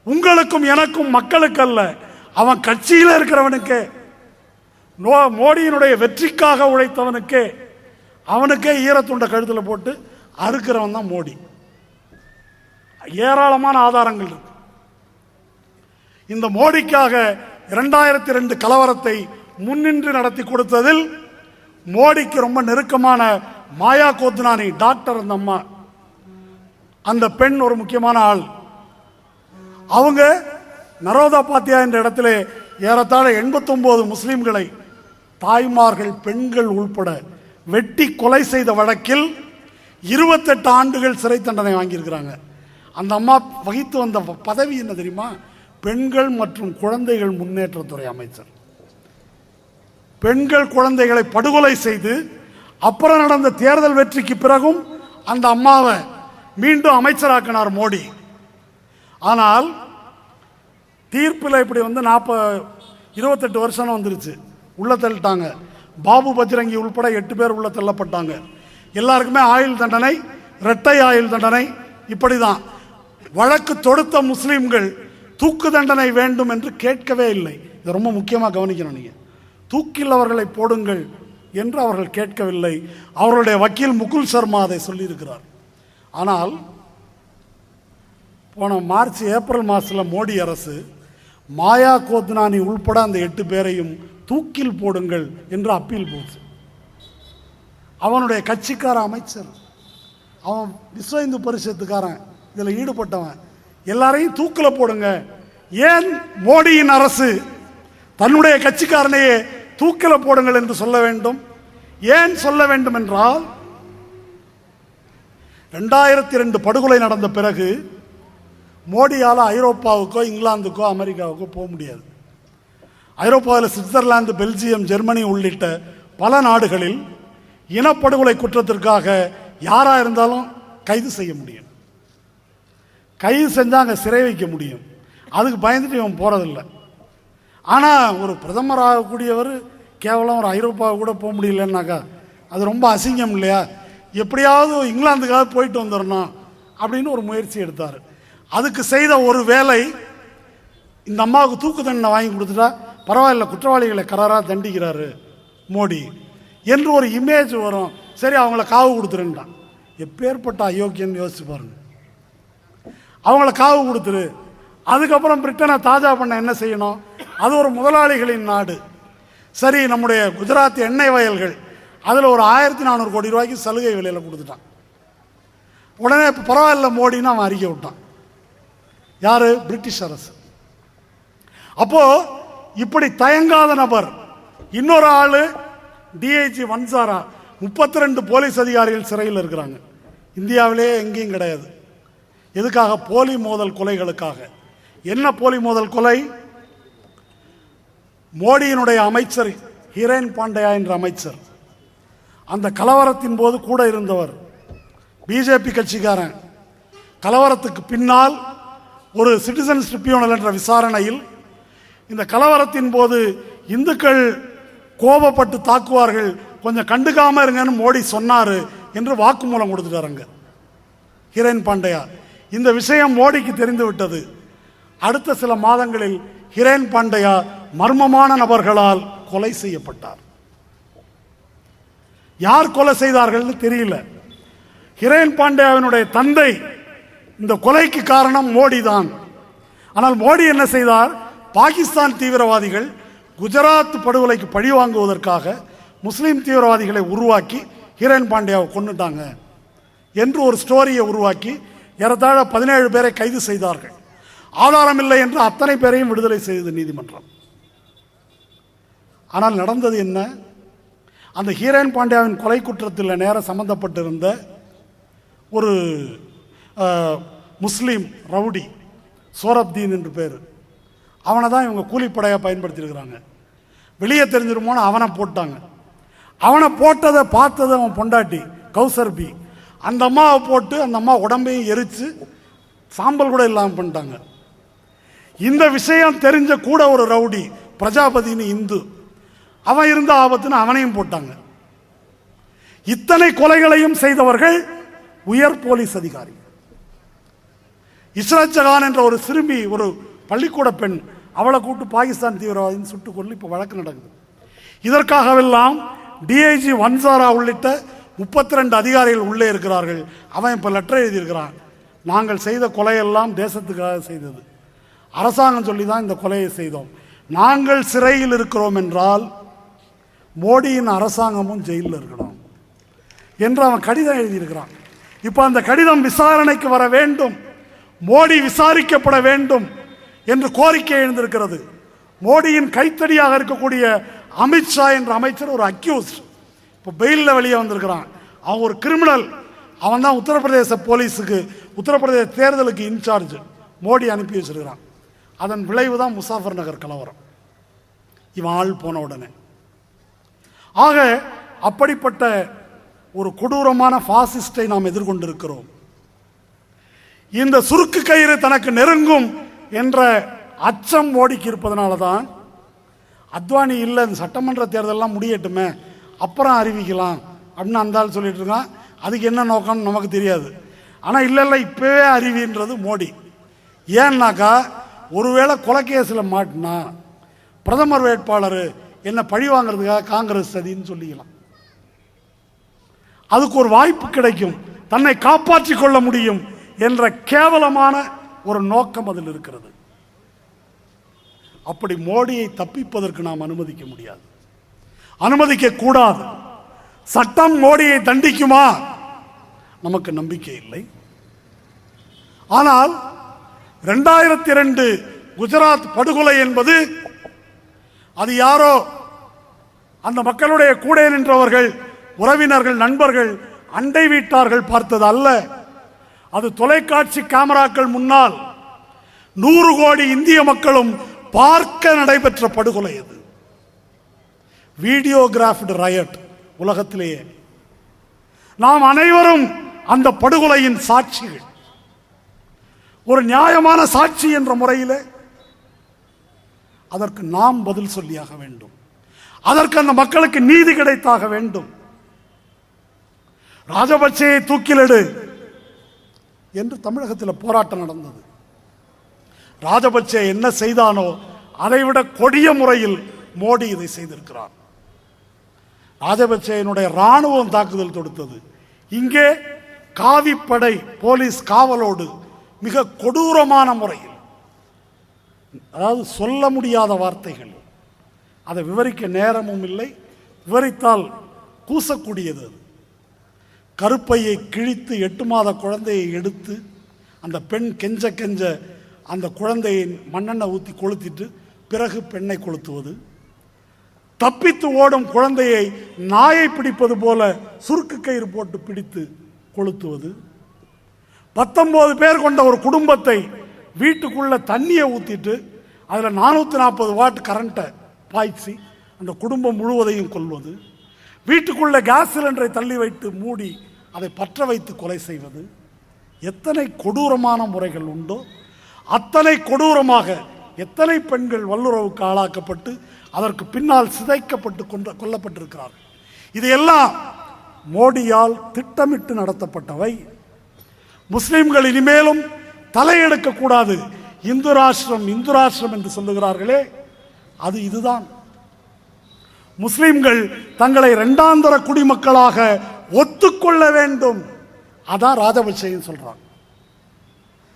Speaker 2: உங்களுக்கும் எனக்கும் மக்களுக்கல்ல, அவன் கட்சியில் இருக்கிறவனுக்கே, மோடியினுடைய வெற்றிக்காக உழைத்தவனுக்கே, அவனுக்கே ஈரத்துண்ட கழுத்தில் போட்டு அறுக்கிறவன் தான் மோடி. ஏராளமான ஆதாரங்கள் இருக்கு. இந்த மோடிக்காக 2002 கலவரத்தை முன்னின்று நடத்தி கொடுத்ததில் மோடிக்கு ரொம்ப நெருக்கமான மாயா கோத்னானி டாக்டர், அந்த அம்மா, அந்த பெண் ஒரு முக்கியமான ஆள். அவங்க நரோதா பாத்தியா என்ற இடத்துல ஏறத்தாழ 89 முஸ்லிம்களை, தாய்மார்கள், பெண்கள் உள்பட வெட்டி கொலை செய்த வழக்கில் 28 ஆண்டுகள் சிறை தண்டனை வாங்கியிருக்கிறாங்க. அந்த அம்மா வகித்து வந்த பதவி என்ன தெரியுமா? பெண்கள் மற்றும் குழந்தைகள் முன்னேற்றத்துறை அமைச்சர். பெண்கள் குழந்தைகளை படுகொலை செய்து அப்புறம் நடந்த தேர்தல் வெற்றிக்கு பிறகும் அந்த அம்மாவை மீண்டும் அமைச்சராக்கினார் மோடி. ஆனால் தீர்ப்பில் இப்படி வந்து 28 வருஷம் வந்துருச்சு, உள்ள தள்ளிட்டாங்க. பாபு பஜ்ரங்கி உள்பட 8 பேர் உள்ள தள்ளப்பட்டாங்க. எல்லாருக்குமே ஆயுள் தண்டனை, இரட்டை ஆயுள் தண்டனை. இப்படிதான் வழக்கு தொடுத்த முஸ்லீம்கள் தூக்கு தண்டனை வேண்டும் என்று கேட்கவே இல்லை. இது ரொம்ப முக்கியமாக கவனிக்கணும். நீங்க தூக்கில் அவர்களை போடுங்கள் என்று அவர்கள் கேட்கவில்லை. அவர்களுடைய வக்கீல் முகுல் சர்மா அதை சொல்லியிருக்கிறார். ஆனால் போன மார்ச் ஏப்ரல் மாதத்தில் மோடி அரசு மாயா கோத்னானி உள்பட அந்த 8 பேரையும் தூக்கில் போடுங்கள் என்று அப்பீல் போச்சு. அவனுடைய கட்சிக்கார அமைச்சர், அவன் விஸ்வ இந்து பரிஷத்துக்காரன், இதில் ஈடுபட்டவன், எல்லாரையும் தூக்கில் போடுங்க. ஏன் மோடியின் அரசு தன்னுடைய கட்சிக்காரனையே தூக்கில் போடுங்கள் என்று சொல்ல வேண்டும்? ஏன் சொல்ல வேண்டும் என்றால் 2002 படுகொலை நடந்த பிறகு மோடியால் ஐரோப்பாவுக்கோ இங்கிலாந்துக்கோ அமெரிக்காவுக்கோ போக முடியாது. ஐரோப்பாவில் சுவிட்சர்லாந்து, பெல்ஜியம், ஜெர்மனி உள்ளிட்ட பல நாடுகளில் இனப்படுகொலை குற்றத்திற்காக யாராக இருந்தாலும் கைது செய்ய முடியும். கைது செஞ்சால் அங்கே சிறை வைக்க முடியும். அதுக்கு பயந்துட்டு இவன் போகிறதில்லை. ஆனால் ஒரு பிரதமராகக்கூடியவர் கேவலம் ஒரு ஐரோப்பாவுக்கு கூட போக முடியலன்னாக்கா அது ரொம்ப அசிங்கம் இல்லையா? எப்படியாவது இங்கிலாந்துக்காக போயிட்டு வந்துடணும் அப்படின்னு ஒரு முயற்சி எடுத்தார். அதுக்கு செய்த ஒரு வேலை, இந்த அம்மாவுக்கு தூக்கு தண்டனை வாங்கி கொடுத்துட்டா பரவாயில்ல, குற்றவாளிகளை கராராக தண்டிக்கிறாரு மோடி என்று ஒரு இமேஜ் வரும். சரி, அவங்கள காவு கொடுத்துருன்றான். எப்பேற்பட்ட அயோக்கியன்னு யோசிச்சு பாருங்க. அவங்கள காவு கொடுத்துரு. அதுக்கப்புறம் பிரிட்டனை தாஜா பண்ண என்ன செய்யணும்? அது ஒரு முதலாளிகளின் நாடு. சரி, நம்முடைய குஜராத் எண்ணெய் வயல்கள், அதில் ஒரு 1400 கோடி ரூபாய்க்கு சலுகை விலையில் கொடுத்துட்டான். உடனே இப்போ பரவாயில்ல மோடின்னு அவன் அறிக்கை விட்டான். யாரு? பிரிட்டிஷ் அரசு. அப்போ இப்படி தயங்காத நபர் இன்னொரு ஆளு டிஐஜி வன்சாரா. 32 போலீஸ் அதிகாரிகள் சிறையில் இருக்கிறாங்க. இந்தியாவிலேயே எங்கேயும் கிடையாது. எதுக்காக? போலி மோதல் கொலைகளுக்காக. என்ன போலி மோதல் கொலை? மோடியினுடைய அமைச்சர் ஹிரேன் பாண்டியா என்ற அமைச்சர், அந்த கலவரத்தின் போது கூட இருந்தவர், பிஜேபி கட்சிக்காரன். கலவரத்துக்கு பின்னால் ஒரு சிட்டிசன்ஸ் ட்ரிபியூனல் என்ற விசாரணையில் இந்த கலவரத்தின் போது இந்துக்கள் கோபப்பட்டு தாக்குவார்கள், கொஞ்சம் கண்டுக்காம இருங்கன்னு மோடி சொன்னார் என்று வாக்குமூலம் கொடுத்துட்டாருங்க ஹிரேன் பாண்டியா. இந்த விஷயம் மோடிக்கு தெரிந்து விட்டது. அடுத்த சில மாதங்களில் ஹிரேன் பாண்டியா மர்மமான நபர்களால் கொலை செய்யப்பட்டார். யார் கொலை செய்தார்கள் தெரியல. ஹிரேன் பாண்டியாவினுடைய தந்தை, இந்த கொலைக்கு காரணம் மோடி தான். ஆனால் மோடி என்ன செய்தார்? பாகிஸ்தான் தீவிரவாதிகள் குஜராத் படுகொலைக்கு பழி வாங்குவதற்காக முஸ்லீம் தீவிரவாதிகளை உருவாக்கி ஹிரேன் பாண்டியாவை கொண்டுட்டாங்க என்று ஒரு ஸ்டோரியை உருவாக்கி ஏறத்தாழ 17 பேரை கைது செய்தார்கள். ஆதாரம் இல்லை என்று அத்தனை பேரையும் விடுதலை செய்தது நீதிமன்றம். ஆனால் நடந்தது என்ன? அந்த ஹிரேன் பாண்டியாவின் கொலை குற்றத்தில் நேர சம்பந்தப்பட்டிருந்த ஒரு முஸ்லீம் ரவுடி, சோரப்தீன் என்று பேர், அவனை தான் இவங்க கூலிப்படையாக பயன்படுத்தியிருக்கிறாங்க. வெளியே தெரிஞ்சிருமோன்னு அவனை போட்டாங்க. அவனை போட்டதை பார்த்தது அவன் பொண்டாட்டி கௌசர்பி. அந்த அம்மாவை போட்டு அந்த அம்மா உடம்பையும் எரித்து சாம்பல் கூட இல்லாமல் பண்ணிட்டாங்க. இந்த விஷயம் தெரிஞ்ச கூட ஒரு ரவுடி பிரஜாபதினு இந்து, அவன் இருந்த ஆபத்துன்னு அவனையும் போட்டாங்க. இத்தனை கொலைகளையும் செய்தவர்கள் உயர் போலீஸ் அதிகாரி. இஸ்ரத் ஜஹான் என்ற ஒரு சிறுமி, ஒரு பள்ளிக்கூட பெண், அவளை கூட்டு பாகிஸ்தான் தீவிரவாதின்னு சுட்டுக் கொண்டு இப்போ வழக்கு நடக்குது. இதற்காகவெல்லாம் டிஐஜி வன்சாரா உள்ளிட்ட 32 அதிகாரிகள் உள்ளே இருக்கிறார்கள். அவன் இப்போ லெட்டர் எழுதியிருக்கிறான், நாங்கள் செய்த கொலையெல்லாம் தேசத்துக்காக செய்தது, அரசாங்கம் சொல்லி தான் இந்த கொலையை செய்தோம், நாங்கள் சிறையில் இருக்கிறோம் என்றால் மோடியின் அரசாங்கமும் ஜெயிலில் இருக்கணும் என்று அவன் கடிதம் எழுதியிருக்கிறான். இப்போ அந்த கடிதம் விசாரணைக்கு வர வேண்டும், மோடி விசாரிக்கப்பட வேண்டும் என்று கோரிக்கை எழுந்திருக்கிறது. மோடியின் கைத்தடியாக இருக்கக்கூடிய அமித்ஷா என்ற அமைச்சர் ஒரு அக்யூஸ்ட், இப்போ பெயிலில் வெளியே வந்திருக்கிறான். அவன் ஒரு கிரிமினல். அவன் தான் உத்தரப்பிரதேச போலீஸுக்கு, உத்தரப்பிரதேச தேர்தலுக்கு இன்சார்ஜ் மோடி அனுப்பி வச்சிருக்கிறான். அதன் விளைவு தான் முசாஃபர் நகர் கலவரம், இவன் ஆள் போன உடனே. ஆக அப்படிப்பட்ட ஒரு கொடூரமான பாசிஸ்டை நாம் எதிர்கொண்டிருக்கிறோம். இந்த சுருக்கு கயிறு தனக்கு நெருங்கும் என்ற அச்சம் மோடிக்கு இருப்பதனால தான் அத்வானி இல்லை, சட்டமன்ற தேர்தலெல்லாம் முடியட்டுமே அப்புறம் அறிவிக்கலாம் அப்படின்னு அந்த ஆள் சொல்லிட்டு இருக்கான். அதுக்கு என்ன நோக்கம்னு நமக்கு தெரியாது. ஆனால் இல்லை இப்போவே அறிவின்றது மோடி. ஏன்னாக்கா ஒருவேளை கொலைகேஸில் மாட்டினா பிரதமர் வேட்பாளர் என்ன பழி வாங்கிறதுக்காக காங்கிரஸ் சதின்னு சொல்லிக்கலாம். அதுக்கு ஒரு வாய்ப்பு கிடைக்கும், தன்னை காப்பாற்றிக் கொள்ள முடியும் என்ற கேவலமான ஒரு நோக்கம் அதில் இருக்கிறது. அப்படி மோடியை தப்பிப்பதற்கு நாம் அனுமதிக்க முடியாது, அனுமதிக்க கூடாது. சட்டம் மோடியை தண்டிக்குமா? நமக்கு நம்பிக்கை இல்லை. ஆனால் 2002 குஜராத் படுகொலை என்பது அது யாரோ அந்த மக்களுடைய கூட நின்றவர்கள், உறவினர்கள், நண்பர்கள், அண்டை வீட்டார்கள் பார்த்தது அல்ல. அது தொலைக்காட்சி கேமராக்கள் முன்னால் 100 கோடி இந்திய மக்களும் பார்க்க நடைபெற்ற படுகொலை. அது வீடியோகிராஃப்டு ரயட் உலகத்திலேயே. நாம் அனைவரும் அந்த படுகொலையின் சாட்சிகள். ஒரு நியாயமான சாட்சி என்ற முறையில் அதற்கு நாம் பதில் சொல்லியாக வேண்டும். அதற்கு அந்த மக்களுக்கு நீதி கிடைத்தாக வேண்டும். ராஜபக்சேயை தூக்கிலிடு என்று தமிழகத்தில் போராட்டம் நடந்தது. ராஜபக்சே என்ன செய்தானோ அதைவிட கொடிய முறையில் மோடி இதை செய்திருக்கிறார். ராஜபக்சேயினுடைய இராணுவம் தாக்குதல் தொடுத்தது. இங்கே காவிப்படை போலீஸ் காவலோடு மிக கொடூரமான முறையில், அதாவது சொல்ல முடியாத வார்த்தைகள், அதை விவரிக்க நேரமும் இல்லை, விவரித்தால் கூசக்கூடியது. கருப்பையை கிழித்து 8 மாத குழந்தையை எடுத்து அந்த பெண் கெஞ்ச கெஞ்ச அந்த குழந்தையை மண்ணெண்ணெய் ஊற்றி கொளுத்திட்டு பிறகு பெண்ணை கொளுத்துவது, தப்பித்து ஓடும் குழந்தையை நாயை பிடிப்பது போல சுருக்கு கயிறு போட்டு பிடித்து கொளுத்துவது, 19 பேர் கொண்ட ஒரு குடும்பத்தை வீட்டுக்குள்ள தண்ணியை ஊற்றிட்டு அதில் 440 வாட் கரண்ட்டை பாய்ச்சி அந்த குடும்பம் முழுவதையும் கொல்வது, வீட்டுக்குள்ள கேஸ் சிலிண்டரை தள்ளி வைத்து மூடி அதை பற்ற வைத்து கொலை செய்வது. எத்தனை கொடூரமான முறைகள் உண்டோ அத்தனை கொடூரமாக எத்தனை பெண்கள் வல்லுறவுக்கு ஆளாக்கப்பட்டு அதற்கு பின்னால் சிதைக்கப்பட்டு கொல்லப்பட்டிருக்கிறார்கள். இது எல்லாம் மோடியால் திட்டமிட்டு நடத்தப்பட்டவை. முஸ்லிம்கள் இனிமேலும் தலையெடுக்க கூடாது. இந்து ராஷ்டிரம் இந்து ராஷ்டிரம் என்று சொல்லுகிறார்களே, அது இதுதான். முஸ்லிம்கள் தங்களை இரண்டாந்தர குடிமக்களாக ஒத்துக்கொள்ள வேண்டும். அதான் ராஜபக்சேன்னு சொல்றாங்க.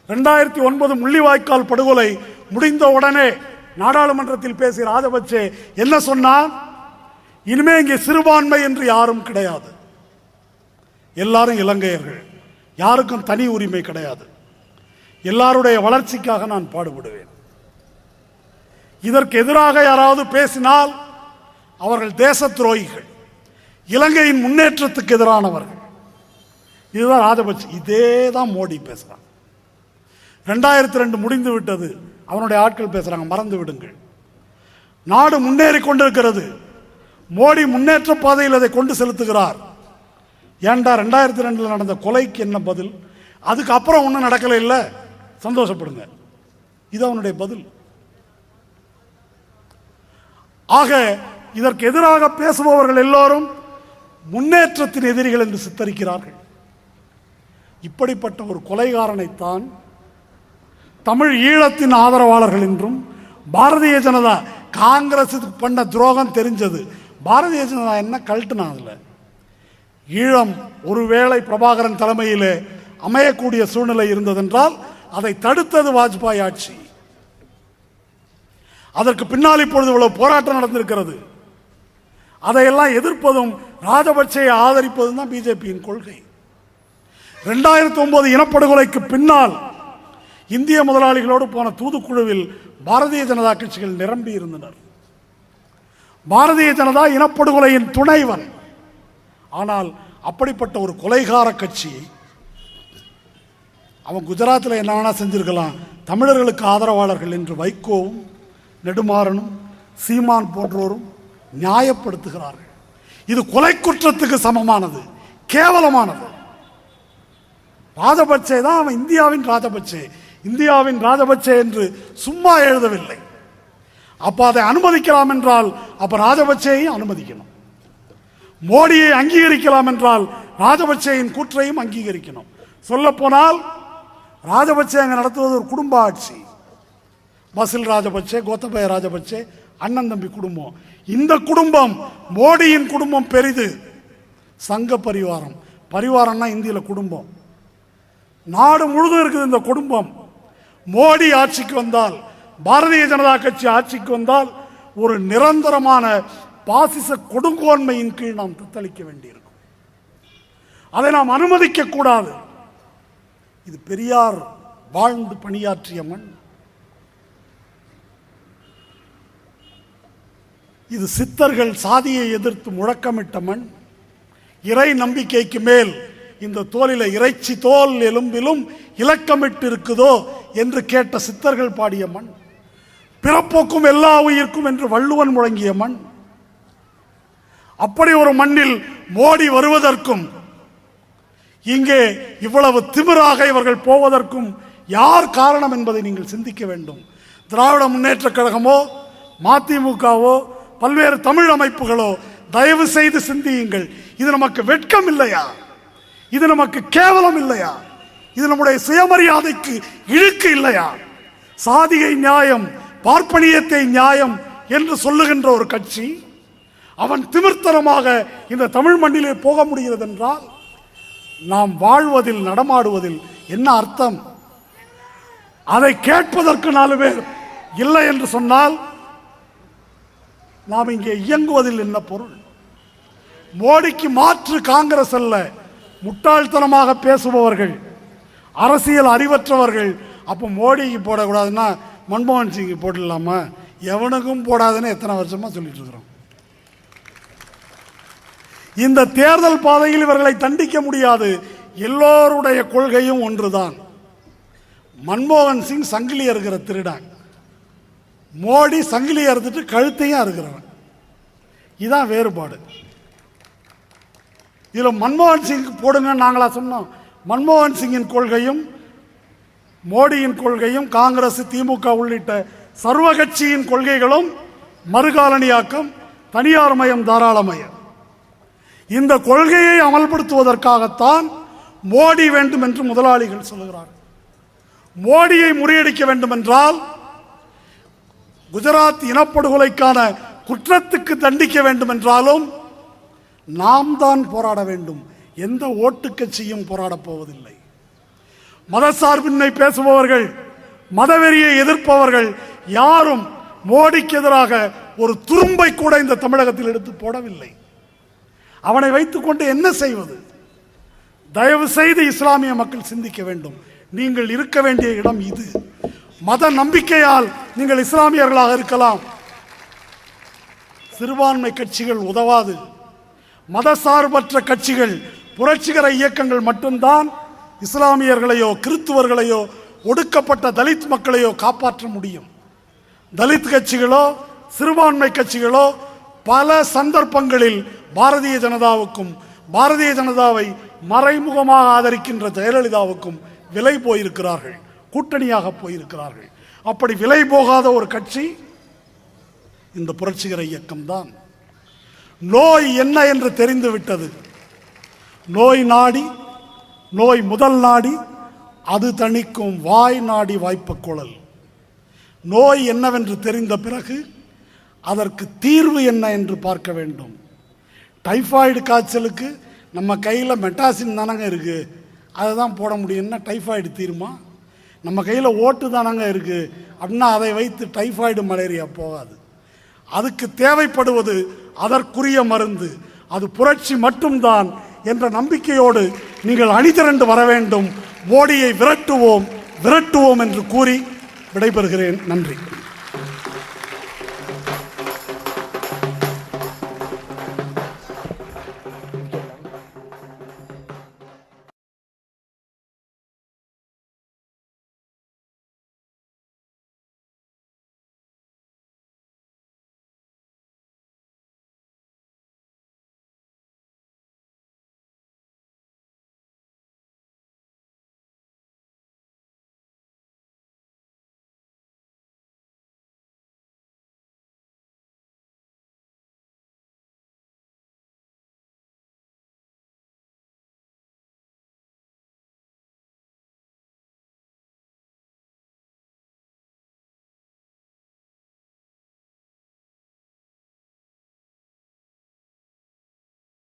Speaker 2: 2009 முள்ளிவாய்க்கால் படுகொலை முடிந்த உடனே நாடாளுமன்றத்தில் பேசிய ராஜபக்சே என்ன சொன்னார்? இனிமே இங்கே சிறுபான்மை என்று யாரும் கிடையாது, எல்லாரும் இலங்கையர்கள், யாருக்கும் தனி உரிமை கிடையாது, எல்லாருடைய வளர்ச்சிக்காக நான் பாடுபடுவேன். இதற்கு எதிராக யாராவது பேசினால் அவர்கள் தேச துரோகிகள், இலங்கையின் முன்னேற்றத்துக்கு எதிரானவர்கள். இதுதான் ராஜபக்சே. இதே தான் மோடி பேசுறாங்க. 2002 முடிந்து விட்டது, அவனுடைய ஆட்கள் பேசுறாங்க, மறந்து விடுங்கள். நாடு முன்னேறி கொண்டிருக்கிறது. மோடி முன்னேற்ற பாதையில் அதை கொண்டு செலுத்துகிறார். ஏண்டா 2002 நடந்த கொலைக்கு என்ன பதில்? அதுக்கு அப்புறம் ஒன்றும் நடக்கல, இல்லை, சந்தோஷப்படுங்க. இது அவனுடைய பதில். ஆக இதற்கு எதிராக பேசுபவர்கள் எல்லோரும் முன்னேற்றத்தின் எதிரிகள் என்று சித்தரிக்கிறார்கள். இப்படிப்பட்ட ஒரு கொலைகாரனைத்தான் தமிழ் ஈழத்தின் ஆதரவாளர்கள் என்றும், பாரதிய ஜனதா காங்கிரஸ் பண்ண துரோகம் தெரிஞ்சது. பாரதிய ஜனதா என்ன கழட்டுனா? அதில் ஈழம் ஒருவேளை பிரபாகரன் தலைமையிலே அமையக்கூடிய சூழ்நிலை இருந்ததென்றால் அதை தடுத்தது வாஜ்பாய் ஆட்சி. அதற்கு பின்னால் இப்பொழுது இவ்வளவு போராட்டம் நடந்திருக்கிறது. அதையெல்லாம் எதிர்ப்பதும் ராஜபக்சேயை ஆதரிப்பதும் தான் பிஜேபியின் கொள்கை. 2009 இனப்படுகொலைக்கு பின்னால் இந்திய முதலாளிகளோடு போன தூதுக்குழுவில் பாரதிய ஜனதா கட்சிகள் நிரம்பி இருந்தனர். பாரதிய ஜனதா இனப்படுகொலையின் துணைவன். ஆனால் அப்படிப்பட்ட ஒரு கொலைகார கட்சியை அவன் குஜராத்தில் என்ன வேணா செஞ்சிருக்கலாம். தமிழர்களுக்கு ஆதரவாளர்கள் என்று வைகோவும் நெடுமாறனும் சீமான் போன்றோரும் நியாயப்படுத்துகிறார்கள். இது கொலை குற்றத்துக்கு சமமானது, கேவலமானது. ராஜபக்சே தான் அவன் இந்தியாவின் ராஜபக்சே. இந்தியாவின் ராஜபக்சே என்று சும்மா எழுதவில்லை. அப்ப அதை அனுமதிக்கலாம் என்றால் அப்ப ராஜபக்சேயையும் அனுமதிக்கணும். மோடியை அங்கீகரிக்கலாம் என்றால் ராஜபக்சேயின் கூற்றையும் அங்கீகரிக்கணும். சொல்ல போனால் ராஜபக்சே அங்க நடத்துவது ஒரு குடும்ப ஆட்சி. பசில் ராஜபக்சே, கோத்தபய ராஜபக்சே அண்ணன் தம்பி குடும்பம். இந்த குடும்பம் மோடியின் குடும்பம் பெரிது. சங்க பரிவாரம், பரிவாரம்னா இந்தியில குடும்பம். நாடு முழுதும் இருக்குது இந்த குடும்பம். மோடி ஆட்சிக்கு வந்தால், பாரதிய ஜனதா கட்சி ஆட்சிக்கு வந்தால் ஒரு நிரந்தரமான பாசிச கொடுங்கோன்மையின் கீழ் நாம் தத்தளிக்க வேண்டியிருக்கும். அதை நாம் அனுமதிக்க கூடாது. இது பெரியார் வாழ்ந்து பணியாற்றிய மண். இது சித்தர்கள் சாதியை எதிர்த்து முழக்கமிட்ட மண். இறை நம்பிக்கைக்கு மேல் இந்த தோலில இறைச்சி தோல் எலும்பிலும் இலக்கமிட்டு இருக்குதோ என்று கேட்ட சித்தர்கள் பாடிய மண். பிறப்போக்கும் எல்லா உயிர்க்கும் என்று வள்ளுவன் முழங்கிய மண். அப்படி ஒரு மண்ணில் மோடி வருவதற்கும் இங்கே இவ்வளவு திமிராக இவர்கள் போவதற்கும் யார் காரணம் என்பதை நீங்கள் சிந்திக்க வேண்டும். திராவிட முன்னேற்ற கழகமோ மதிமுகவோ பல்வேறு தமிழ் அமைப்புகளோ தயவு செய்து சிந்தியுங்கள். இது நமக்கு வெட்கம் இல்லையா? இது நமக்கு கேவலம் இல்லையா? இது நம்முடைய சுயமரியாதைக்கு இழுக்கு இல்லையா? சாதியை நியாயம், பார்ப்பனியத்தை நியாயம் என்று சொல்லுகின்ற ஒரு கட்சி அவன் திமிர்த்தனமாக இந்த தமிழ் மண்ணிலே போக முடிகிறது என்றால் நாம் வாழ்வதில் நடமாடுவதில் என்ன அர்த்தம்? அதை கேட்பதற்கு 4 பேர் இல்லை என்று சொன்னால் நாம் இங்கே இயங்குவதில் என்ன பொருள்? மோடிக்கு மாற்று காங்கிரஸ் அல்ல. முட்டாள்தனமாக பேசுபவர்கள், அரசியல் அறிவற்றவர்கள். அப்போ மோடிக்கு போடக்கூடாதுன்னா மன்மோகன் சிங் போடலாமா? எவனுக்கும் போடாதுன்னு எத்தனை வருஷமா சொல்லிட்டு இருக்கிறோம். இந்த தேர்தல் பாதையில் இவர்களை தண்டிக்க முடியாது. எல்லோருடைய கொள்கையும் ஒன்றுதான். மன்மோகன் சிங் சங்கிலி இருக்கிற திருடன், மோடி சங்கிலி அறுத்துட்டு கழுத்தையும் அறுக்கிறவன். இதுதான் வேறுபாடு. இதுல மன்மோகன் சிங் போடுங்க நாங்களா சொன்னோம்? மன்மோகன் சிங்கின் கொள்கையும் மோடியின் கொள்கையும் காங்கிரஸ், திமுக உள்ளிட்ட சர்வ கட்சியின் கொள்கைகளும் மறுகாலனியாக்கம், தனியார் மயம், தாராளமயம். இந்த கொள்கையை அமல்படுத்துவதற்காகத்தான் மோடி வேண்டும் என்று முதலாளிகள் சொல்லுகிறார். மோடியை முறியடிக்க வேண்டும் என்றால் குஜராத் இனப்படுகொலைக்கான குற்றத்துக்கு தண்டிக்க வேண்டும் என்றாலும் நாம் தான் போராட வேண்டும். எந்த ஓட்டு கட்சியும் போராடப் போவதில்லை. மதசார்பின்மை பேசுபவர்கள், மதவெறியை எதிர்ப்பவர்கள் யாரும் மோடிக்கு எதிராக ஒரு துரும்பை கூட இந்த தமிழகத்தில் எடுத்து போடவில்லை. அவனை வைத்துக் கொண்டு என்ன செய்வது? தயவு செய்து இஸ்லாமிய மக்கள் சிந்திக்க வேண்டும். நீங்கள் இருக்க வேண்டிய இடம் இது. மத நம்பிக்கையால் நீங்கள் இஸ்லாமியர்களாக இருக்கலாம். சிறுபான்மை கட்சிகள் உதவாது. மதசார்பற்ற கட்சிகள், புரட்சிகர இயக்கங்கள் மட்டும்தான் இஸ்லாமியர்களையோ கிறிஸ்துவர்களையோ ஒடுக்கப்பட்ட தலித் மக்களையோ காப்பாற்ற முடியும். தலித் கட்சிகளோ சிறுபான்மை கட்சிகளோ பல சந்தர்ப்பங்களில் பாரதிய ஜனதாவுக்கும் பாரதிய ஜனதாவை மறைமுகமாக ஆதரிக்கின்ற ஜெயலலிதாவுக்கும் விலை போயிருக்கிறார்கள், கூட்டணியாக போயிருக்கிறார்கள். அப்படி விலை போகாத ஒரு கட்சி இந்த புரட்சிகர இயக்கம்தான். நோய் என்ன என்று தெரிந்து விட்டது. நோய் நாடி, நோய் முதல் நாடி, அது தணிக்கும் வாய் நாடி வாய்ப்ப குழல். நோய் என்னவென்று தெரிந்த பிறகு அதற்கு தீர்வு என்ன என்று பார்க்க வேண்டும். டைஃபாய்டு காய்ச்சலுக்கு நம்ம கையில் மெட்டாசின் தானங்க இருக்குது, அதை தான் போட முடியும்னா டைஃபாய்டு தீருமா? நம்ம கையில் ஓட்டு தானங்க இருக்குது அப்படின்னா அதை வைத்து டைஃபாய்டு மலேரியா போகாது. அதுக்கு தேவைப்படுவது அதற்குரிய மருந்து, அது புரட்சி மட்டும்தான் என்ற நம்பிக்கையோடு நீங்கள் அணிதிரண்டு வர வேண்டும். மோடியை விரட்டுவோம் விரட்டுவோம் என்று கூறி விடைபெறுகிறேன். நன்றி.